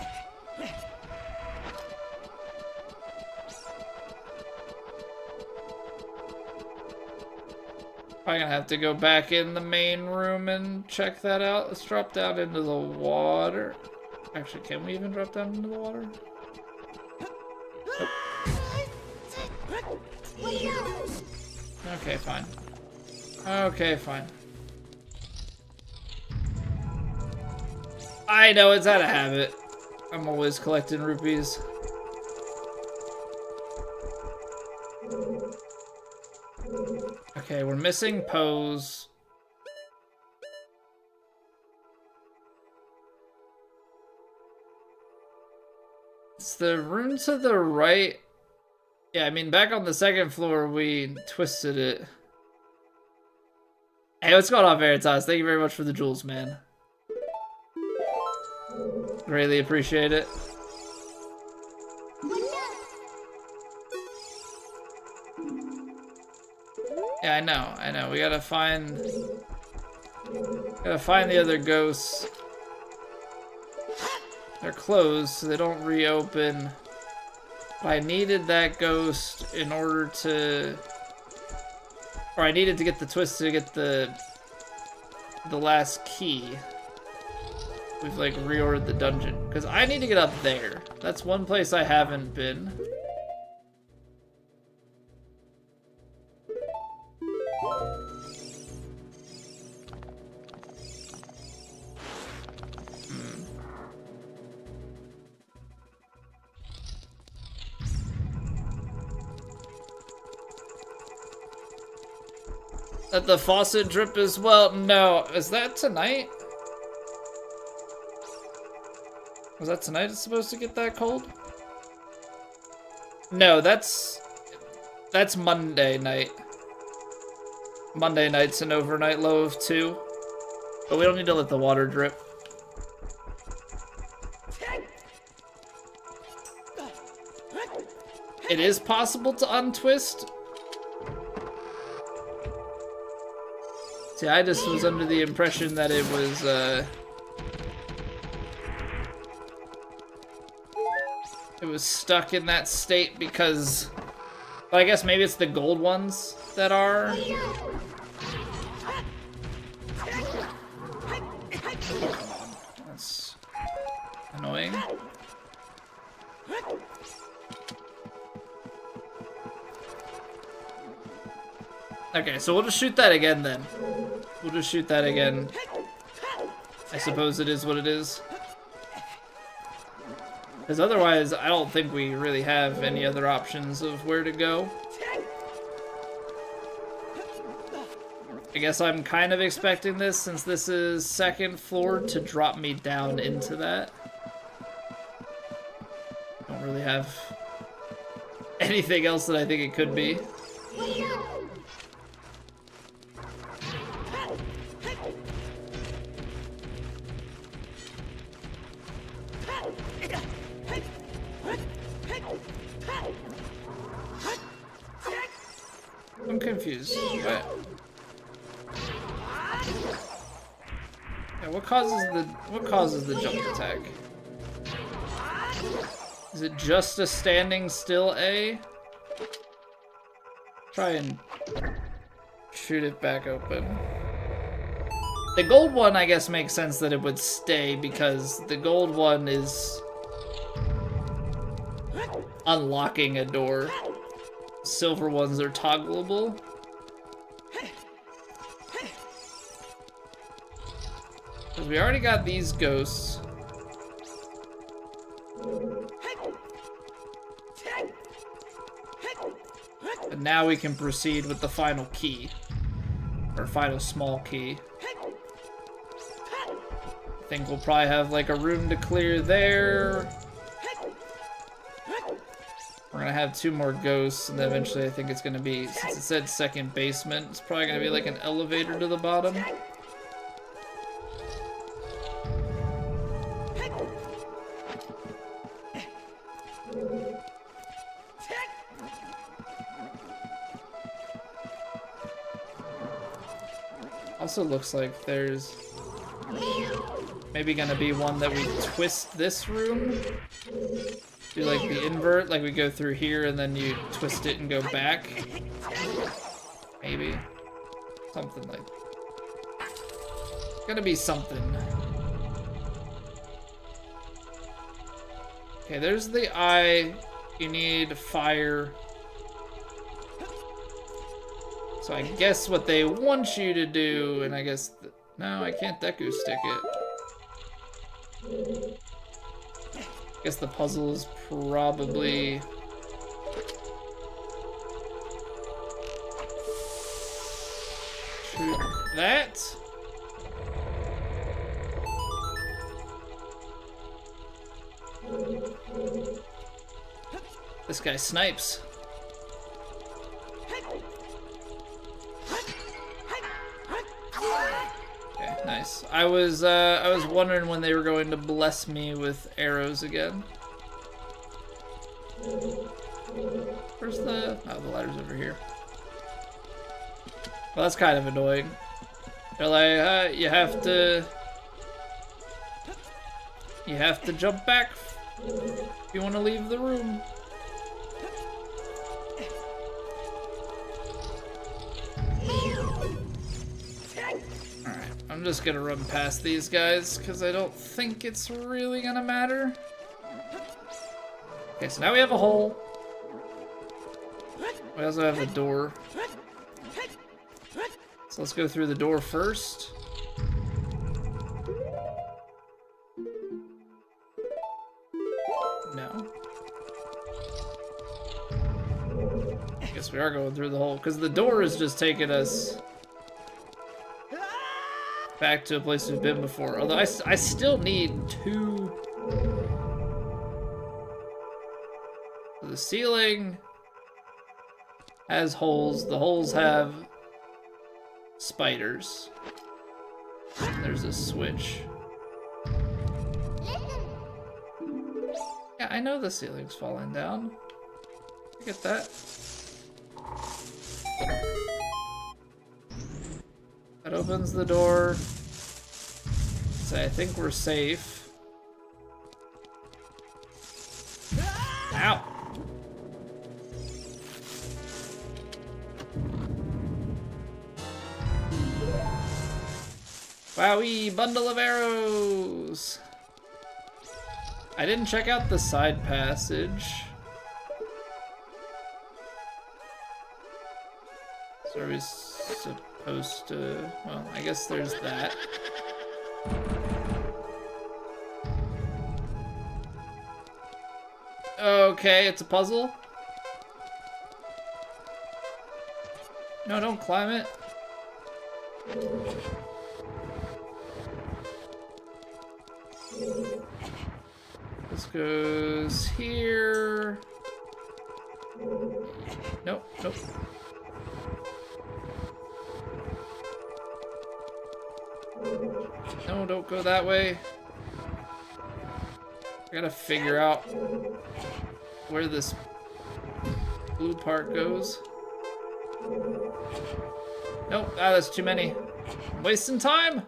Speaker 1: Probably gonna have to go back in the main room and check that out. Let's drop down into the water. Actually, can we even drop down into the water? Nope. Okay, fine. Okay, fine. I know, it's out of habit. I'm always collecting rupees. Okay, we're missing pose. It's the room to the right. Yeah, I mean, back on the second floor, we twisted it. Hey, what's going on, Veritas? Thank you very much for the jewels, man. Greatly appreciate it. Yeah, I know. We gotta find the other ghosts. They're closed, so they don't reopen. But I needed that ghost in order to... Or I needed to get the twist to get the last key. We've, like, reordered the dungeon. Because I need to get up there. That's one place I haven't been. Let the faucet drip as well. No, is that tonight? Was that tonight it's supposed to get that cold? No, that's Monday night. Monday night's an overnight low of 2. But we don't need to let the water drip. It is possible to untwist. See, I just was under the impression that it was stuck in that state because, well, I guess maybe it's the gold ones that are. That's annoying. Okay, so we'll just shoot that again then. We'll just shoot that again. I suppose it is what it is. Because otherwise, I don't think we really have any other options of where to go. I guess I'm kind of expecting this, since this is second floor, to drop me down into that. Don't really have anything else that I think it could be. I'm confused. What? Yeah, what causes the jump attack? Is it just a standing still A? Try and shoot it back open. The gold one, I guess, makes sense that it would stay because the gold one is unlocking a door. Silver ones are toggleable. Because we already got these ghosts. And now we can proceed with the final key. Or final small key. I think we'll probably have like a room to clear there. We're gonna have 2 more ghosts, and then eventually I think it's gonna be, since it said second basement, it's probably gonna be like an elevator to the bottom. Also looks like there's maybe gonna be one that we twist this room. Do like the invert, like we go through here and then you twist it and go back. Maybe. Something like that. Gonna be something. Okay, there's the eye. You need fire. So I guess what they want you to do, and I guess... no, I can't Deku stick it. I guess the puzzle is probably... shoot that. This guy snipes. Okay, nice. I was wondering when they were going to bless me with arrows again. Where's the... oh, the ladder's over here. Well, that's kind of annoying. They're like, you have to jump back if you want to leave the room. Alright, I'm just gonna run past these guys because I don't think it's really gonna matter. Okay, so now we have a hole. We also have a door. So let's go through the door first. No. I guess we are going through the hole, because the door is just taking us back to a place we've been before. Although I still need 2. The ceiling has holes. The holes have spiders. There's a switch. Yeah, I know the ceiling's falling down. I get that. That opens the door. So I think we're safe. Ow! Wowee, bundle of arrows! I didn't check out the side passage. So are we supposed to... well, I guess there's that. Okay, it's a puzzle. No, don't climb it. This goes here. Nope, nope. No, don't go that way. I gotta figure out where this blue part goes. Nope, that's too many. I'm wasting time.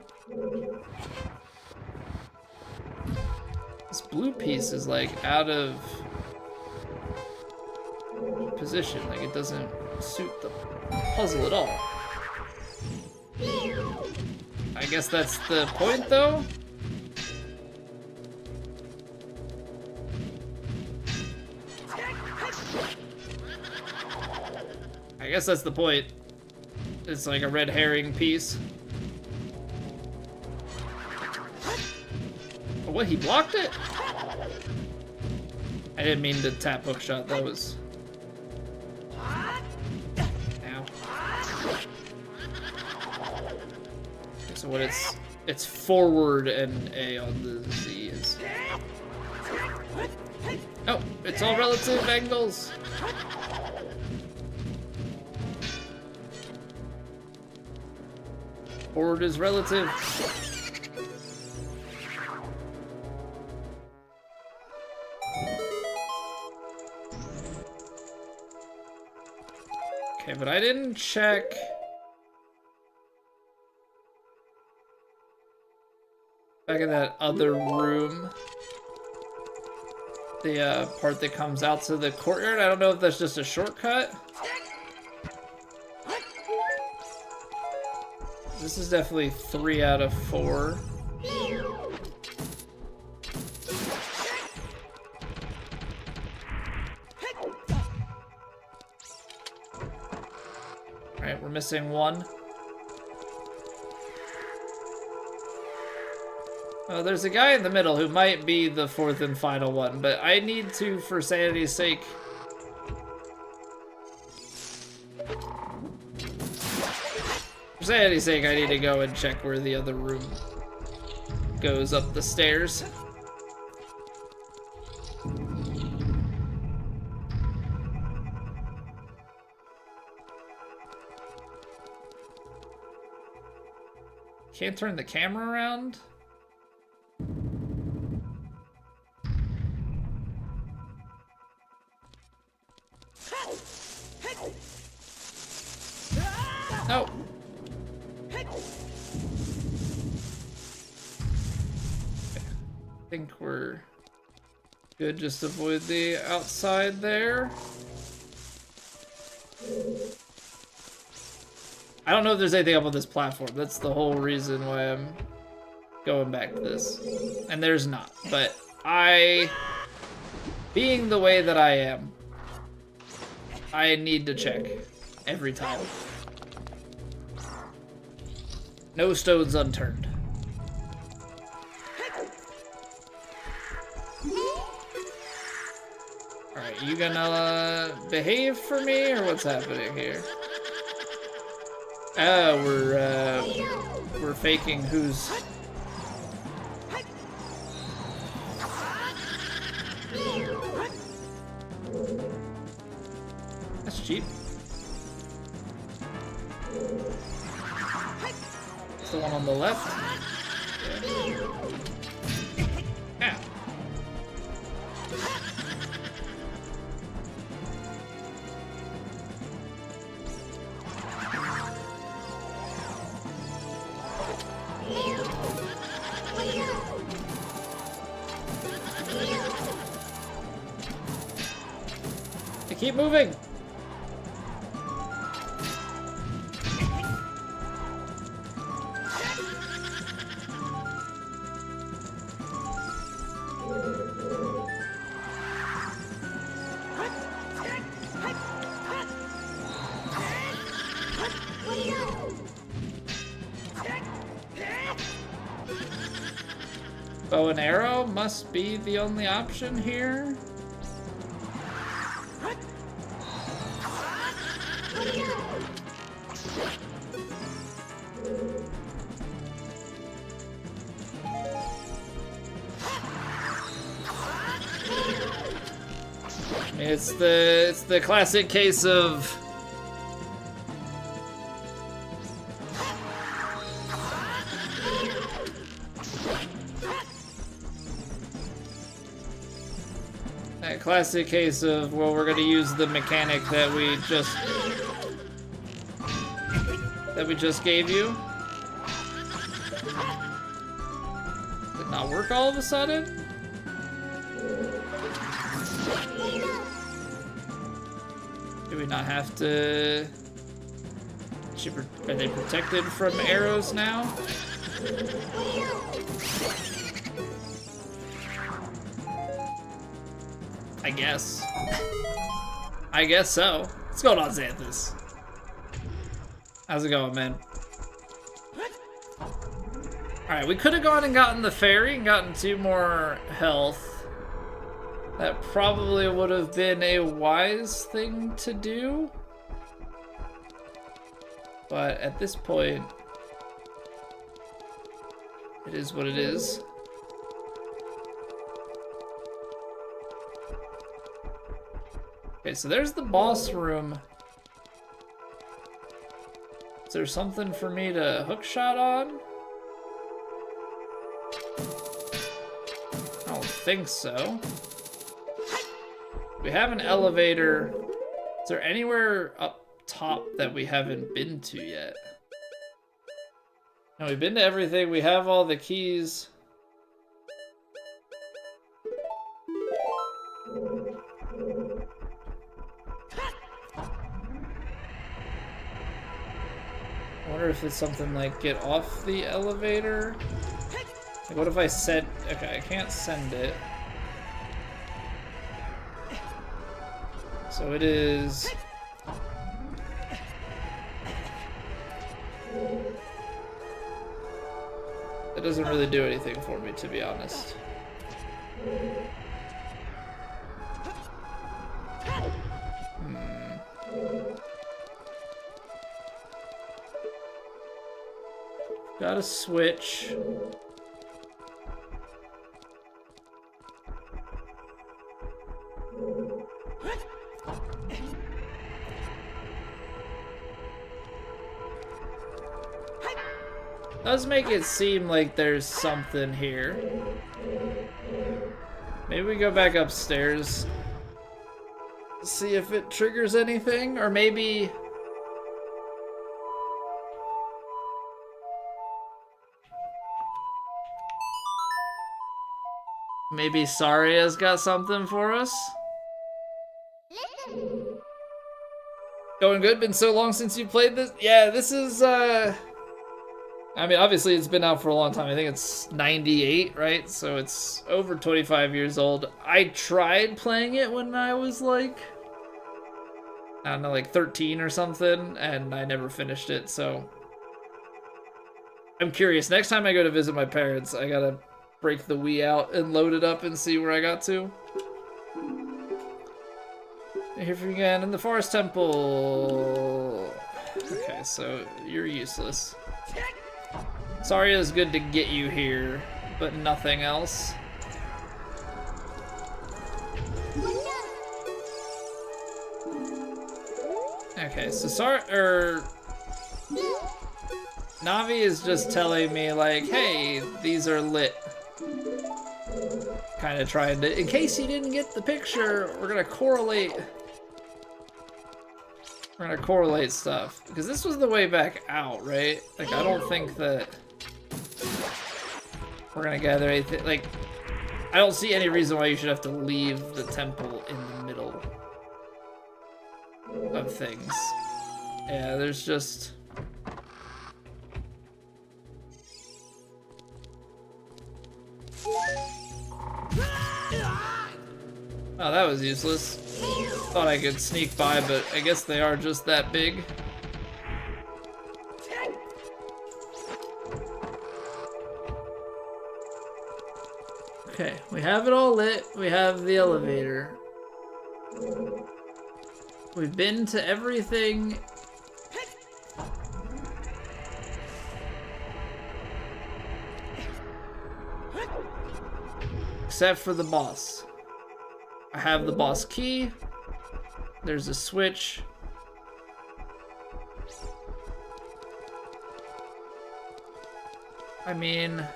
Speaker 1: This blue piece is like out of position, like it doesn't suit the puzzle at all. I guess that's the point though? I guess that's the point. It's like a red herring piece. Oh, what, he blocked it? I didn't mean to tap hookshot, that was... ow. Okay, so what it's forward and A on the Z is... oh, it's all relative angles. Forward is relative. Okay, but I didn't check Back in that other room. The part that comes out to the courtyard. I don't know if that's just a shortcut. This is definitely 3 out of 4. Alright, we're missing 1. Oh, there's a guy in the middle who might be the 4th and final one, but I need to, for sanity's sake... For sanity's sake, I need to go and check where the other room goes up the stairs. Can't turn the camera around? No. I think we're good. Just avoid the outside there. I don't know if there's anything up on this platform. That's the whole reason why I'm going back to this. And there's not. But being the way that I am, I need to check every time. No stones unturned. Alright, you gonna behave for me, or what's happening here? Oh, we're faking who's... That's cheap. It's the one on the left. Yeah. Keep moving. Bow and arrow must be the only option here. It's the classic case of well, we're gonna use the mechanic that we just gave you. Did not work all of a sudden. Do we not have to... Are they protected from arrows now? I guess. I guess so. What's going on, Xanthus? How's it going, man? Alright, we could have gone and gotten the fairy and gotten 2 more health. That probably would have been a wise thing to do. But at this point, it is what it is. Okay, so there's the boss room. Is there something for me to hookshot on? I don't think so. We have an elevator. Is there anywhere up top that we haven't been to yet? No, we've been to everything. We have all the keys. I wonder if it's something like get off the elevator. Like, what if I said, okay, I can't send it. So it is. That doesn't really do anything for me, to be honest. Gotta switch. Does make it seem like there's something here. Maybe we go back upstairs. See if it triggers anything, or maybe... Maybe Saria's got something for us? Going good? Been so long since you played this? Yeah, this is, I mean, obviously it's been out for a long time. I think it's 98, right? So it's over 25 years old. I tried playing it when I was like, I don't know, like 13 or something, and I never finished it, so. I'm curious. Next time I go to visit my parents, I gotta break the Wii out and load it up and see where I got to. Here for you again in the Forest Temple. Okay, so you're useless. Saria is good to get you here, but nothing else. Okay, so Navi is just telling me like, hey, these are lit. Kind of trying to, in case you didn't get the picture, we're gonna correlate. We're gonna correlate stuff, because this was the way back out, right? Like, I don't think that we're gonna gather anything. Like, I don't see any reason why you should have to leave the temple in the middle of things. Yeah, there's just... Oh, that was useless. Thought I could sneak by, but I guess they are just that big. Okay, we have it all lit. We have the elevator. We've been to everything. Except for the boss. I have the boss key. There's a switch. I mean...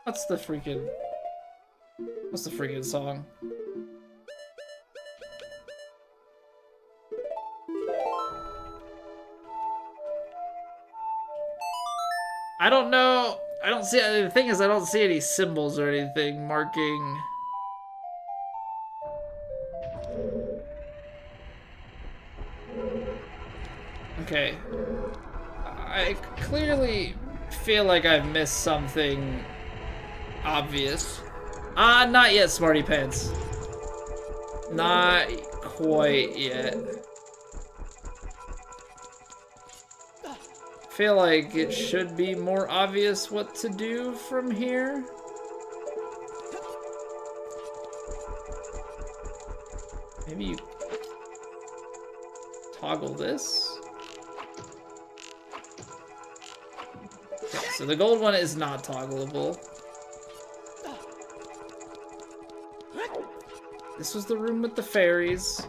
Speaker 1: What's the freaking song? I don't know. I don't see, the thing is I don't see any symbols or anything marking. Okay. I clearly feel like I've missed something obvious. Not yet, Smarty Pants. Not quite yet. Feel like it should be more obvious what to do from here. Maybe you toggle this. Okay, so the gold one is not toggleable. This was the room with the fairies.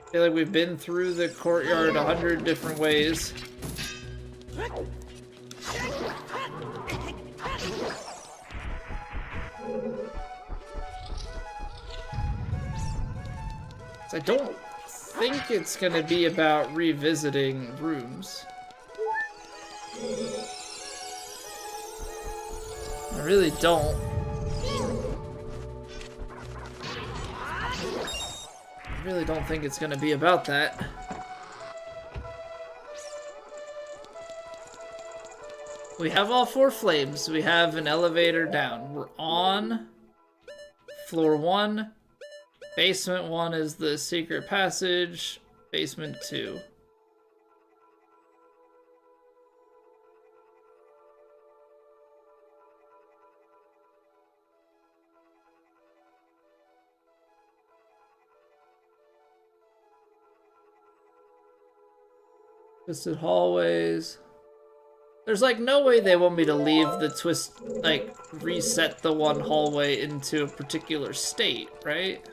Speaker 1: I feel like we've been through the courtyard 100 different ways. I don't think it's gonna be about revisiting rooms. I really don't. I really don't think it's gonna be about that. We have all 4 flames. We have an elevator down. We're on floor 1. Basement 1 is the secret passage. Basement 2. Twisted hallways. There's like no way they want me to leave the twist, like reset the one hallway into a particular state, right?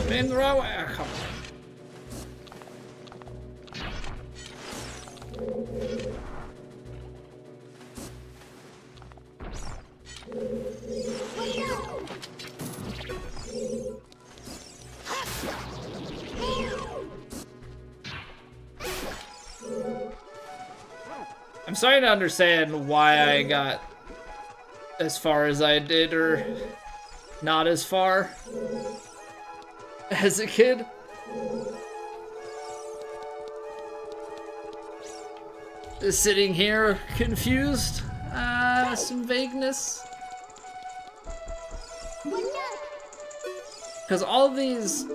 Speaker 1: In the wrong way. Oh, come on. I'm starting to understand why I got as far as I did, or not as far as a kid. Just sitting here confused, some vagueness. Because all of these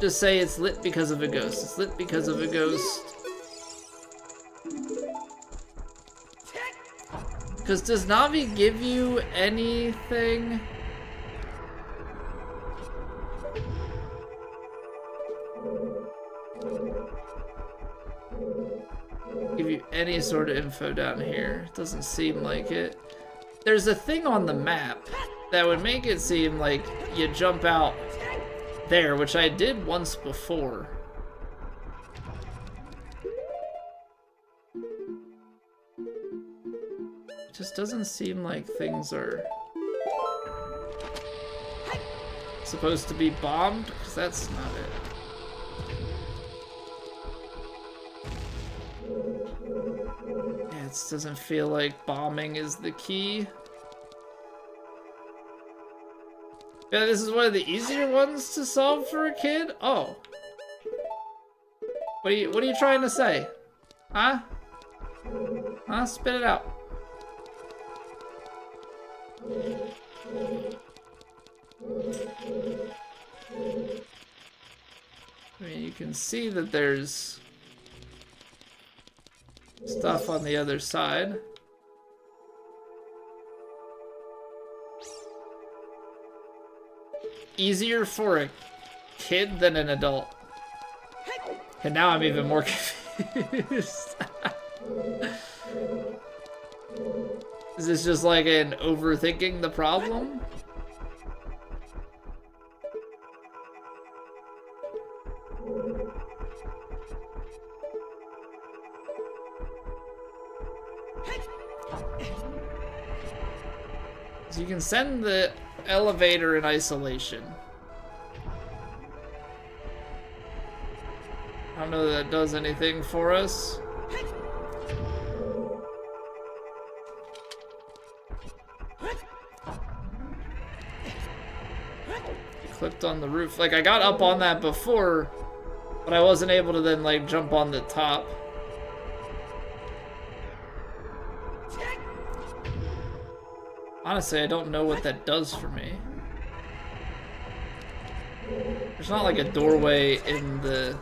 Speaker 1: just say it's lit because of a ghost. It's lit because of a ghost. Because does Navi give you anything? Give you any sort of info down here? Doesn't seem like it. There's a thing on the map that would make it seem like you jump out there, which I did once before. It just doesn't seem like things are supposed to be bombed, because that's not it. Yeah, it doesn't feel like bombing is the key. Yeah, this is one of the easier ones to solve for a kid? Oh. What are you trying to say? Huh? Huh? Spit it out. I mean, you can see that there's stuff on the other side. Easier for a kid than an adult. And now I'm even more confused. Is this just like an overthinking the problem? So you can send the elevator in isolation. I don't know that does anything for us. Clicked on the roof. Like, I got up on that before, but I wasn't able to then, like, jump on the top. Honestly, I don't know what that does for me. There's not like a doorway in the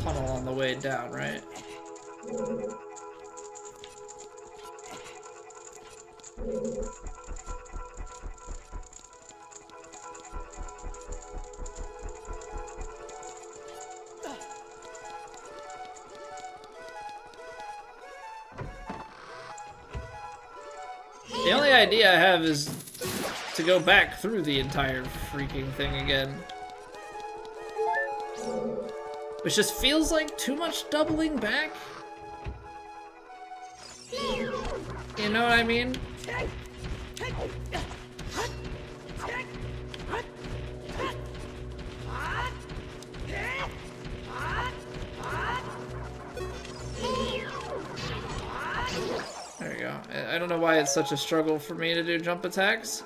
Speaker 1: tunnel on the way down, right? The only idea I have is to go back through the entire freaking thing again. Which just feels like too much doubling back. You know what I mean? There we go. I don't know why it's such a struggle for me to do jump attacks.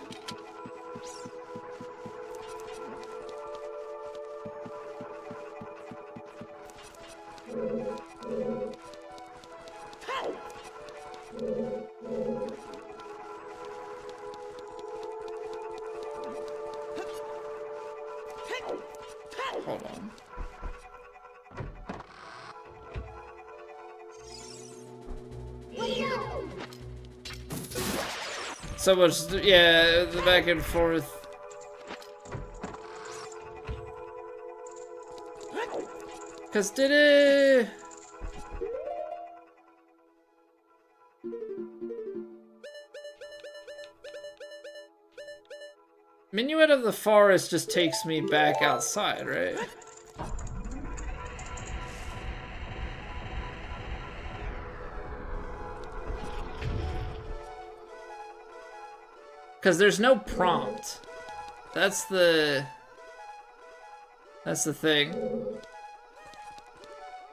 Speaker 1: Hold on. So much, yeah, the back and forth. Cause did it? Minuet of the Forest just takes me back outside, right? Because there's no prompt. That's the thing.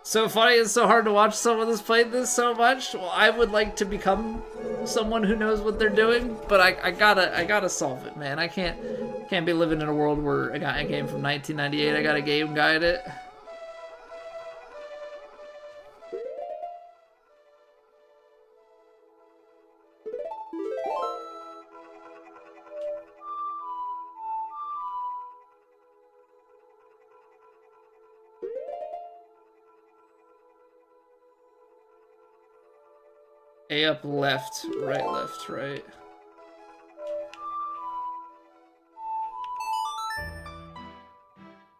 Speaker 1: So funny, it's so hard to watch someone that's played this so much. Well, I would like to become someone who knows what they're doing, but I gotta solve it, man. I can't be living in a world where I got a game from 1998. I gotta game guide it. A up left, right.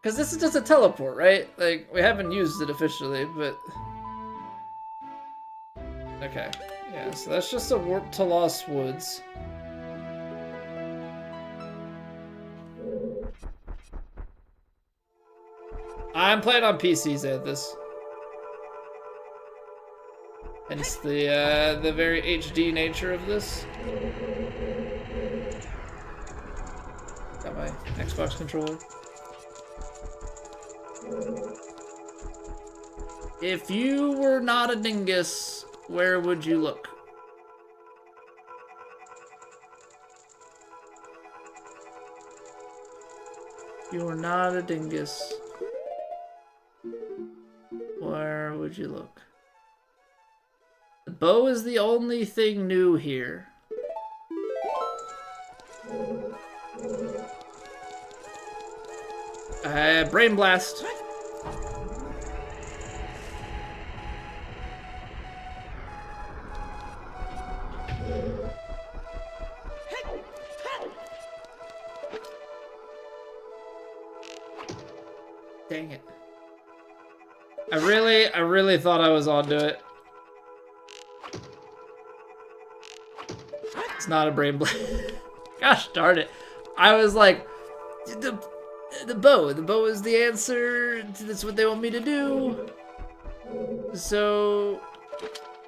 Speaker 1: Because this is just a teleport, right? Like, we haven't used it officially, but... Okay, yeah, so that's just a warp to Lost Woods. I'm playing on PCs at this. Hence the very HD nature of this. Got my Xbox controller. If you were not a dingus, where would you look? You are not a dingus. Where would you look? The bow is the only thing new here. Brain blast. Dang it. I really thought I was onto it. It's not a brain blast. Gosh darn it. I was like, the bow is the answer. That's what they want me to do. So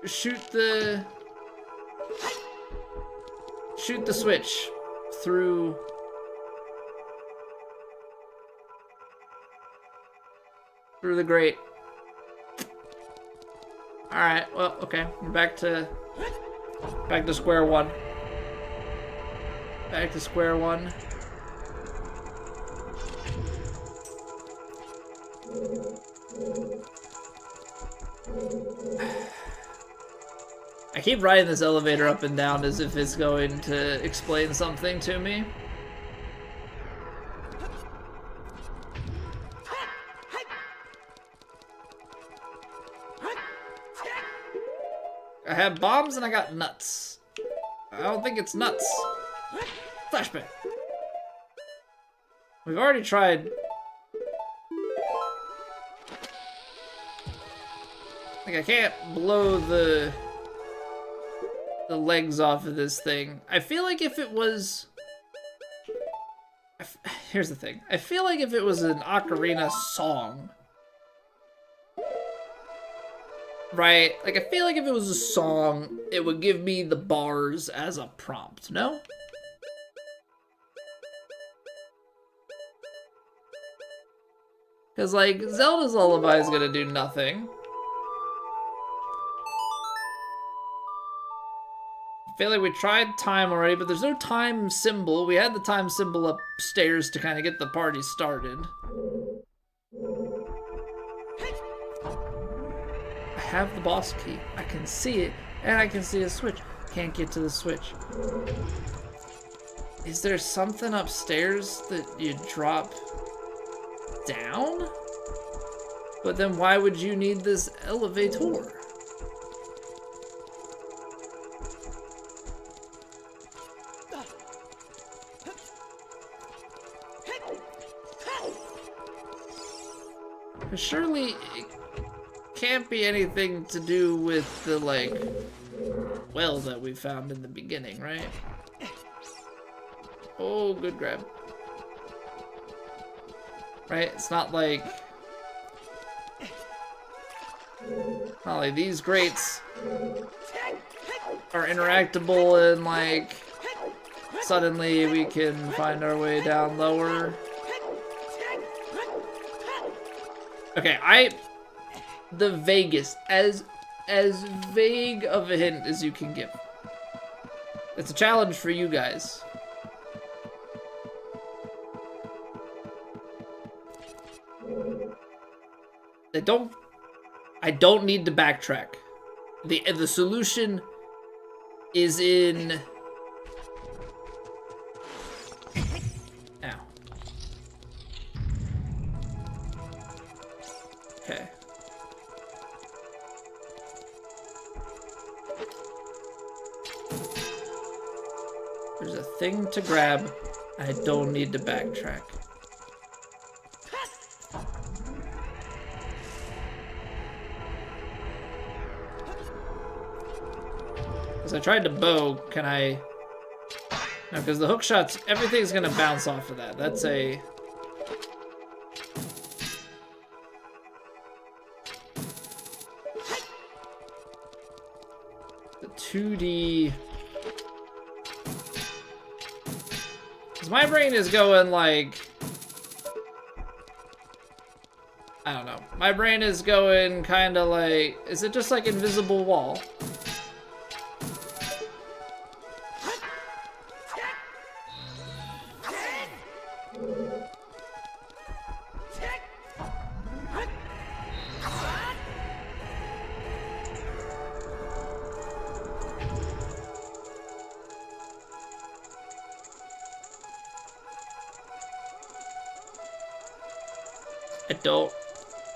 Speaker 1: shoot the switch through the grate. Alright, well, okay. We're back to square one. Back to square one. I keep riding this elevator up and down as if it's going to explain something to me. I have bombs and I got nuts. I don't think it's nuts. Flashbang. We've already tried. Like, I can't blow the legs off of this thing. I feel like if it was... Here's the thing. I feel like if it was an Ocarina song, Right? Like, I feel like if it was a song, it would give me the bars as a prompt, no? Because, like, Zelda's Lullaby is gonna do nothing. I feel like we tried time already, but there's no time symbol. We had the time symbol upstairs to kind of get the party started. I have the boss key. I can see it, and I can see a switch. Can't get to the switch. Is there something upstairs that you drop down? But then why would you need this elevator? Surely it can't be anything to do with the, like, well that we found in the beginning, right? Oh, good grab. Right? It's not like these grates are interactable and, like, suddenly we can find our way down lower. Okay, the vaguest, as vague of a hint as you can give. It's a challenge for you guys. I don't need to backtrack. The solution is in. Ow. Okay. There's a thing to grab. I don't need to backtrack. Because I tried to bow, can I? No, because the hook shots, everything's gonna bounce off of that. That's a. The 2D. Because my brain is going like. I don't know. My brain is going kind of like. Is it just like invisible wall? I don't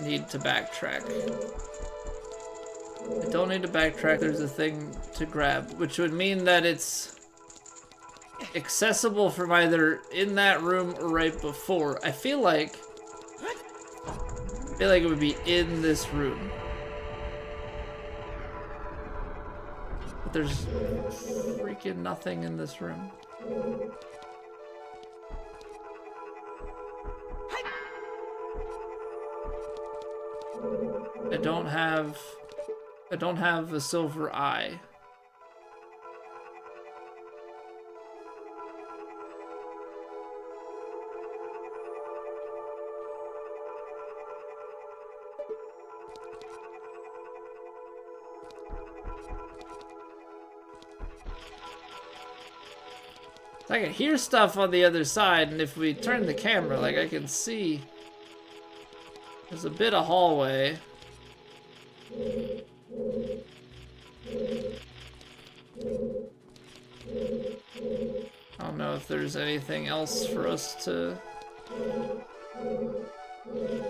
Speaker 1: need to backtrack. I don't need to backtrack. There's a thing to grab, which would mean that it's accessible from either in that room or right before. I feel like it would be in this room. But there's freaking nothing in this room. I don't have a silver eye. I can hear stuff on the other side, and if we turn the camera, like, I can see there's a bit of hallway. I don't know if there's anything else for us to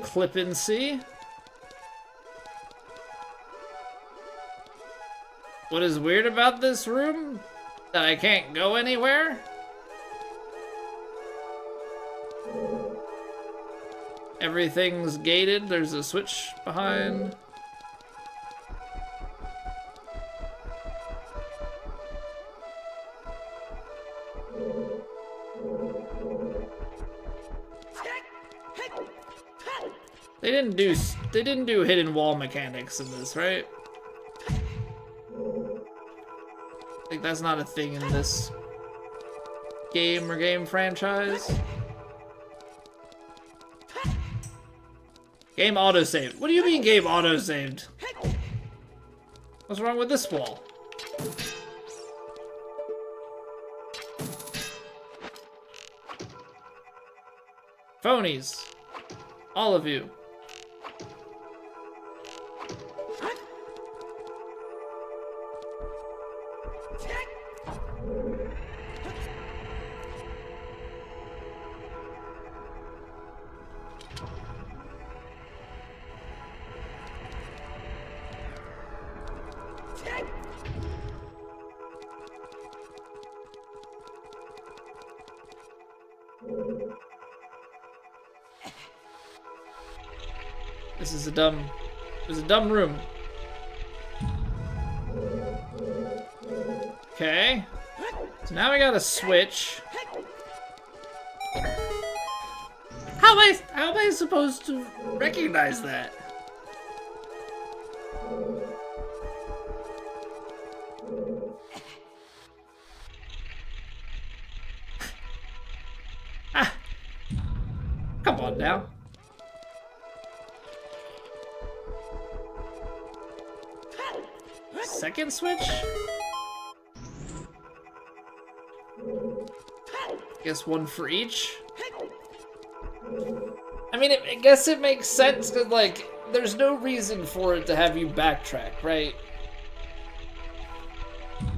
Speaker 1: clip and see. What is weird about this room? That I can't go anywhere? Everything's gated. There's a switch behind. They didn't do hidden wall mechanics in this, right? that's not a thing in this game or game franchise. Game autosaved. What do you mean game autosaved? What's wrong with this wall? Phonies. All of you. This is a dumb room. Okay. So now we got a switch. How am I supposed to recognize that? Ah. Come on now. Second switch? Guess one for each. I mean, I guess it makes sense because, like, there's no reason for it to have you backtrack, right?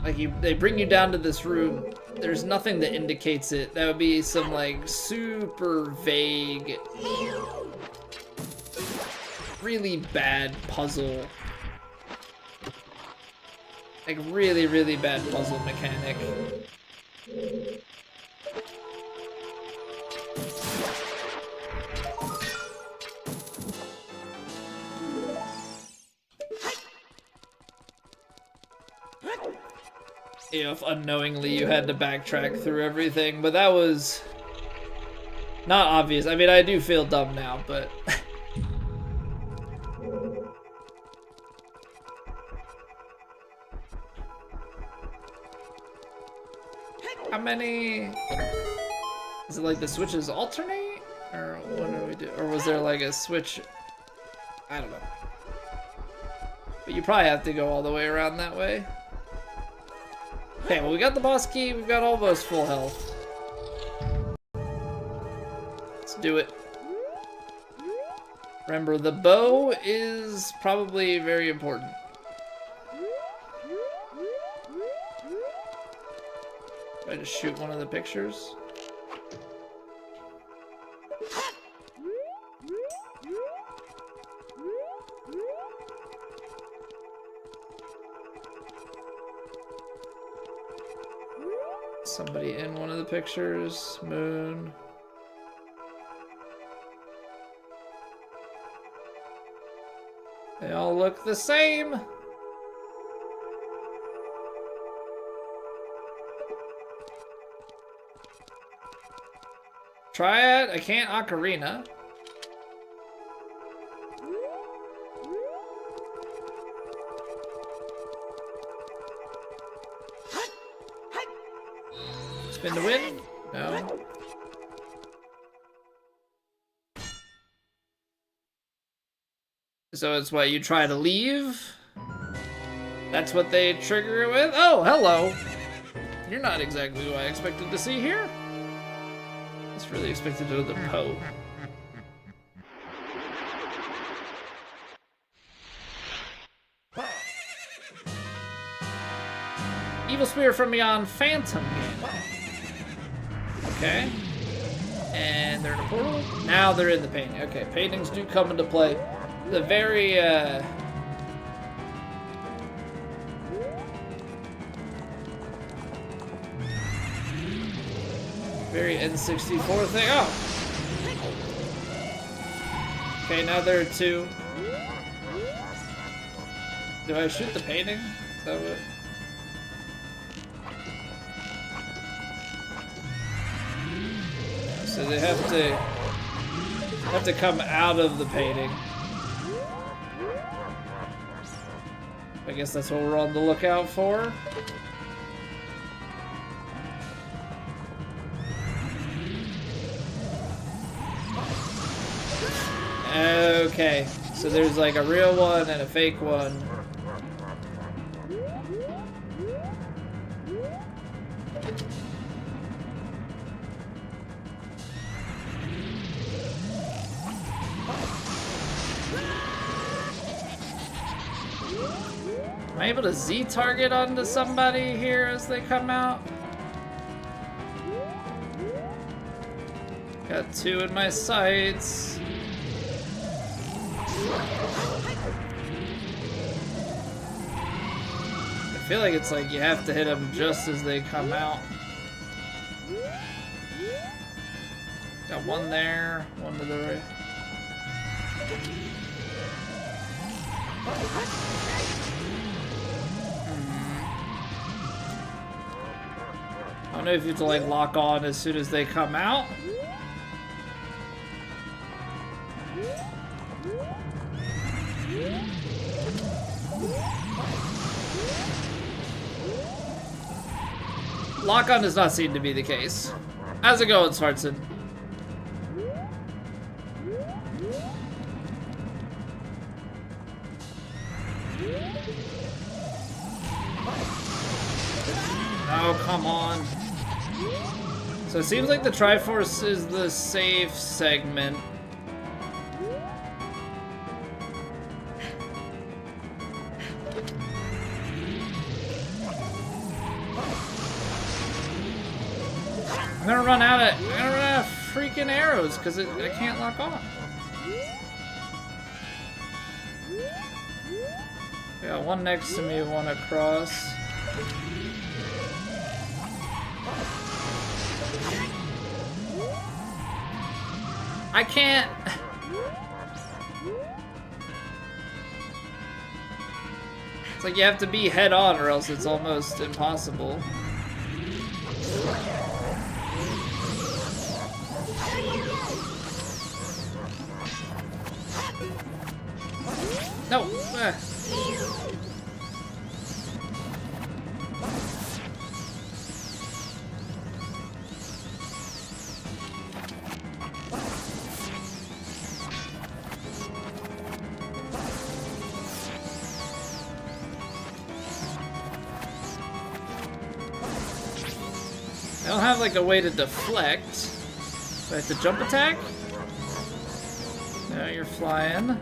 Speaker 1: Like, they bring you down to this room. There's nothing that indicates it. That would be some, like, super vague, really bad puzzle. Like, really, really bad puzzle mechanic. You know, if unknowingly you had to backtrack through everything, but that was not obvious. I mean, I do feel dumb now, but... How many... Is it like the switches alternate? Or what do we do? Or was there like a switch? I don't know. But you probably have to go all the way around that way. Okay, well we got the boss key, we've got almost full health. Let's do it. Remember, the bow is probably very important. I just shoot one of the pictures. Somebody in one of the pictures. Moon. They all look the same. Try it. I can't Ocarina. Spin to win? No. So it's what, you try to leave? That's what they trigger it with? Oh, hello. You're not exactly who I expected to see here. It's really expected to do the Poe. Evil Spear from Beyond Phantom game. Okay. And they're in a portal. Now they're in the painting. Okay, paintings do come into play. The very, very N64 thing. Oh! Okay, now there are two. Do I shoot the painting? Is that what? So they have to come out of the painting. I guess that's what we're on the lookout for. Okay, so there's like a real one and a fake one. Am I able to Z-target onto somebody here as they come out? Got two in my sights. I feel like it's like you have to hit them just as they come out. Got one there, one to the right. I don't know if you have to like lock on as soon as they come out. Lock on does not seem to be the case. How's it going, Svartson? Oh, come on. So it seems like the Triforce is the safe segment. I'm gonna run out of freaking arrows because I can't lock on. Got one next to me, one across. I can't. It's like you have to be head on or else it's almost impossible. No. I don't have like a way to deflect. Do I have to jump attack? No, you're flying.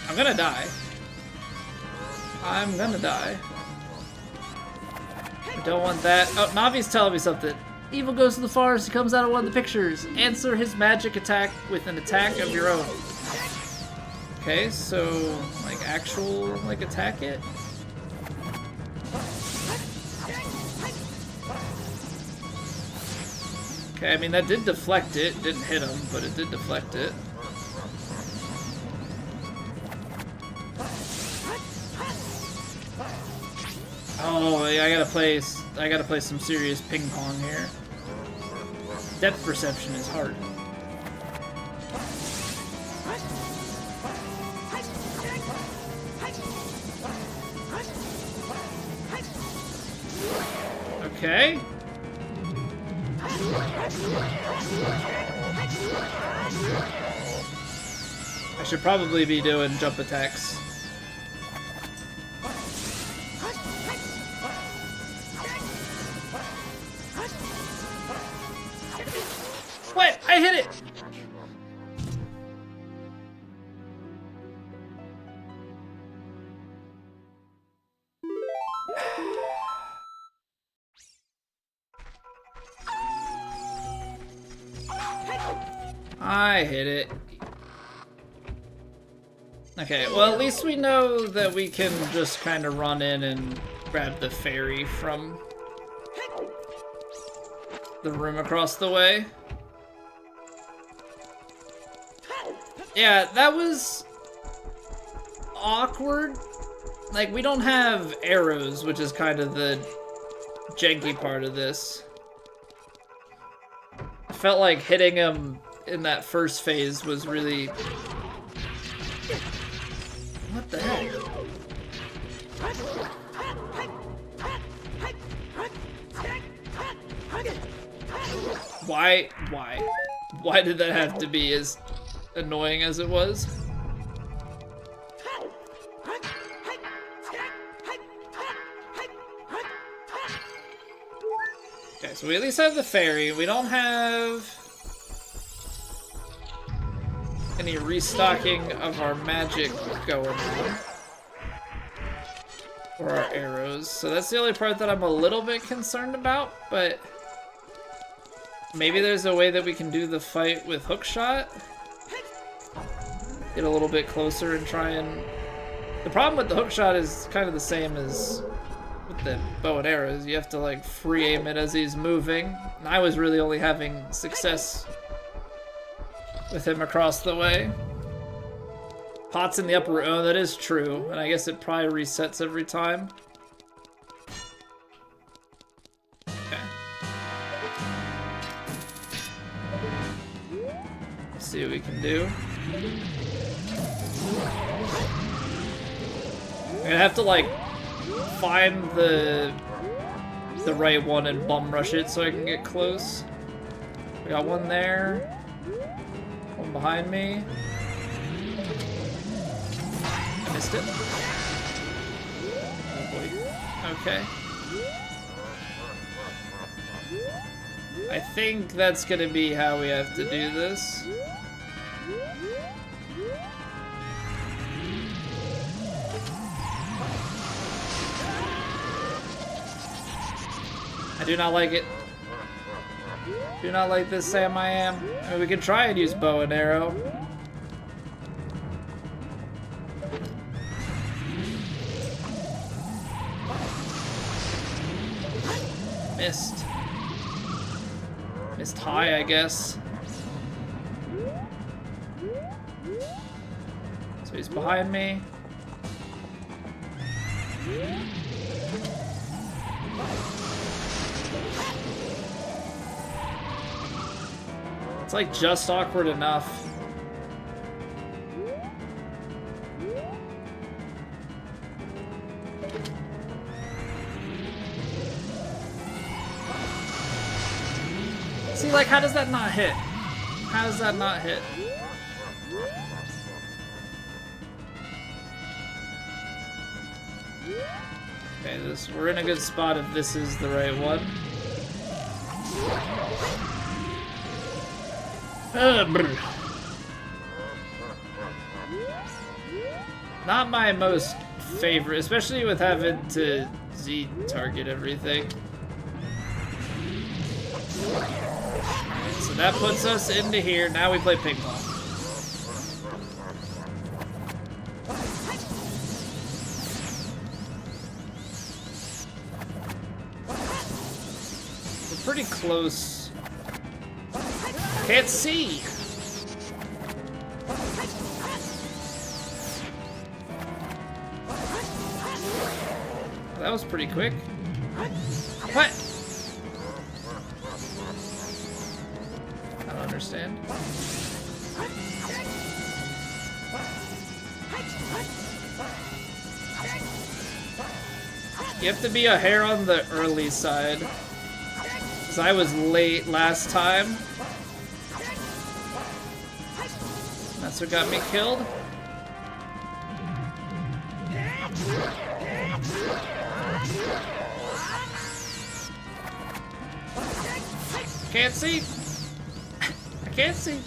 Speaker 1: I'm gonna die. I'm gonna die. I don't want that. Oh, Navi's telling me something. Evil goes to the forest, he comes out of one of the pictures. Answer his magic attack with an attack of your own. Okay, so, like, actual, like, attack it? Okay, I mean, that did deflect it. Didn't hit him, but it did deflect it. Oh, yeah, I gotta play some serious ping pong here. Depth perception is hard. Okay. I should probably be doing jump attacks. What? I hit it! I hit it. Okay, well at least we know that we can just kind of run in and grab the fairy from the room across the way. Yeah, that was awkward. Like, we don't have arrows, which is kind of the janky part of this. I felt like hitting him in that first phase was really... What the heck? Why? Why? Why did that have to be as annoying as it was? Okay, so we at least have the fairy. We don't have any restocking of our magic going on. Or our arrows. So that's the only part that I'm a little bit concerned about, but maybe there's a way that we can do the fight with hookshot. Get a little bit closer and try and... The problem with the hookshot is kind of the same as with the bow and arrows. You have to like free aim it as he's moving. And I was really only having success with him across the way. Pots in the upper... Oh, that is true. And I guess it probably resets every time. Okay. Let's see what we can do. I'm gonna have to, like, find the right one and bum rush it so I can get close. We got one there. One behind me. I missed it. Oh boy. Okay. I think that's gonna be how we have to do this. I do not like it. Do not like this, Sam. I am. I mean, we can try and use bow and arrow. Missed. Missed high, I guess. So he's behind me. It's like just awkward enough. See, like, how does that not hit? How does that not hit? Okay, we're in a good spot if this is the right one. Not my most favorite, especially with having to Z target everything. So that puts us into here. Now we play ping pong. We're pretty close. Can't see. That was pretty quick. What? I don't understand. You have to be a hair on the early side. Because I was late last time. That's what got me killed. Can't see. I can't see.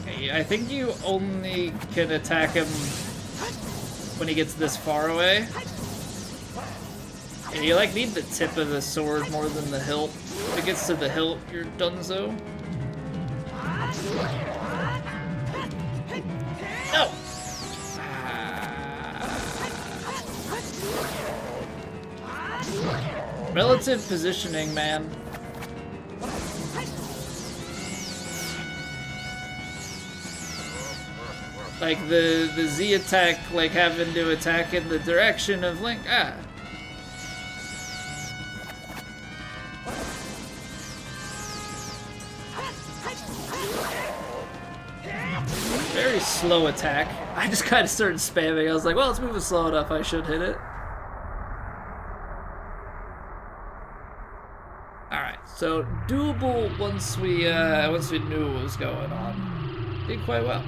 Speaker 1: Okay, I think you only can attack him when he gets this far away. Yeah, you like need the tip of the sword more than the hilt. If it gets to the hilt, you're donezo. No! Relative positioning, man. Like the Z attack, like having to attack in the direction of Link. Ah. Very slow attack. I just kind of started spamming. I was like, well, it's moving slow enough. I should hit it. Alright, so doable once we knew what was going on. Did quite well.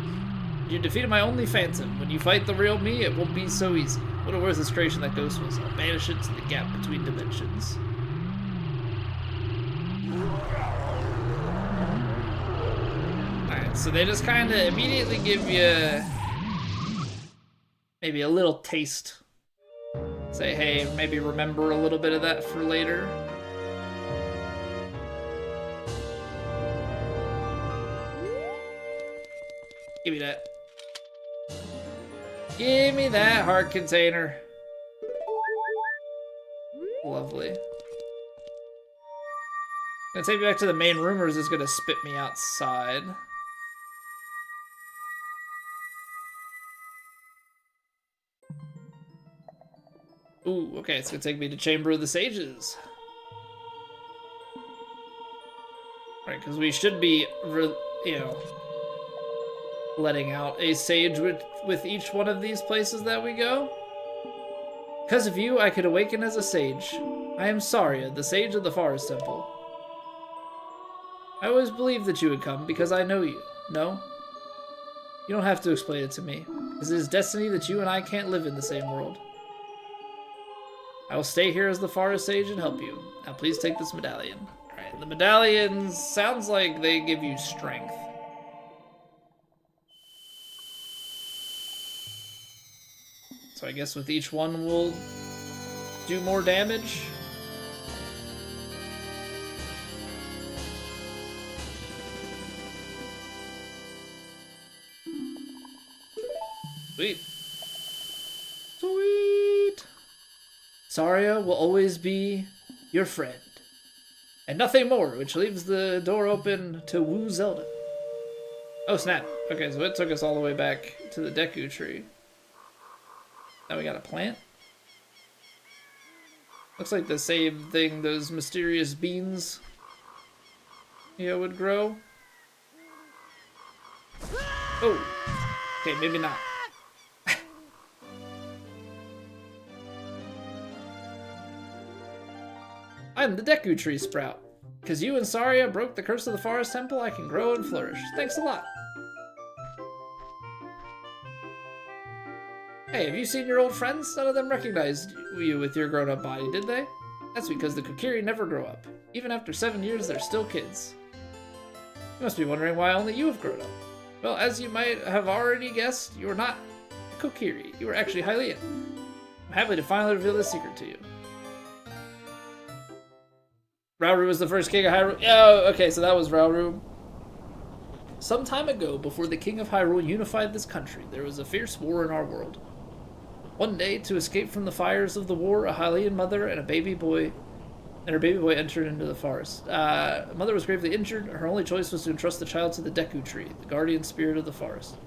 Speaker 1: You defeated my only phantom. When you fight the real me, it won't be so easy. What a worthless creation that ghost was. I'll banish it to the gap between dimensions. Alright, so they just kind of immediately give you maybe a little taste. Say, hey, maybe remember a little bit of that for later. Give me that. Give me that heart container. Lovely. Gonna take me back to the main room, or is this gonna spit me outside? Ooh, okay, it's gonna take me to Chamber of the Sages. Right, because we should be, letting out a sage with each one of these places that we go. Because of you, I could awaken as a sage. I am Saria, the sage of the Forest Temple. I always believed that you would come because I know you. No? You don't have to explain it to me, because it is destiny that you and I can't live in the same world. I will stay here as the Forest Sage and help you. Now please take this medallion. Alright, the medallions sounds like they give you strength. So I guess with each one we'll do more damage. Sweet. Sweet. Saria will always be your friend. And nothing more, which leaves the door open to woo Zelda. Oh snap. Okay, so it took us all the way back to the Deku tree. Now we got a plant. Looks like the same thing those mysterious beans would grow. Oh, okay, maybe not. I'm the Deku Tree Sprout. Because you and Saria broke the curse of the Forest Temple, I can grow and flourish. Thanks a lot. Hey, have you seen your old friends? None of them recognized you with your grown-up body, did they? That's because the Kokiri never grow up. Even after 7 years, they're still kids. You must be wondering why only you have grown up. Well, as you might have already guessed, you are not a Kokiri. You are actually Hylian. I'm happy to finally reveal this secret to you. Rauru was the first king of Hyrule. Oh, okay, so that was Rauru. Some time ago, before the king of Hyrule unified this country, there was a fierce war in our world. One day, to escape from the fires of the war, a Hylian mother and her baby boy entered into the forest. Mother was gravely injured. Her only choice was to entrust the child to the Deku Tree, the guardian spirit of the forest.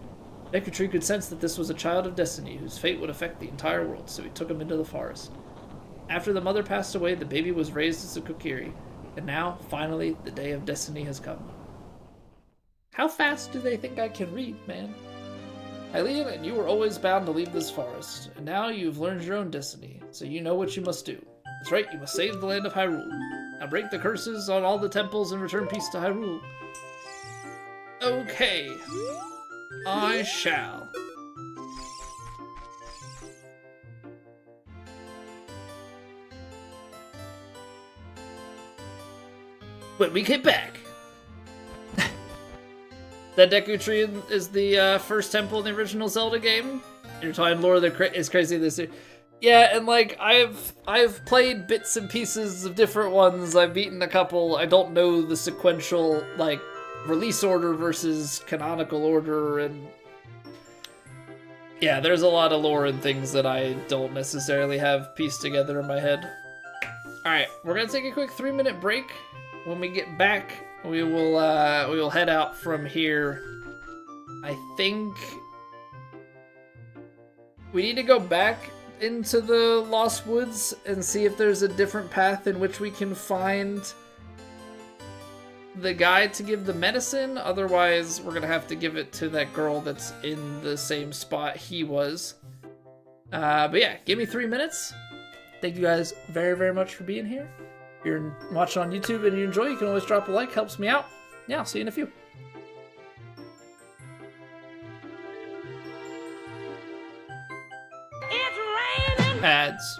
Speaker 1: Deku Tree could sense that this was a child of destiny whose fate would affect the entire world, so he took him into the forest. After the mother passed away, the baby was raised as a Kokiri, and now, finally, the day of destiny has come. How fast do they think I can read, man? Hylian, and you were always bound to leave this forest, and now you've learned your own destiny, so you know what you must do. That's right, you must save the land of Hyrule. Now break the curses on all the temples and return peace to Hyrule. Okay. I shall. When we get back. That Deku Tree is the first temple in the original Zelda game. You're talking lore is crazy this year. Yeah, and like I've played bits and pieces of different ones. I've beaten a couple. I don't know the sequential like release order versus canonical order, and yeah, there's a lot of lore and things that I don't necessarily have pieced together in my head. All right, we're gonna take a quick 3-minute break. When we get back, we will head out from here. I think we need to go back into the Lost Woods and see if there's a different path in which we can find the guy to give the medicine. Otherwise, we're gonna have to give it to that girl that's in the same spot he was. But yeah, give me 3 minutes. Thank you guys very, very much for being here. If you're watching on YouTube and you enjoy, you can always drop a like, helps me out. Yeah, I'll see you in a few.
Speaker 2: It's raining!
Speaker 1: Ads.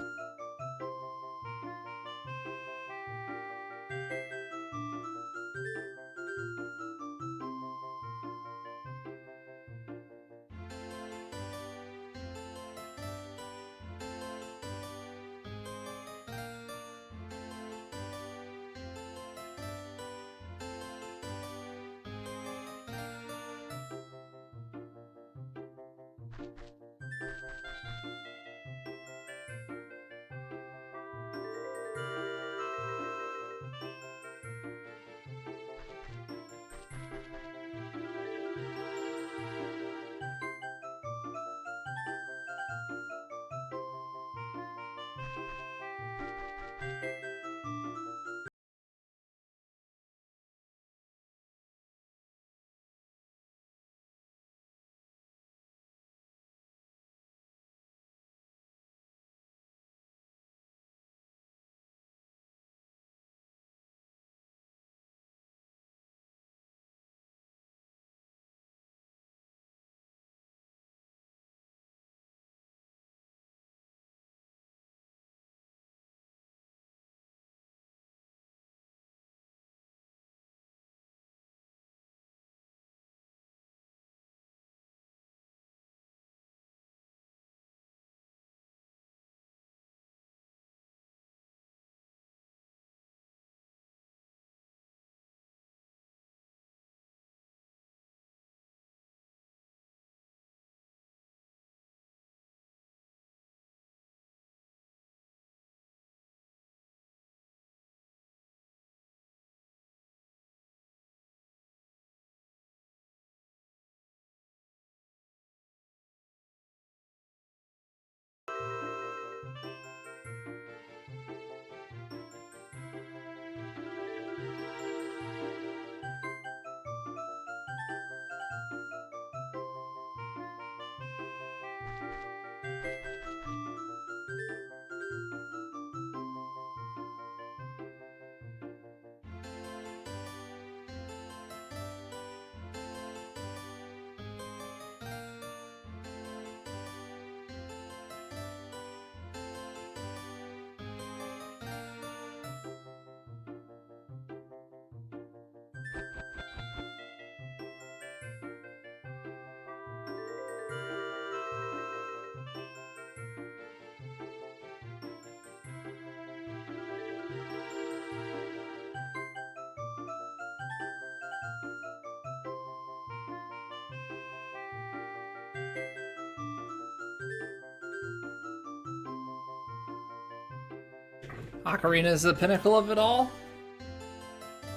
Speaker 1: Ocarina is the pinnacle of it all.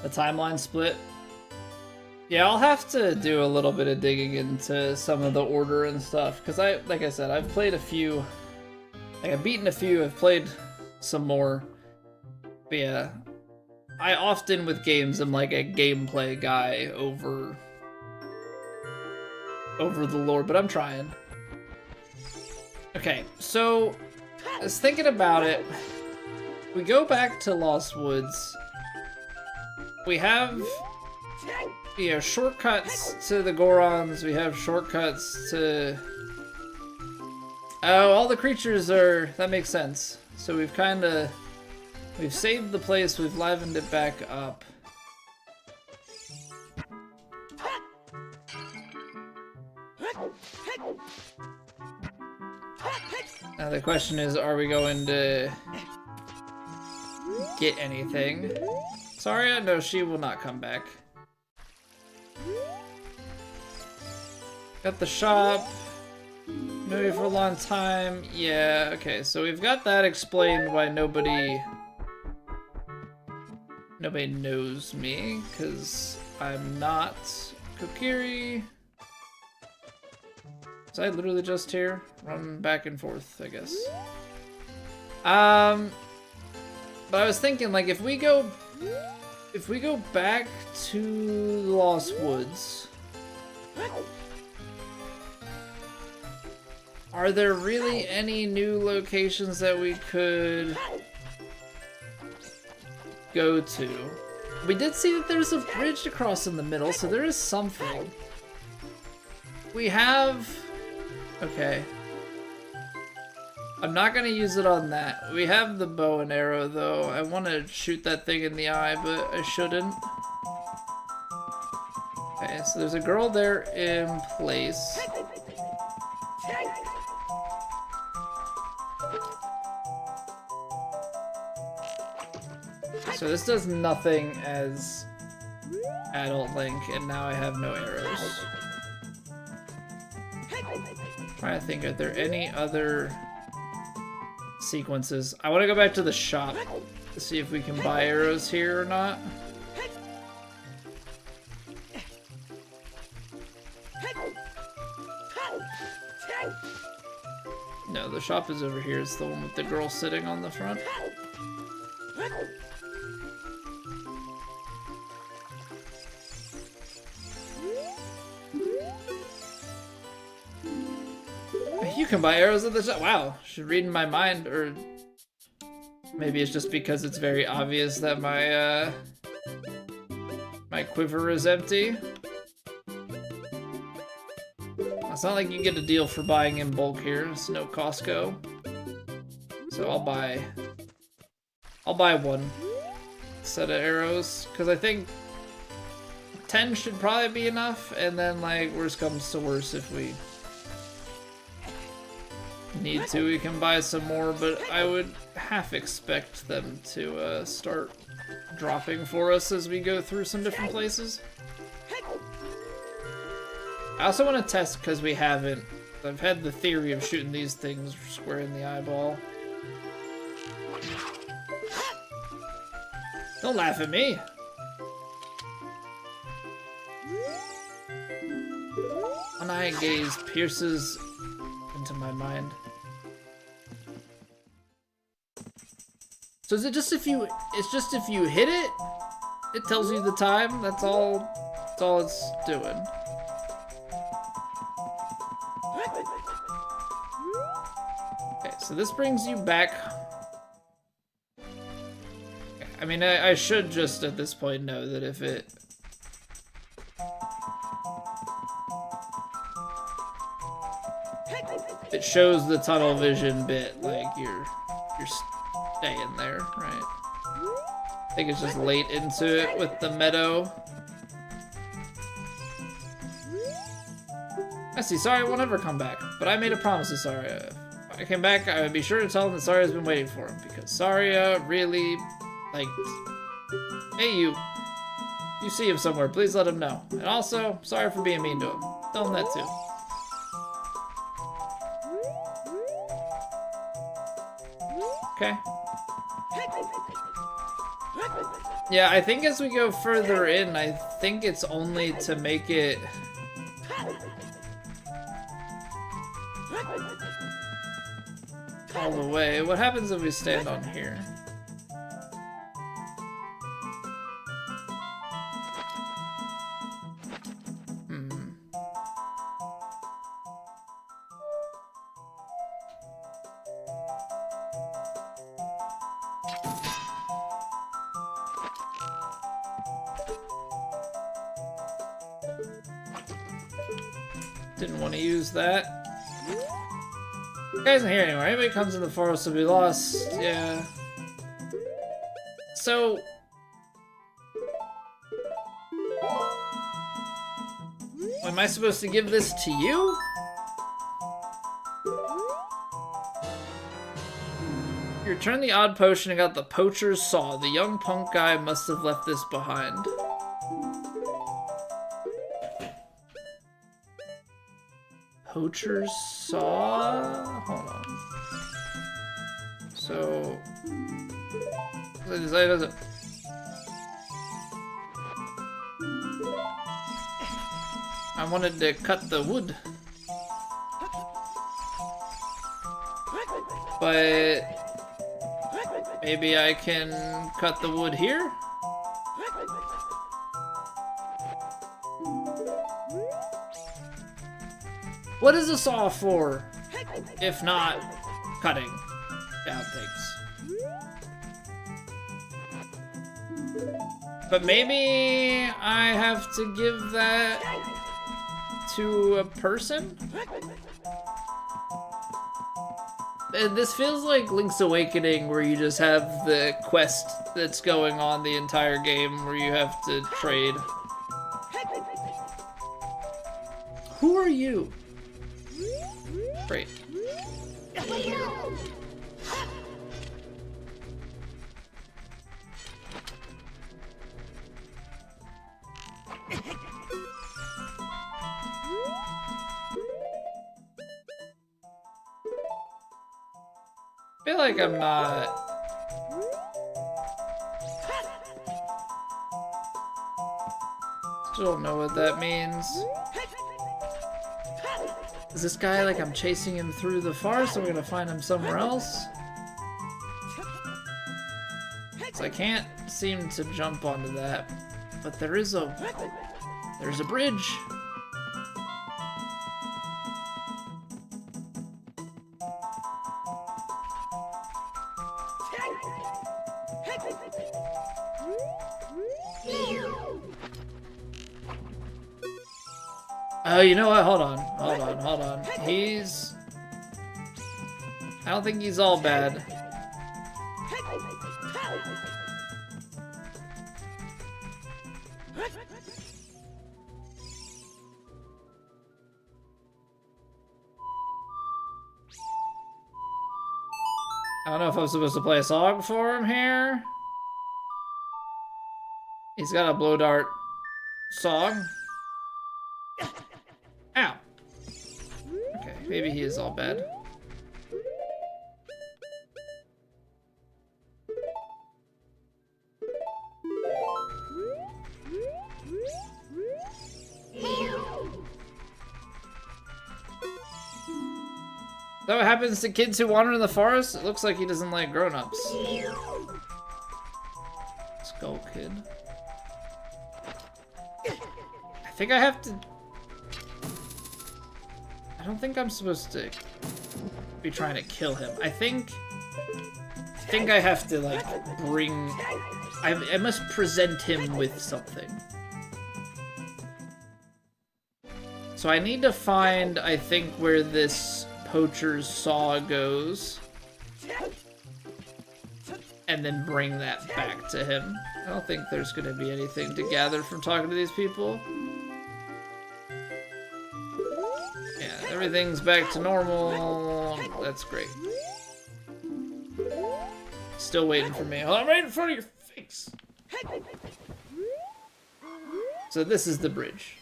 Speaker 1: The timeline split. Yeah, I'll have to do a little bit of digging into some of the order and stuff, because like I said, I've played a few. Like, I've beaten a few, I've played some more. But yeah, I often with games am like a gameplay guy over the lore, but I'm trying. Okay, so I was thinking about it. We go back to Lost Woods. We have, you know, shortcuts to the Gorons. We have shortcuts to... Oh, all the creatures are... That makes sense. So we've kind of... We've saved the place. We've livened it back up. Now the question is, are we going to get anything? Sorry, no, she will not come back. Got the shop. Maybe for a long time. Yeah, okay, so we've got that explained why nobody knows me, because I'm not Kokiri. Was I literally just here? Run back and forth, I guess. But I was thinking, like, if we go If we go back to the Lost Woods, are there really any new locations that we could go to? We did see that there's a bridge to cross in the middle, so there is something. We have... Okay. I'm not gonna use it on that. We have the bow and arrow, though. I want to shoot that thing in the eye, but I shouldn't. Okay, so there's a girl there in place. So this does nothing as Adult Link, and now I have no arrows. Trying to think, are there any other sequences? I want to go back to the shop to see if we can buy arrows here or not. No, the shop is over here. It's the one with the girl sitting on the front. You can buy arrows at the shop. Wow, should read in my mind, or maybe it's just because it's very obvious that my my quiver is empty. It's not like you get a deal for buying in bulk here. It's no Costco, so I'll buy one set of arrows because I think 10 should probably be enough, and then like worst comes to worst, if we need to, we can buy some more, but I would half expect them to start dropping for us as we go through some different places. I also want to test, because we haven't, I've had the theory of shooting these things square in the eyeball. Don't laugh at me! One eye gaze pierces into my mind. So is it just if you, it's just if you hit it, it tells you the time? That's all it's doing. Okay, so this brings you back. I mean, I should just at this point know that if it shows the tunnel vision bit, like you're staying there, right? I think it's just late into it with the meadow. I see, Saria won't ever come back, but I made a promise to Saria. If I came back, I would be sure to tell him that Saria's been waiting for him, because Saria really liked... Hey, you see him somewhere, please let him know. And also, sorry for being mean to him. Tell him that too. Okay. Yeah, I think as we go further in, I think it's only to make it... all the way. What happens if we stand on here? Didn't want to use that. You guys aren't here anymore. Anybody comes in the forest will be lost. Yeah. So... am I supposed to give this to you? You returned the odd potion and got the poacher's saw. The young punk guy must have left this behind. Poacher's saw? Hold on. So... I wanted to cut the wood. But... maybe I can cut the wood here? What is a saw for, if not cutting down things? But maybe I have to give that to a person? This feels like Link's Awakening, where you just have the quest that's going on the entire game, where you have to trade. Who are you? Great. I feel like I'm not... Still don't know what that means. Is this guy like I'm chasing him through the forest? I'm gonna find him somewhere else? So I can't seem to jump onto that. But there's a bridge. Oh, you know what? Hold on. He's... I don't think he's all bad. I don't know if I'm supposed to play a song for him here. He's got a blow dart song. Ow. Okay, maybe he is all bad. Is that what happens to kids who wander in the forest? It looks like he doesn't like grown-ups. Skull Kid. I think I have to... I don't think I'm supposed to be trying to kill him. I think I have to, like, bring... I must present him with something. So I need to find, I think, where this poacher's saw goes. And then bring that back to him. I don't think there's gonna be anything to gather from talking to these people. Yeah, everything's back to normal. That's great. Still waiting for me. Hold on, right in front of your face. So this is the bridge.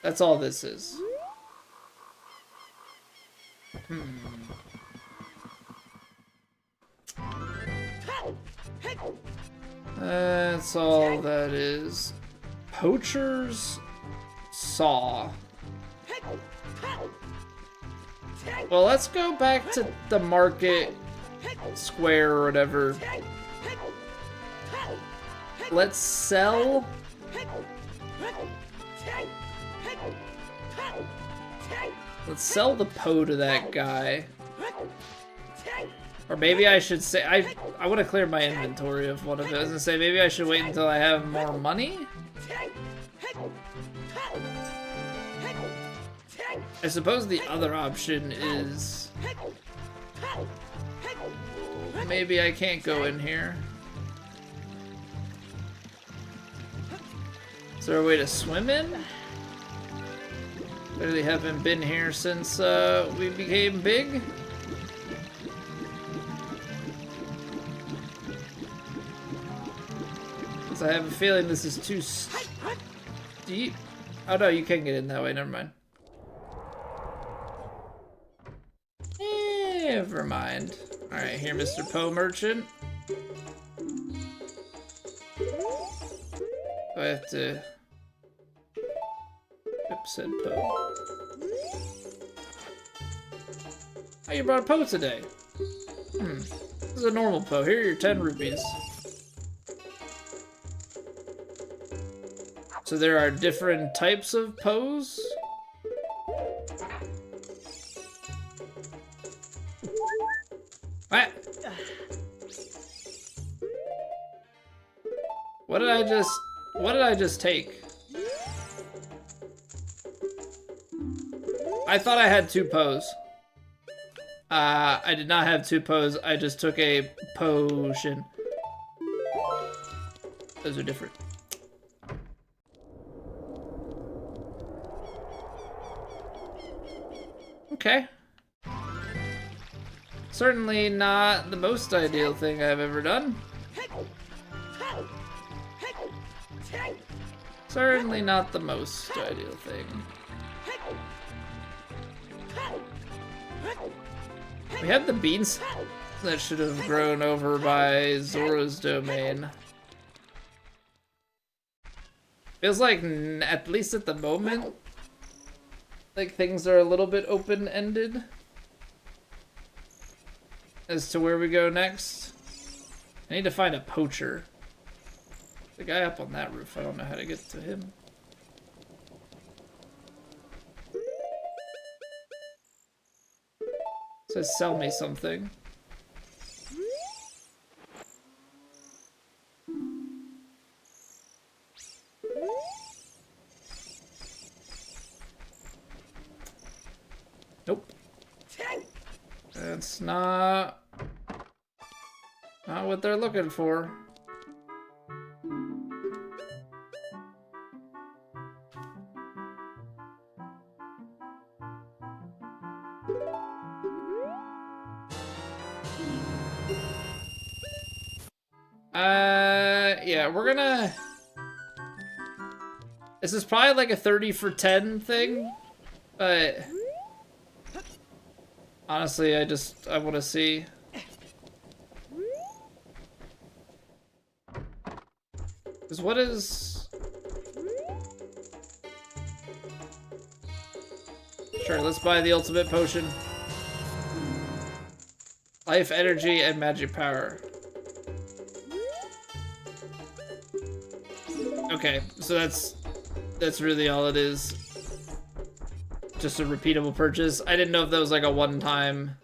Speaker 1: That's all this is. That's all that is. Poacher's saw. Well, let's go back to the market square or whatever. Let's sell. Let's sell the Poe to that guy. Or maybe I should say, I want to clear my inventory of one of it. I was gonna say, maybe I should wait until I have more money? I suppose the other option is... Maybe I can't go in here. Is there a way to swim in? Clearly haven't been here since we became big. Because I have a feeling this is too steep. Oh no, you can get in that way, never mind. Never mind. Alright, here, Mr. Poe Merchant. Do I have to... Oops, said Poe. Oh, you brought a Poe today. This is a normal Poe. Here are your 10 rupees. So there are different types of pose? What? What did I just take? I thought I had 2 pose. I did not have 2 pose, I just took a potion. Those are different. Okay. Certainly not the most ideal thing I've ever done. Certainly not the most ideal thing. We had the beans that should have grown over by Zora's domain. Feels like, at least at the moment, like things are a little bit open-ended as to where we go next. I need to find a poacher. The guy up on that roof, I don't know how to get to him. It says sell me something. Nope. That's not what they're looking for. Yeah, we're gonna... This is probably like a 30 for 10 thing, but... Honestly, I want to see. Because what is... Sure, let's buy the ultimate potion. Life, energy, and magic power. Okay, so that's really all it is. Just a repeatable purchase. I didn't know if that was like a one-time.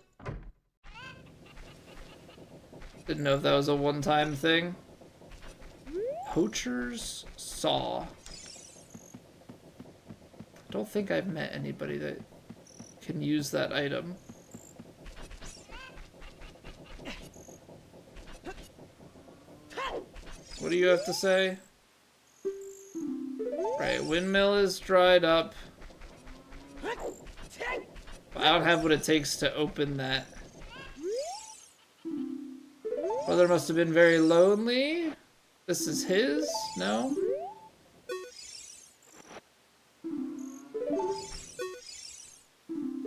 Speaker 1: Didn't know if that was a one-time thing. Poacher's Saw. I don't think I've met anybody that can use that item. What do you have to say? Right, windmill is dried up. I don't have what it takes to open that. Brother must have been very lonely. This is his? No?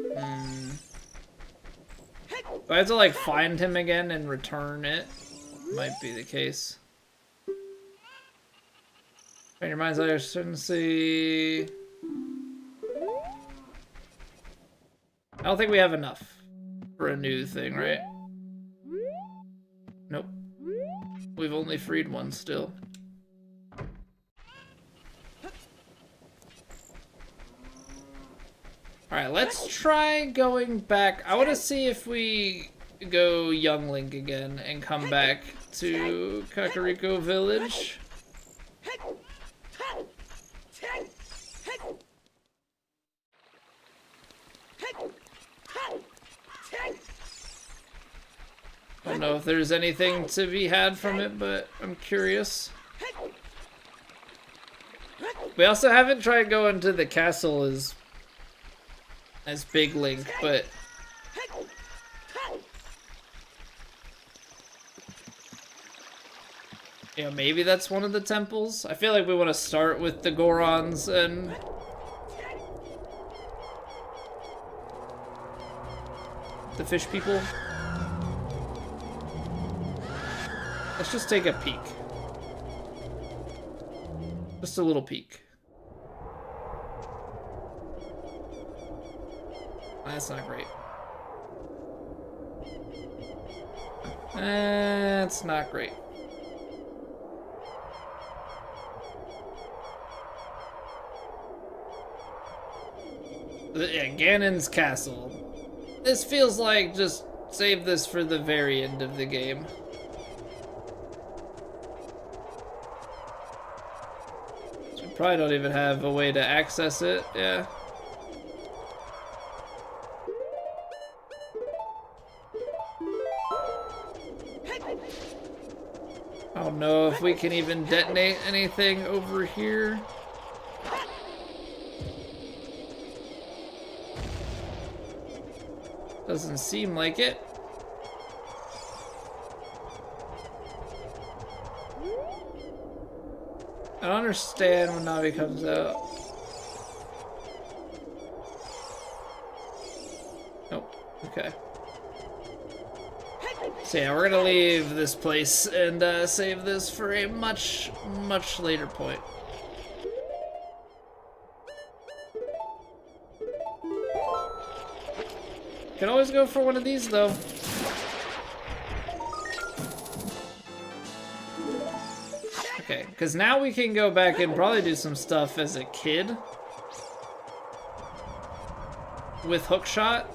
Speaker 1: Do I have to like find him again and return it? Might be the case. Train your mind's eye certainty. I don't think we have enough for a new thing, right? Nope. We've only freed one still. Alright, let's try going back. I want to see if we go Young Link again and come back to Kakariko Village. I don't know if there's anything to be had from it, but I'm curious. We also haven't tried going to the castle as Big Link, but you know, maybe that's one of the temples. I feel like we want to start with the Gorons and the fish people. Let's just take a peek. Just a little peek. That's not great. That's not great. Yeah, Ganon's castle. This feels like just save this for the very end of the game. So we probably don't even have a way to access it, yeah. I don't know if we can even detonate anything over here. Doesn't seem like it. I don't understand when Navi comes out. Nope. Okay. So yeah, we're gonna leave this place and save this for a much, much later point. Can always go for one of these though. Okay, because now we can go back and probably do some stuff as a kid with hookshot.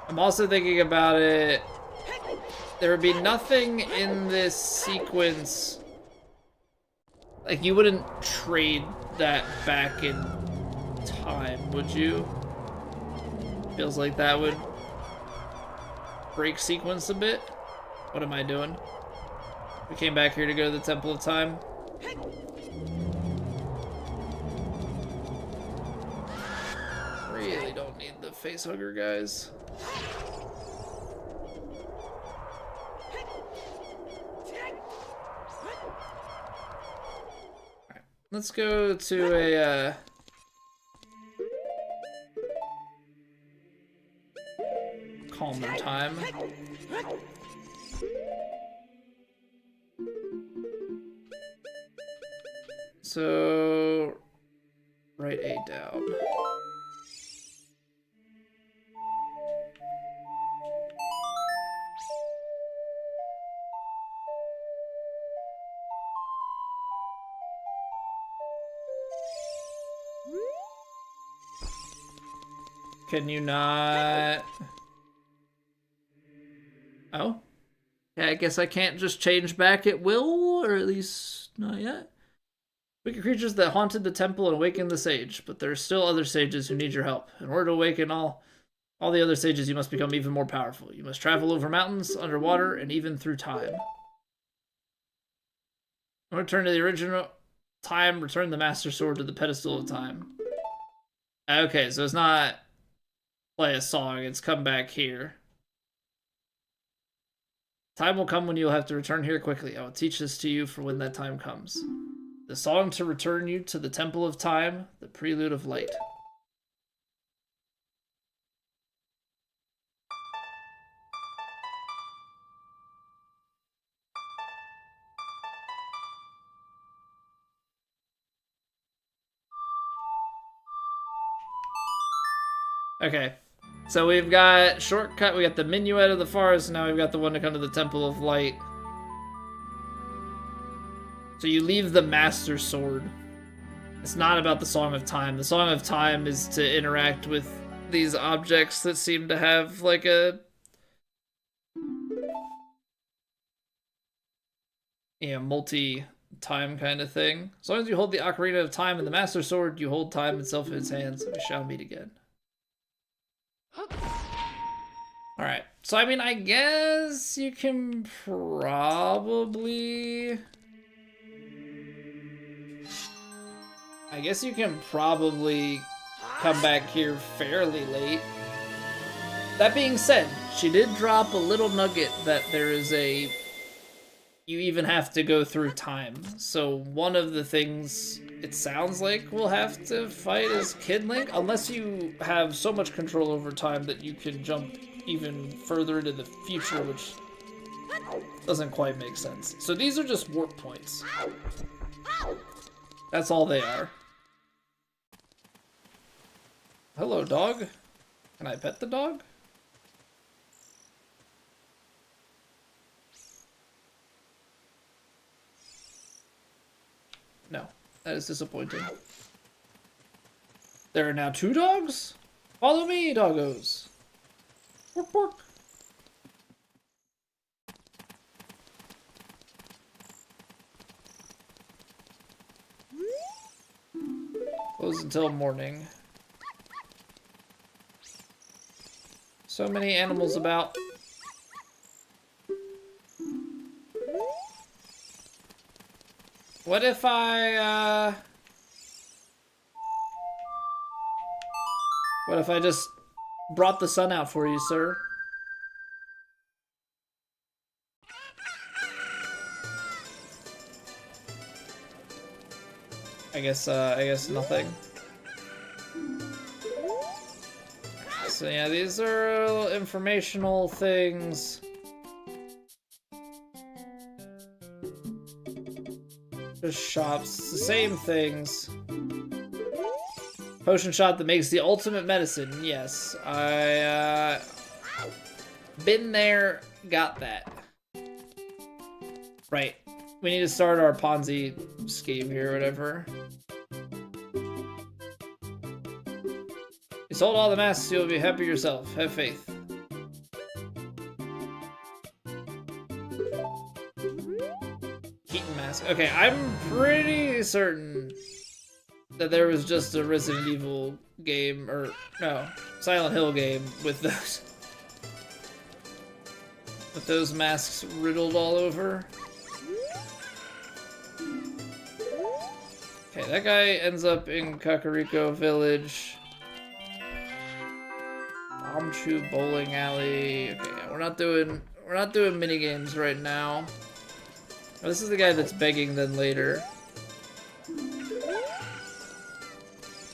Speaker 1: I'm also thinking about it. There would be nothing in this sequence. Like, you wouldn't trade that back in time, would you? Feels like that would break sequence a bit. What am I doing? We came back here to go to the Temple of Time. Really don't need the facehugger, guys. Alright, let's go to a calmer time. So, write A down. Can you not? Oh? Yeah, I guess I can't just change back at will, or at least not yet. Wicked creatures that haunted the temple and awakened the sage, but there are still other sages who need your help. In order to awaken all the other sages, you must become even more powerful. You must travel over mountains, underwater, and even through time. Return to the original time, return the Master Sword to the pedestal of time. Okay, so it's not play a song, it's come back here. Time will come when you'll have to return here quickly. I will teach this to you for when that time comes. The song to return you to the Temple of Time, the Prelude of Light. Okay, so we've got shortcut, we got the minuet of the forest, now we've got the one to come to the Temple of Light. So you leave the Master Sword. It's not about the Song of Time. The Song of Time is to interact with these objects that seem to have like a... yeah, multi-time kind of thing. As long as you hold the Ocarina of Time and the Master Sword, you hold time itself in its hands. We shall meet again. Alright, so I mean, I guess you can probably... come back here fairly late. That being said, she did drop a little nugget that there is a... you even have to go through time. So one of the things it sounds like we'll have to fight is Kid Link, unless you have so much control over time that you can jump even further into the future, which doesn't quite make sense. So these are just warp points. That's all they are. Hello, dog. Can I pet the dog? No. That is disappointing. There are now 2 dogs? Follow me, doggos. Pork, pork. Close until morning. So many animals about. What if I just brought the sun out for you, sir? I guess nothing. So yeah, these are informational things. Just shops, the same things. Potion shop that makes the ultimate medicine. Yes, I been there, got that. Right. We need to start our Ponzi scheme here, or whatever. You sold all the masks, you'll be happy yourself. Have faith. Keaton mask. Okay, I'm pretty certain that there was just a Resident Evil game, or no, Silent Hill game with those masks riddled all over. Okay, that guy ends up in Kakariko Village. Bombchu Bowling Alley. Okay, yeah, we're not doing mini games right now. Oh, this is the guy that's begging then later.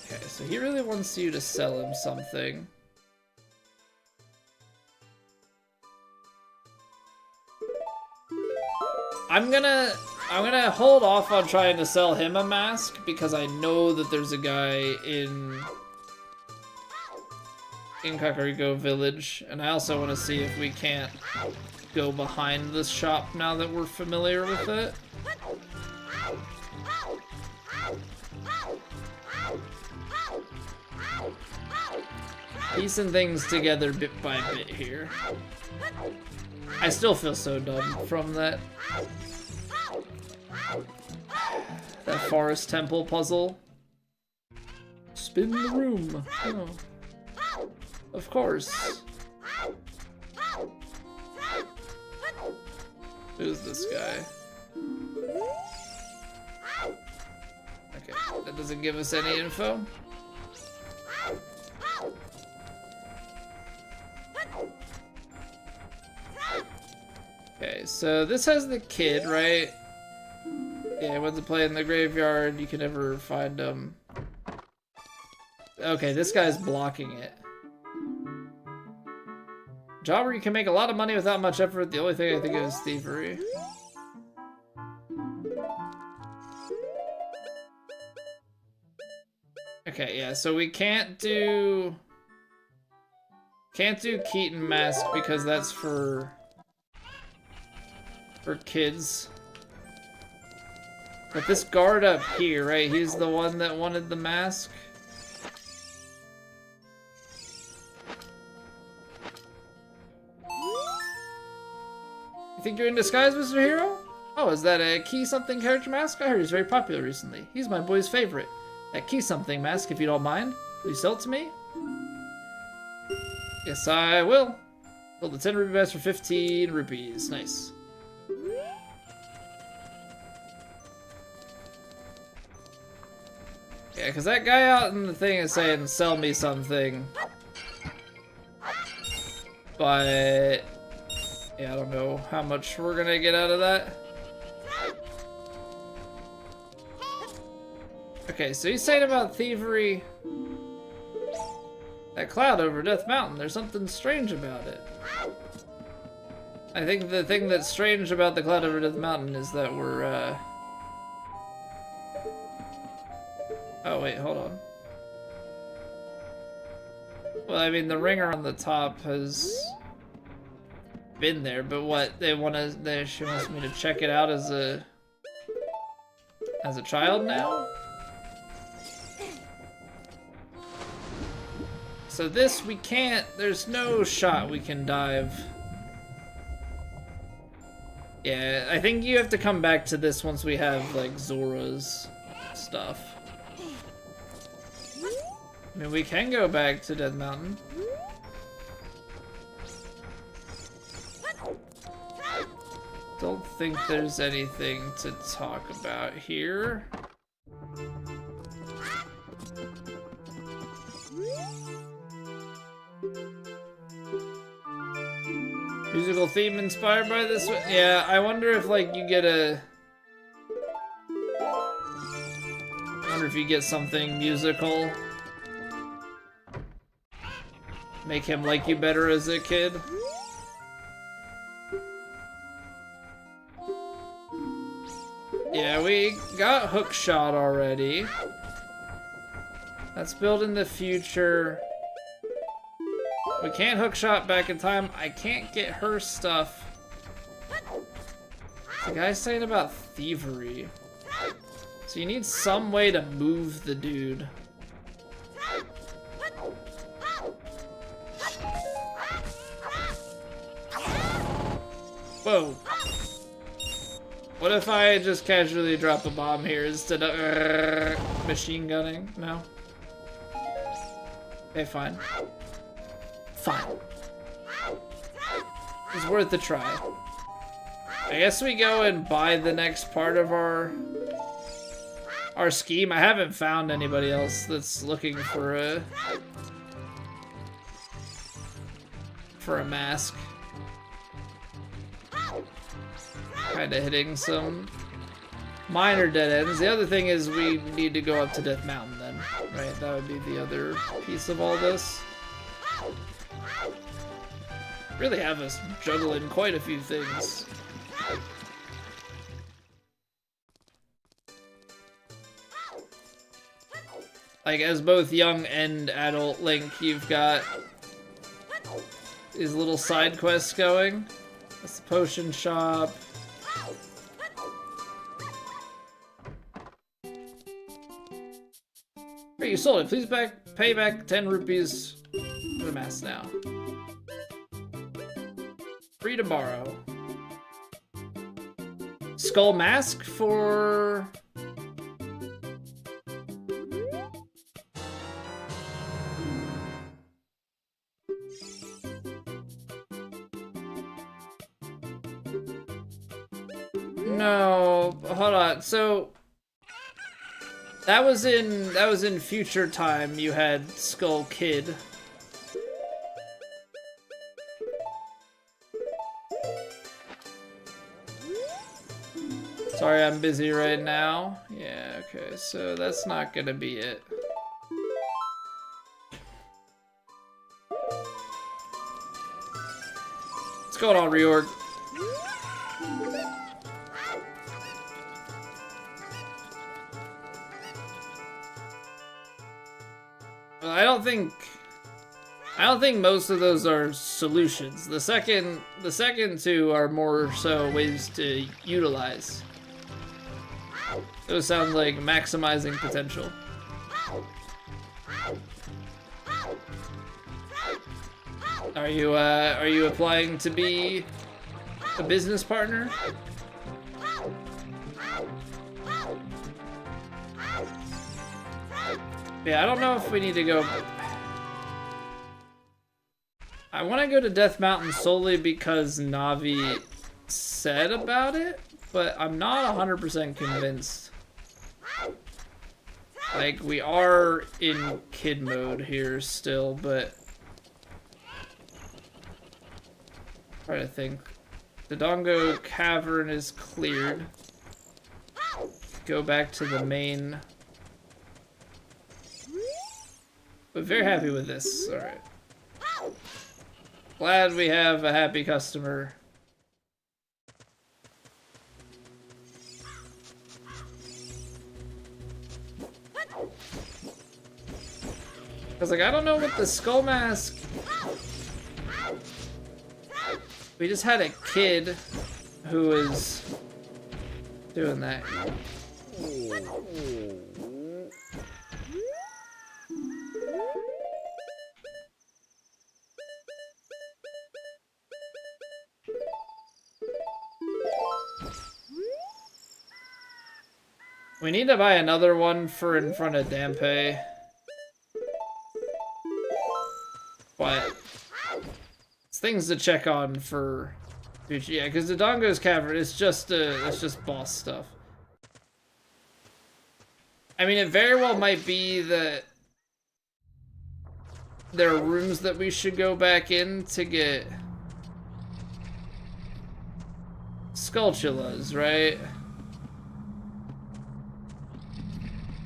Speaker 1: Okay, so he really wants you to sell him something. I'm gonna hold off on trying to sell him a mask because I know that there's a guy in Kakariko Village, and I also want to see if we can't go behind this shop now that we're familiar with it. Piecing things together bit by bit here. I still feel so dumb from that forest temple puzzle. Spin the room. Oh. Of course. Who's this guy? Okay, that doesn't give us any info. Okay, so this has the kid, right? Yeah, he wants to play in the graveyard. You can never find him. Okay, this guy's blocking it. Job where you can make a lot of money without much effort. The only thing I think of is thievery. Okay, yeah, so we can't do Keaton Mask because that's for kids. But this guard up here, right? He's the one that wanted the mask. You think you're in disguise, Mr. Hero? Oh, is that a Key Something character mask? I heard he's very popular recently. He's my boy's favorite. That Key Something mask, if you don't mind. Will you sell it to me? Yes, I will. Sold the 10 rupee mask for 15 rupees. Nice. Yeah, because that guy out in the thing is saying, sell me something. But yeah, I don't know how much we're gonna get out of that. Okay, so he's saying about thievery. That cloud over Death Mountain, there's something strange about it. I think the thing that's strange about the cloud over Death Mountain is that we're, oh wait, hold on. Well, I mean, the ringer on the top has been there, but what, she wants me to check it out as a as a child now. So this we can't, there's no shot we can dive. Yeah, I think you have to come back to this once we have like Zora's stuff. I mean, we can go back to Death Mountain. Don't think there's anything to talk about here. Musical theme inspired by this one? Yeah, I wonder if like you get a... I wonder if you get something musical. Make him like you better as a kid. Yeah, we got Hookshot already. Let's build in the future. We can't Hookshot back in time. I can't get her stuff. The guy's saying about thievery. So you need some way to move the dude. Whoa. What if I just casually drop a bomb here instead of machine gunning? No? Okay, fine. Fine. It's worth a try. I guess we go and buy the next part of our scheme. I haven't found anybody else that's looking for a mask. Kinda hitting some minor dead ends. The other thing is we need to go up to Death Mountain then, right? That would be the other piece of all this. Really have us juggling quite a few things. Like, as both young and adult Link, you've got these little side quests going. That's the potion shop. Hey, you sold it. Please pay back 10 rupees for the mask now. Free to borrow. Skull mask for... No, hold on. So that was in future time. You had Skull Kid. Sorry, I'm busy right now. Yeah, okay, so that's not gonna be it. What's going on, reorg? Well, I don't think most of those are solutions. The second two are more so ways to utilize. Those sound like maximizing potential. Are you applying to be a business partner? Yeah, I don't know if we need to go... I want to go to Death Mountain solely because Navi said about it, but I'm not 100% convinced. Like, we are in kid mode here still, but... Try to think. The Dongo Cavern is cleared. Go back to the main... But very happy with this. Alright. Glad we have a happy customer. Cause like, I don't know what the skull mask... We just had a kid who was doing that. We need to buy another one for in front of Dampe. But it's things to check on for future. Yeah, because the Dodongo's Cavern is just it's just boss stuff. I mean, it very well might be that there are rooms that we should go back in to get Skulltulas, right?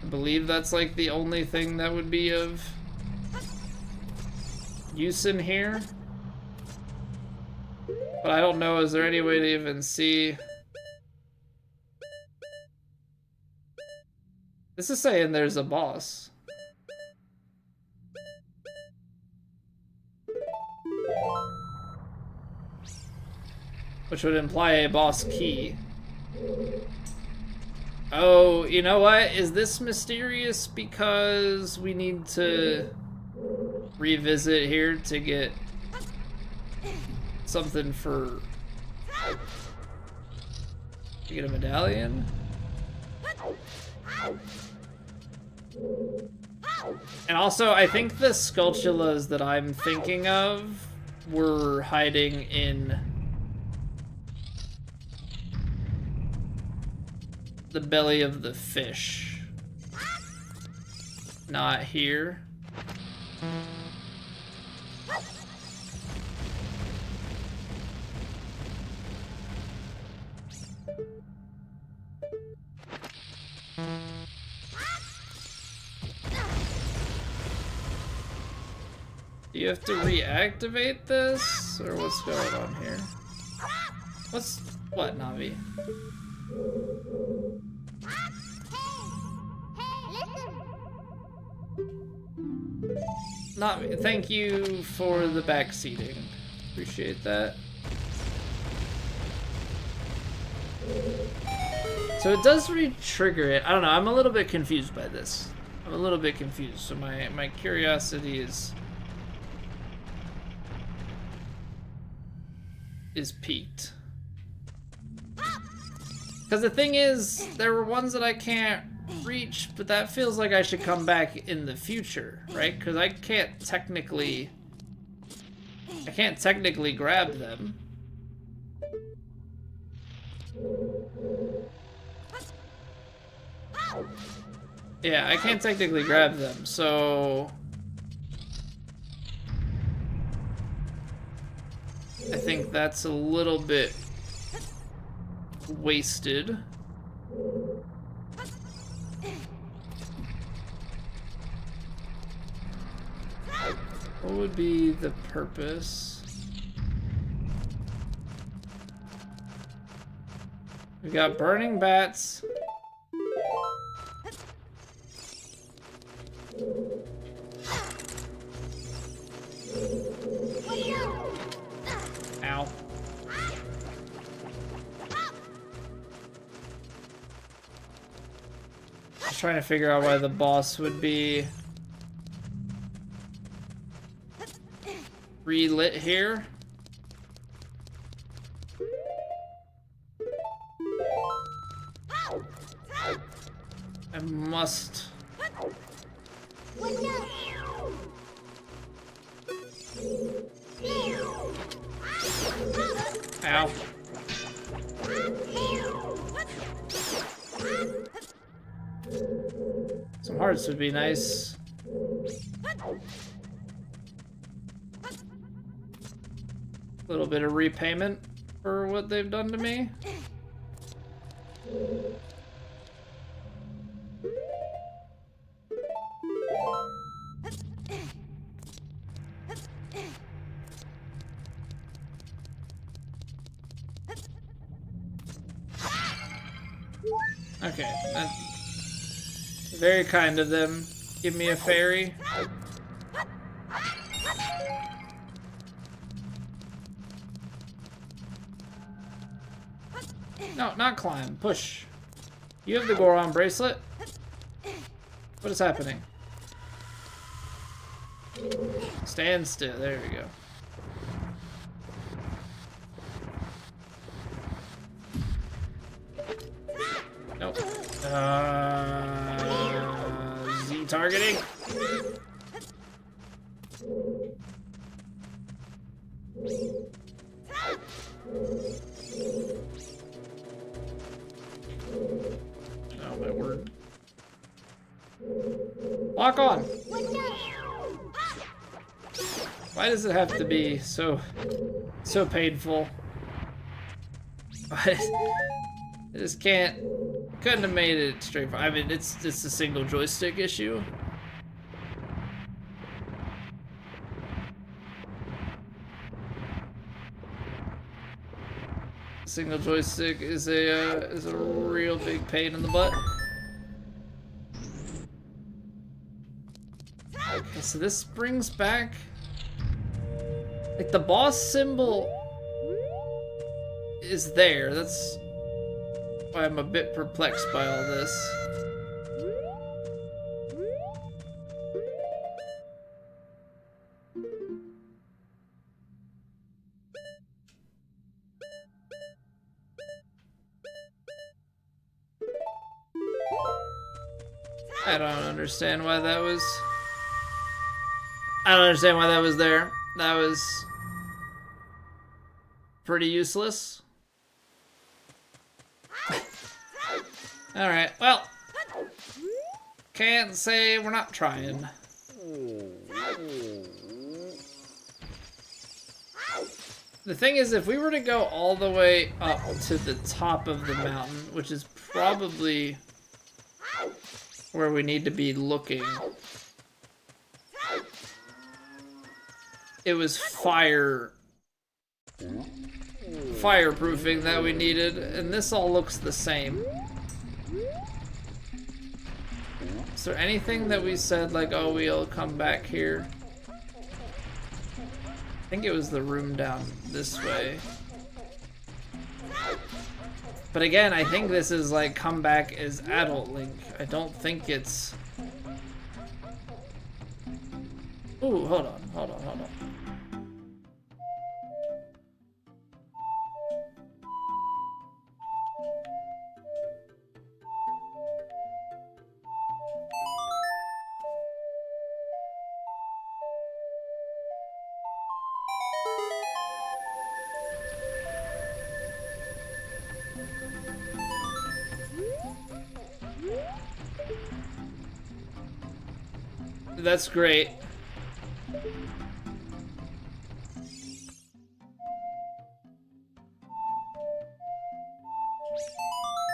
Speaker 1: I believe that's like the only thing that would be of use in here. But I don't know, is there any way to even see? This is saying there's a boss. Which would imply a boss key. Oh, you know what? Is this mysterious because we need to revisit here to get something for... to get a medallion? And also, I think the Skulltulas that I'm thinking of were hiding in the belly of the fish. Not here. Do you have to reactivate this? Or what's going on here? What, Navi? Navi, thank you for the back seating. Appreciate that. So it does re-trigger it. I don't know, I'm a little bit confused by this. I'm a little bit confused, so my curiosity is piqued. Because the thing is, there were ones that I can't reach, but that feels like I should come back in the future, right? Because I can't technically grab them. Yeah, I can't technically grab them, so I think that's a little bit wasted. What would be the purpose? We got burning bats. Ow. Just trying to figure out why the boss would be relit here. I must. Ow. Some hearts would be nice. A little bit of repayment for what they've done to me. Okay, that's very kind of them. Give me a fairy. No, not climb. Push. You have the Goron bracelet. What is happening? Stand still. There we go. Nope. Z targeting. Oh my word. Lock on. Why does it have to be so painful? I just couldn't have made it straightforward. I mean, it's a single joystick issue. Single joystick is a real big pain in the butt. Okay, so this brings back, like, the boss symbol is there. That's why I'm a bit perplexed by all this. I don't understand why that was... I don't understand why that was there. That was pretty useless. Alright, well, can't say we're not trying. The thing is, if we were to go all the way up to the top of the mountain, which is probably where we need to be looking, it was fireproofing that we needed, and this all looks the same. Is there anything that we said, like, oh, we'll come back here? I think it was the room down this way. But again, I think this is like come back as adult Link. I don't think it's... Ooh, hold on. That's great.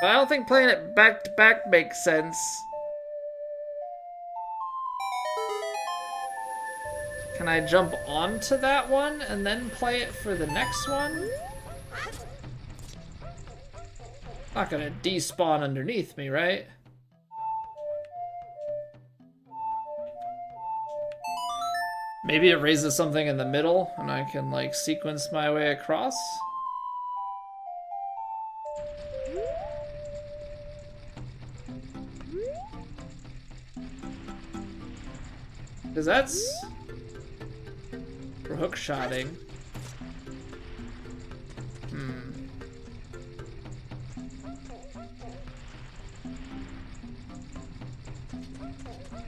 Speaker 1: But I don't think playing it back to back makes sense. Can I jump onto that one and then play it for the next one? Not gonna despawn underneath me, right? Maybe it raises something in the middle and I can like sequence my way across. Because that's for hook shotting.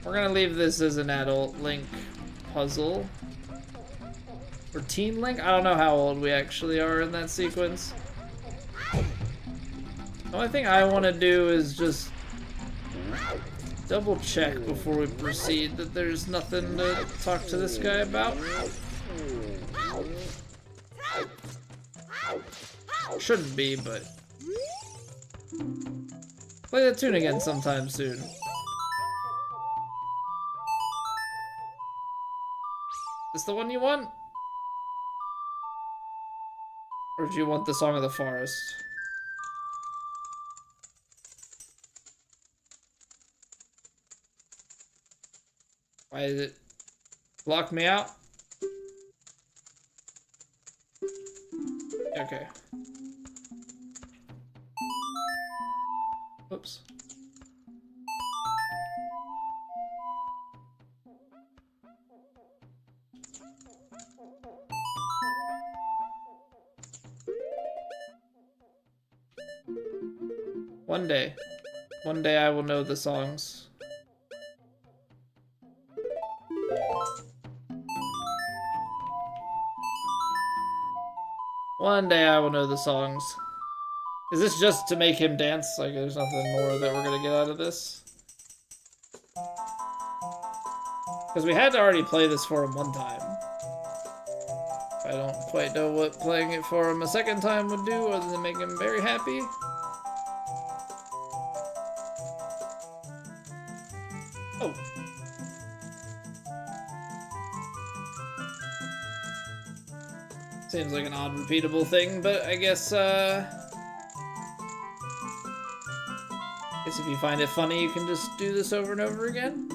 Speaker 1: We're gonna leave this as an adult Link puzzle. Or Teen Link? I don't know how old we actually are in that sequence. The only thing I want to do is just double check before we proceed that there's nothing to talk to this guy about. Shouldn't be, but play that tune again sometime soon. Is this the one you want? Or do you want the Song of the Forest? Why did it block me out? Okay. Oh. Whoops. One day I will know the songs. One day I will know the songs. Is this just to make him dance? Like, there's nothing more that we're gonna get out of this? Because we had to already play this for him one time. I don't quite know what playing it for him a second time would do other than make him very happy. Oh. Seems like an odd repeatable thing, but I guess if you find it funny, you can just do this over and over again.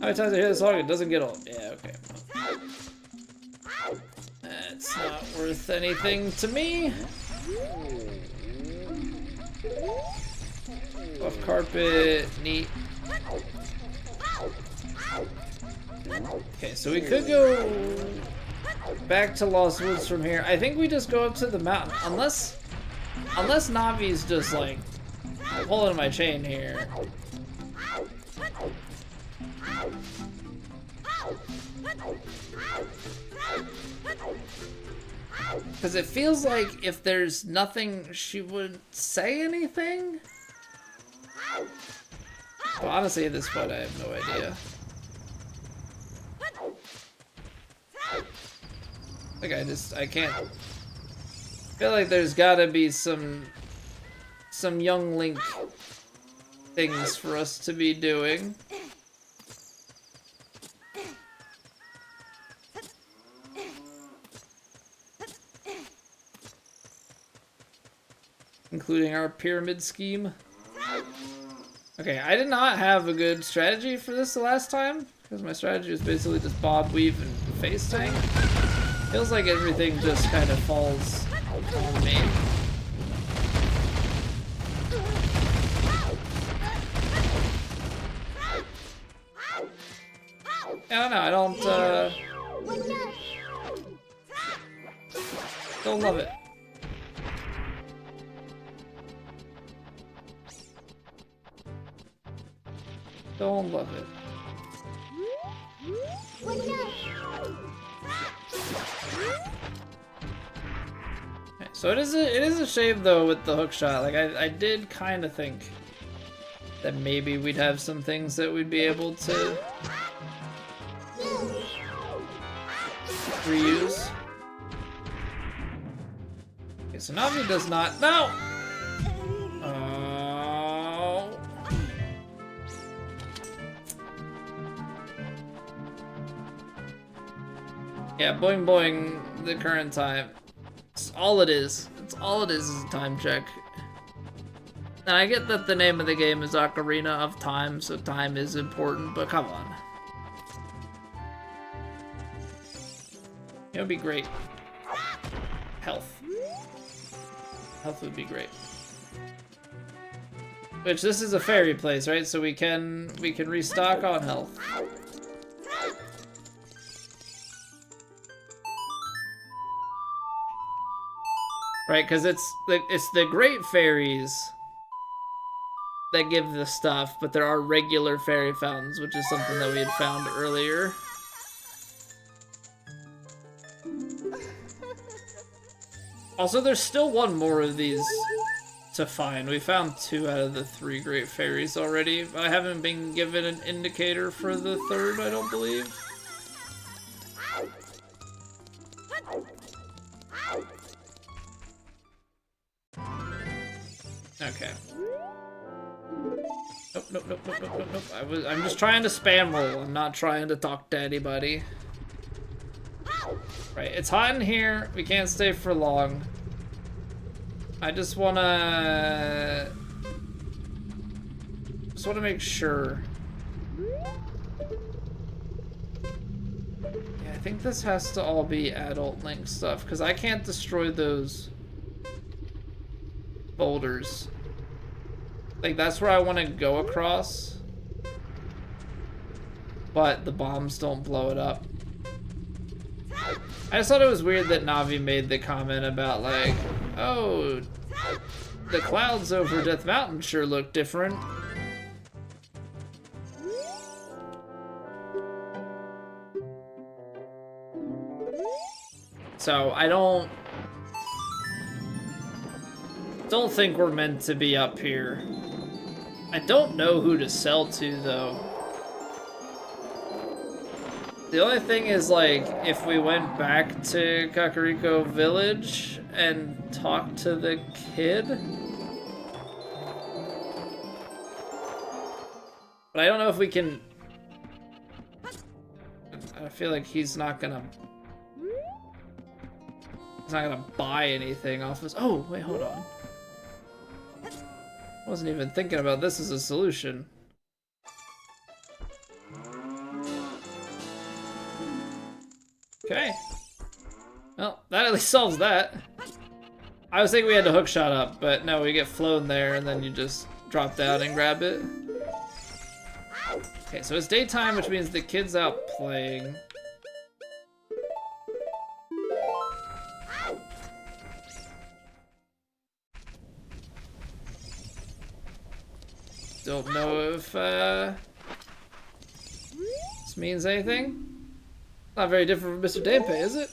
Speaker 1: How many times I hear the song, it doesn't get old. Yeah, okay. That's not worth anything to me. Off carpet, neat. Okay, so we could go back to Lost Woods from here. I think we just go up to the mountain, unless Navi's just like pulling my chain here. Because it feels like if there's nothing, she wouldn't say anything. But honestly, at this point, I have no idea. Like, I can't. I feel like there's gotta be some young Link things for us to be doing. Including our pyramid scheme. Okay, I did not have a good strategy for this the last time, because my strategy was basically just bob, weave, and face tank. Feels like everything just kind of falls on me. I don't know, I don't love it. Don't love it. Okay, so it is a shame though with the hook shot. Like I did kind of think that maybe we'd have some things that we'd be able to reuse. Okay, so Navi does not. No. Yeah, boing boing the current time. It's all it is. It's all it is a time check. And I get that the name of the game is Ocarina of Time, so time is important, but come on. It would be great. Health. Health would be great. Which, this is a fairy place, right? So we can restock on health. Right, because it's the great fairies that give the stuff, but there are regular fairy fountains, which is something that we had found earlier. Also, there's still one more of these to find. We found 2 out of the 3 great fairies already. I haven't been given an indicator for the 3rd, I don't believe. Okay. Nope. I'm just trying to spam roll. I'm not trying to talk to anybody. Right, it's hot in here. We can't stay for long. I just wanna make sure. Yeah, I think this has to all be adult Link stuff, because I can't destroy those boulders. Like, that's where I want to go across. But the bombs don't blow it up. I just thought it was weird that Navi made the comment about, like, oh, the clouds over Death Mountain sure look different. So I don't think we're meant to be up here. I don't know who to sell to, though. The only thing is, like, if we went back to Kakariko Village and talked to the kid. But I don't know if we can... I feel like he's not gonna buy anything off us. Oh, wait, hold on. I wasn't even thinking about this as a solution. Okay. Well, that at least solves that. I was thinking we had to hookshot up, but no, we get flown there and then you just drop down and grab it. Okay, so it's daytime, which means the kid's out playing. Don't know if this means anything. Not very different from Mr. Dampe, is it?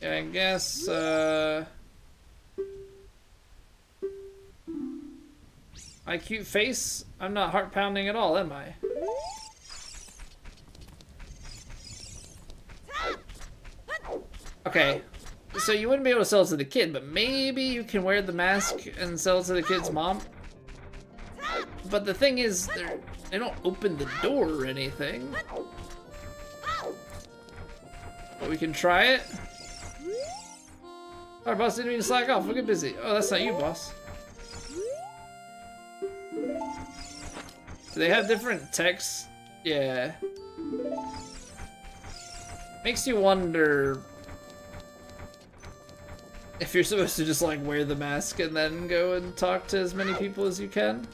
Speaker 1: Yeah, I guess, my cute face? I'm not heart pounding at all, am I? Okay, so you wouldn't be able to sell it to the kid, but maybe you can wear the mask and sell it to the kid's mom? But the thing is, they don't open the door or anything. But we can try it. Our boss didn't mean to slack off. We'll get busy. Oh, that's not you, boss. Do they have different texts? Yeah. Makes you wonder if you're supposed to just like wear the mask and then go and talk to as many people as you can.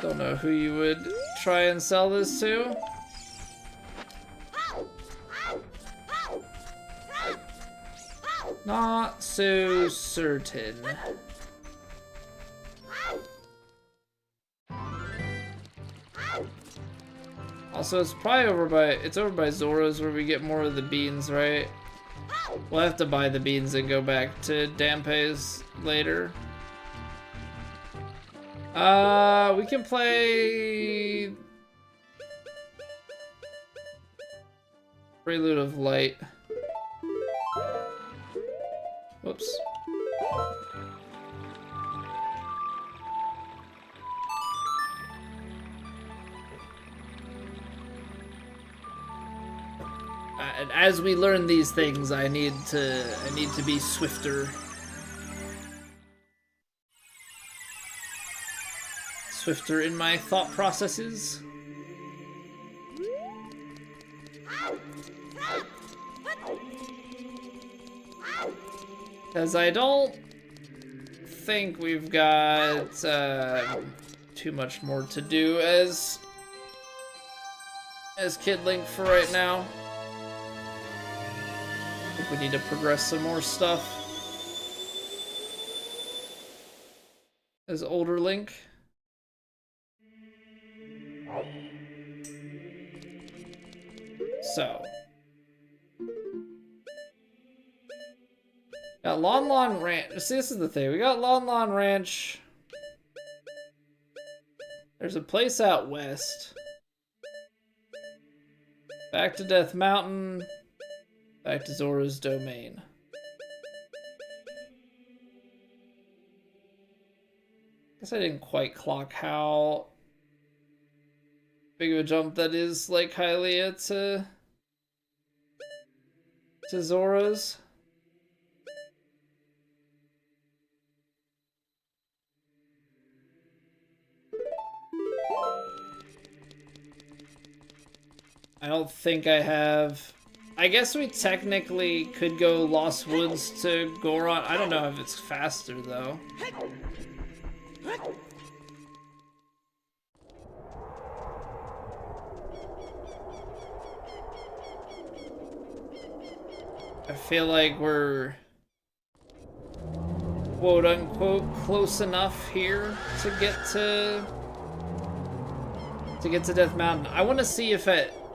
Speaker 1: Don't know who you would try and sell this to. Not so certain. Also, it's probably over by Zora's where we get more of the beans, right? We'll have to buy the beans and go back to Dampe's later. We can play Prelude of Light. Whoops. And as we learn these things, I need to be swifter. Swifter in my thought processes. Because I don't think we've got too much more to do as Kid Link for right now. I think we need to progress some more stuff as older Link. So, got Lon Lon Ranch. See, this is the thing. We got Lon Lon Ranch. There's a place out west. Back to Death Mountain. Back to Zora's Domain. Guess I didn't quite clock how big of a jump that is, like Hylia to Zora's. I don't think I have... I guess we technically could go Lost Woods to Goron. I don't know if it's faster, though. I feel like we're quote-unquote close enough here to get to Death Mountain. I want to see if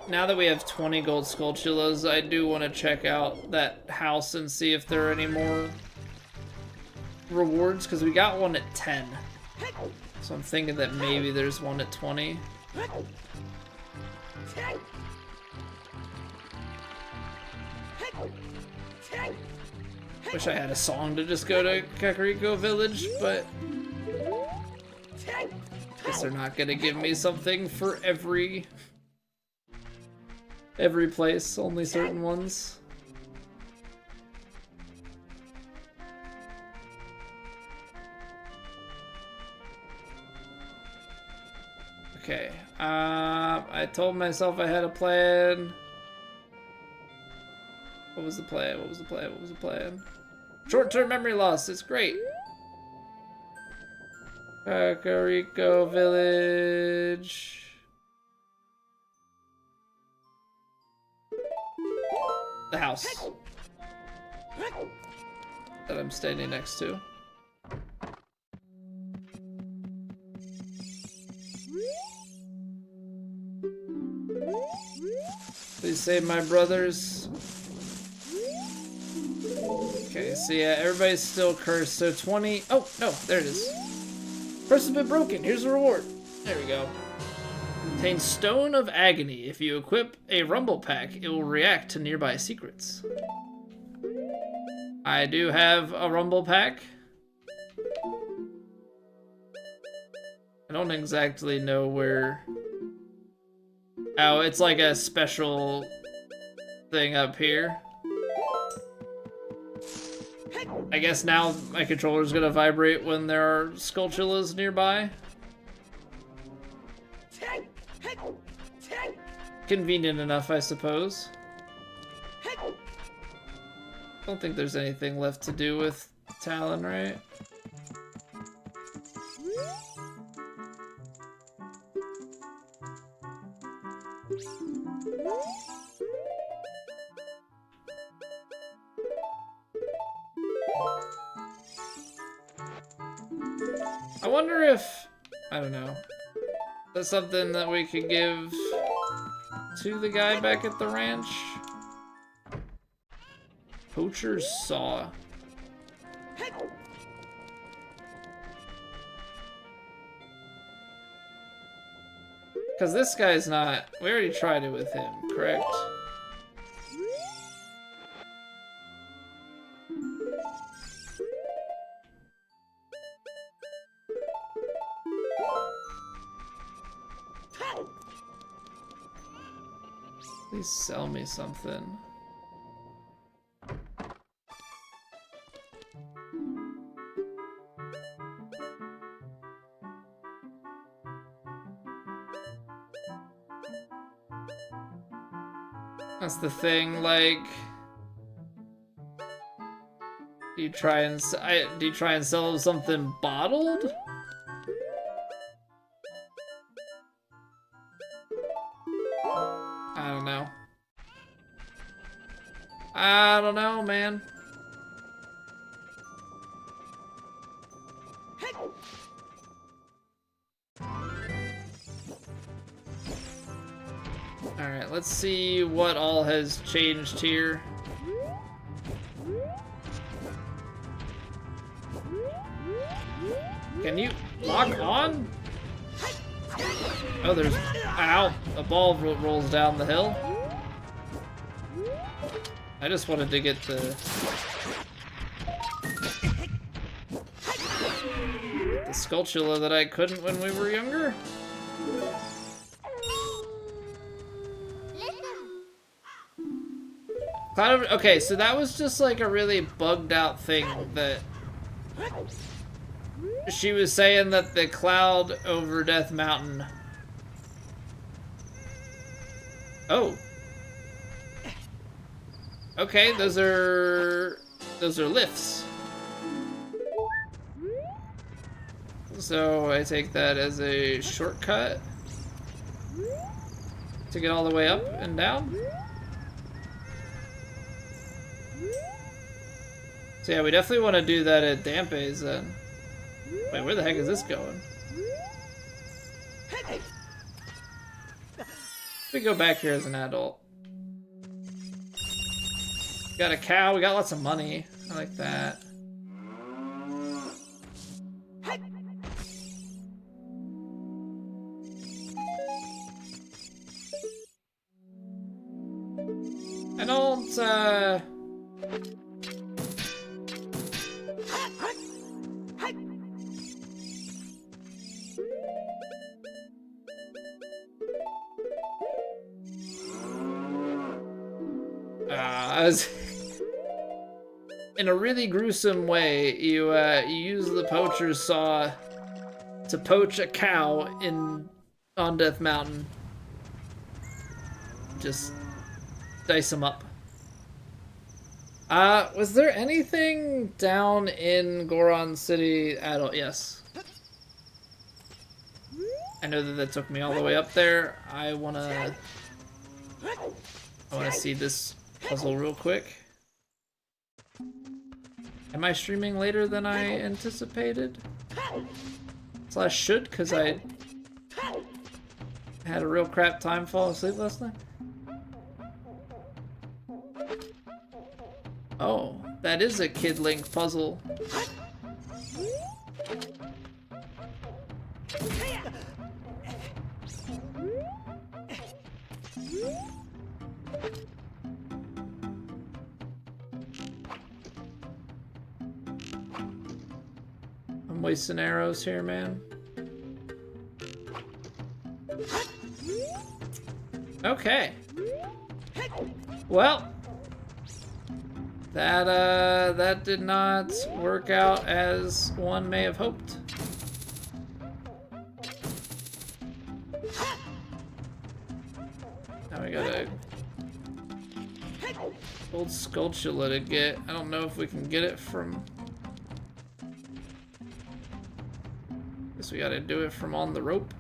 Speaker 1: now that we have 20 gold Skulltulas, I do want to check out that house and see if there are any more rewards, because we got one at 10. So I'm thinking that maybe there's one at 20. Wish I had a song to just go to Kakariko Village, but guess they're not gonna give me something for every place, only certain ones. Okay, I told myself I had a plan. What was the plan? What was the plan? What was the plan? Short-term memory loss, it's great. Kakariko Village. The house that I'm standing next to. Please save my brothers. Okay, so yeah, everybody's still cursed. So 20. Oh, no, there it is. Curse has been broken. Here's the reward. There we go. Contains Stone of Agony. If you equip a Rumble Pack, it will react to nearby secrets. I do have a Rumble Pack. I don't exactly know where... Oh, it's like a special thing up here. I guess now my controller's gonna vibrate when there are Skulltulas nearby. Convenient enough, I suppose. Don't think there's anything left to do with Talon, right? I wonder if, I don't know, that's something that we could give to the guy back at the ranch. Poacher's Saw. Because this guy's not, we already tried it with him, correct? Please sell me something. That's the thing, like, do you try and sell something bottled? I don't know, man. Alright, let's see what all has changed here. Can you lock on? Oh, there's... Ow! A ball rolls down the hill. I just wanted to get the Skulltula that I couldn't when we were younger. Okay, so that was just like a really bugged out thing that she was saying, that the cloud over Death Mountain Oh. Okay, those are lifts. So I take that as a shortcut to get all the way up and down. So yeah, we definitely want to do that at Dampe's then. Wait, where the heck is this going? We go back here as an adult. Got a cow, we got lots of money. I like that. I don't, I was... In a really gruesome way, you use the poacher's saw to poach a cow on Death Mountain. Just dice them up. Was there anything down in Goron City at all? Yes. I know that took me all the way up there. I wanna see this puzzle real quick. Am I streaming later than I anticipated? Slash should, because I had a real crap time falling asleep last night. Oh, that is a Kid Link puzzle. I'm wasting arrows here, man. Okay. Well, that did not work out as one may have hoped. Now we got a old Skulltula to get. I don't know if we can get it from... Guess we gotta do it from on the rope.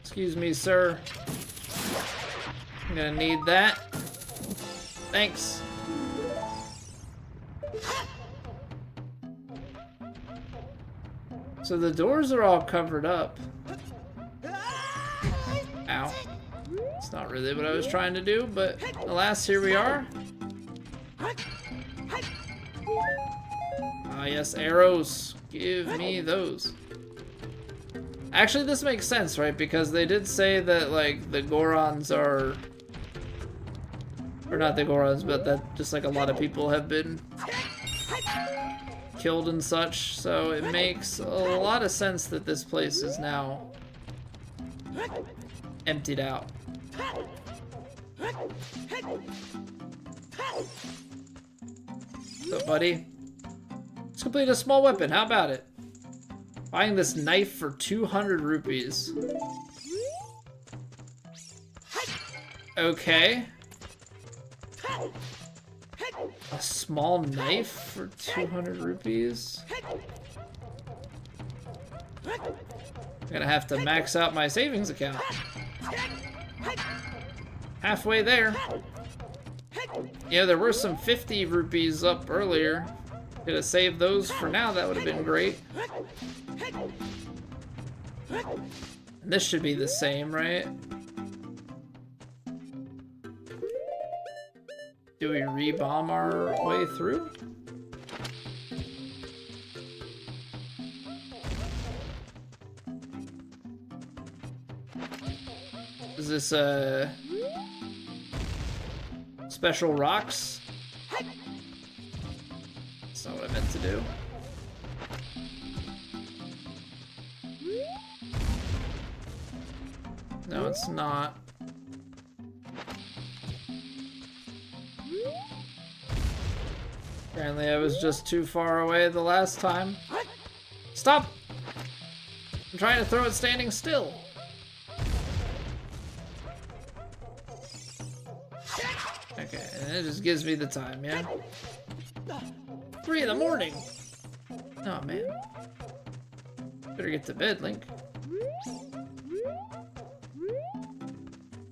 Speaker 1: Excuse me, sir. I'm gonna need that. Thanks. So the doors are all covered up. Ow. It's not really what I was trying to do, but alas, here we are. Ah, yes, arrows. Give me those. Actually, this makes sense, right? Because they did say that, like, the Gorons are... Or not the Gorons, but that just, like, a lot of people have been killed and such. So it makes a lot of sense that this place is now emptied out. So, buddy, let's complete a small weapon. How about it? Buying this knife for 200 rupees. Okay. A small knife for 200 rupees? I'm gonna have to max out my savings account. Halfway there. Yeah, there were some 50 rupees up earlier. Could have saved those for now, that would have been great. And this should be the same, right? Do we re-bomb our way through? Is this special rocks? That's not what I meant to do. No, it's not. Apparently I was just too far away the last time. Stop I'm trying to throw it standing still. Okay, and it just gives me the time, yeah? 3 in the morning! Oh, man. Better get to bed, Link.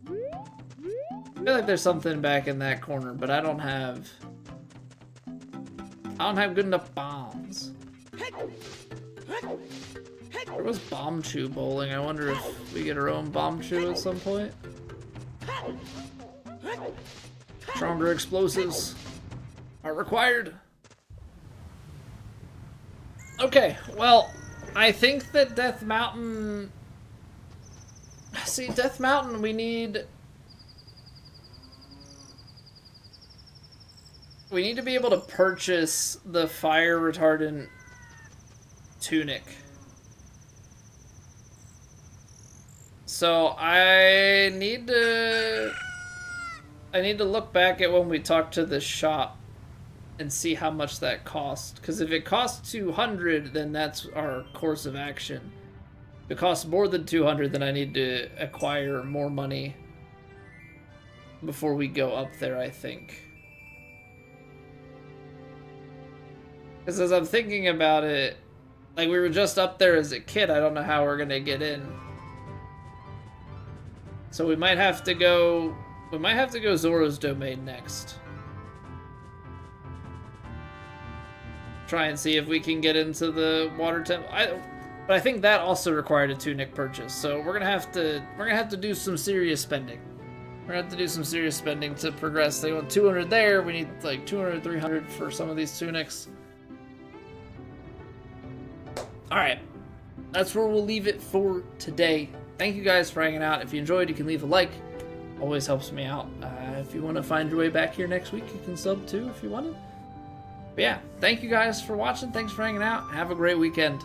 Speaker 1: I feel like there's something back in that corner, but I don't have good enough bombs. There was Bomb Chew bowling. I wonder if we get our own Bomb Chew at some point. Stronger explosives are required. Okay, well, I think that Death Mountain... See, Death Mountain, we need to be able to purchase the fire retardant tunic. So I need to look back at when we talked to the shop and see how much that cost. Because if it costs 200, then that's our course of action. If it costs more than 200, then I need to acquire more money before we go up there, I think. Because as I'm thinking about it, like we were just up there as a kid, I don't know how we're gonna get in. So we might have to go Zora's Domain next. Try and see if we can get into the water temple. But I think that also required a tunic purchase. So we're gonna have to do some serious spending. We're gonna have to do some serious spending to progress. They want 200 there. We need like 200, 300 for some of these tunics. All right, that's where we'll leave it for today. Thank you guys for hanging out. If you enjoyed, you can leave a like. Always helps me out. If you want to find your way back here next week, you can sub too if you want to. But yeah, thank you guys for watching. Thanks for hanging out. Have a great weekend.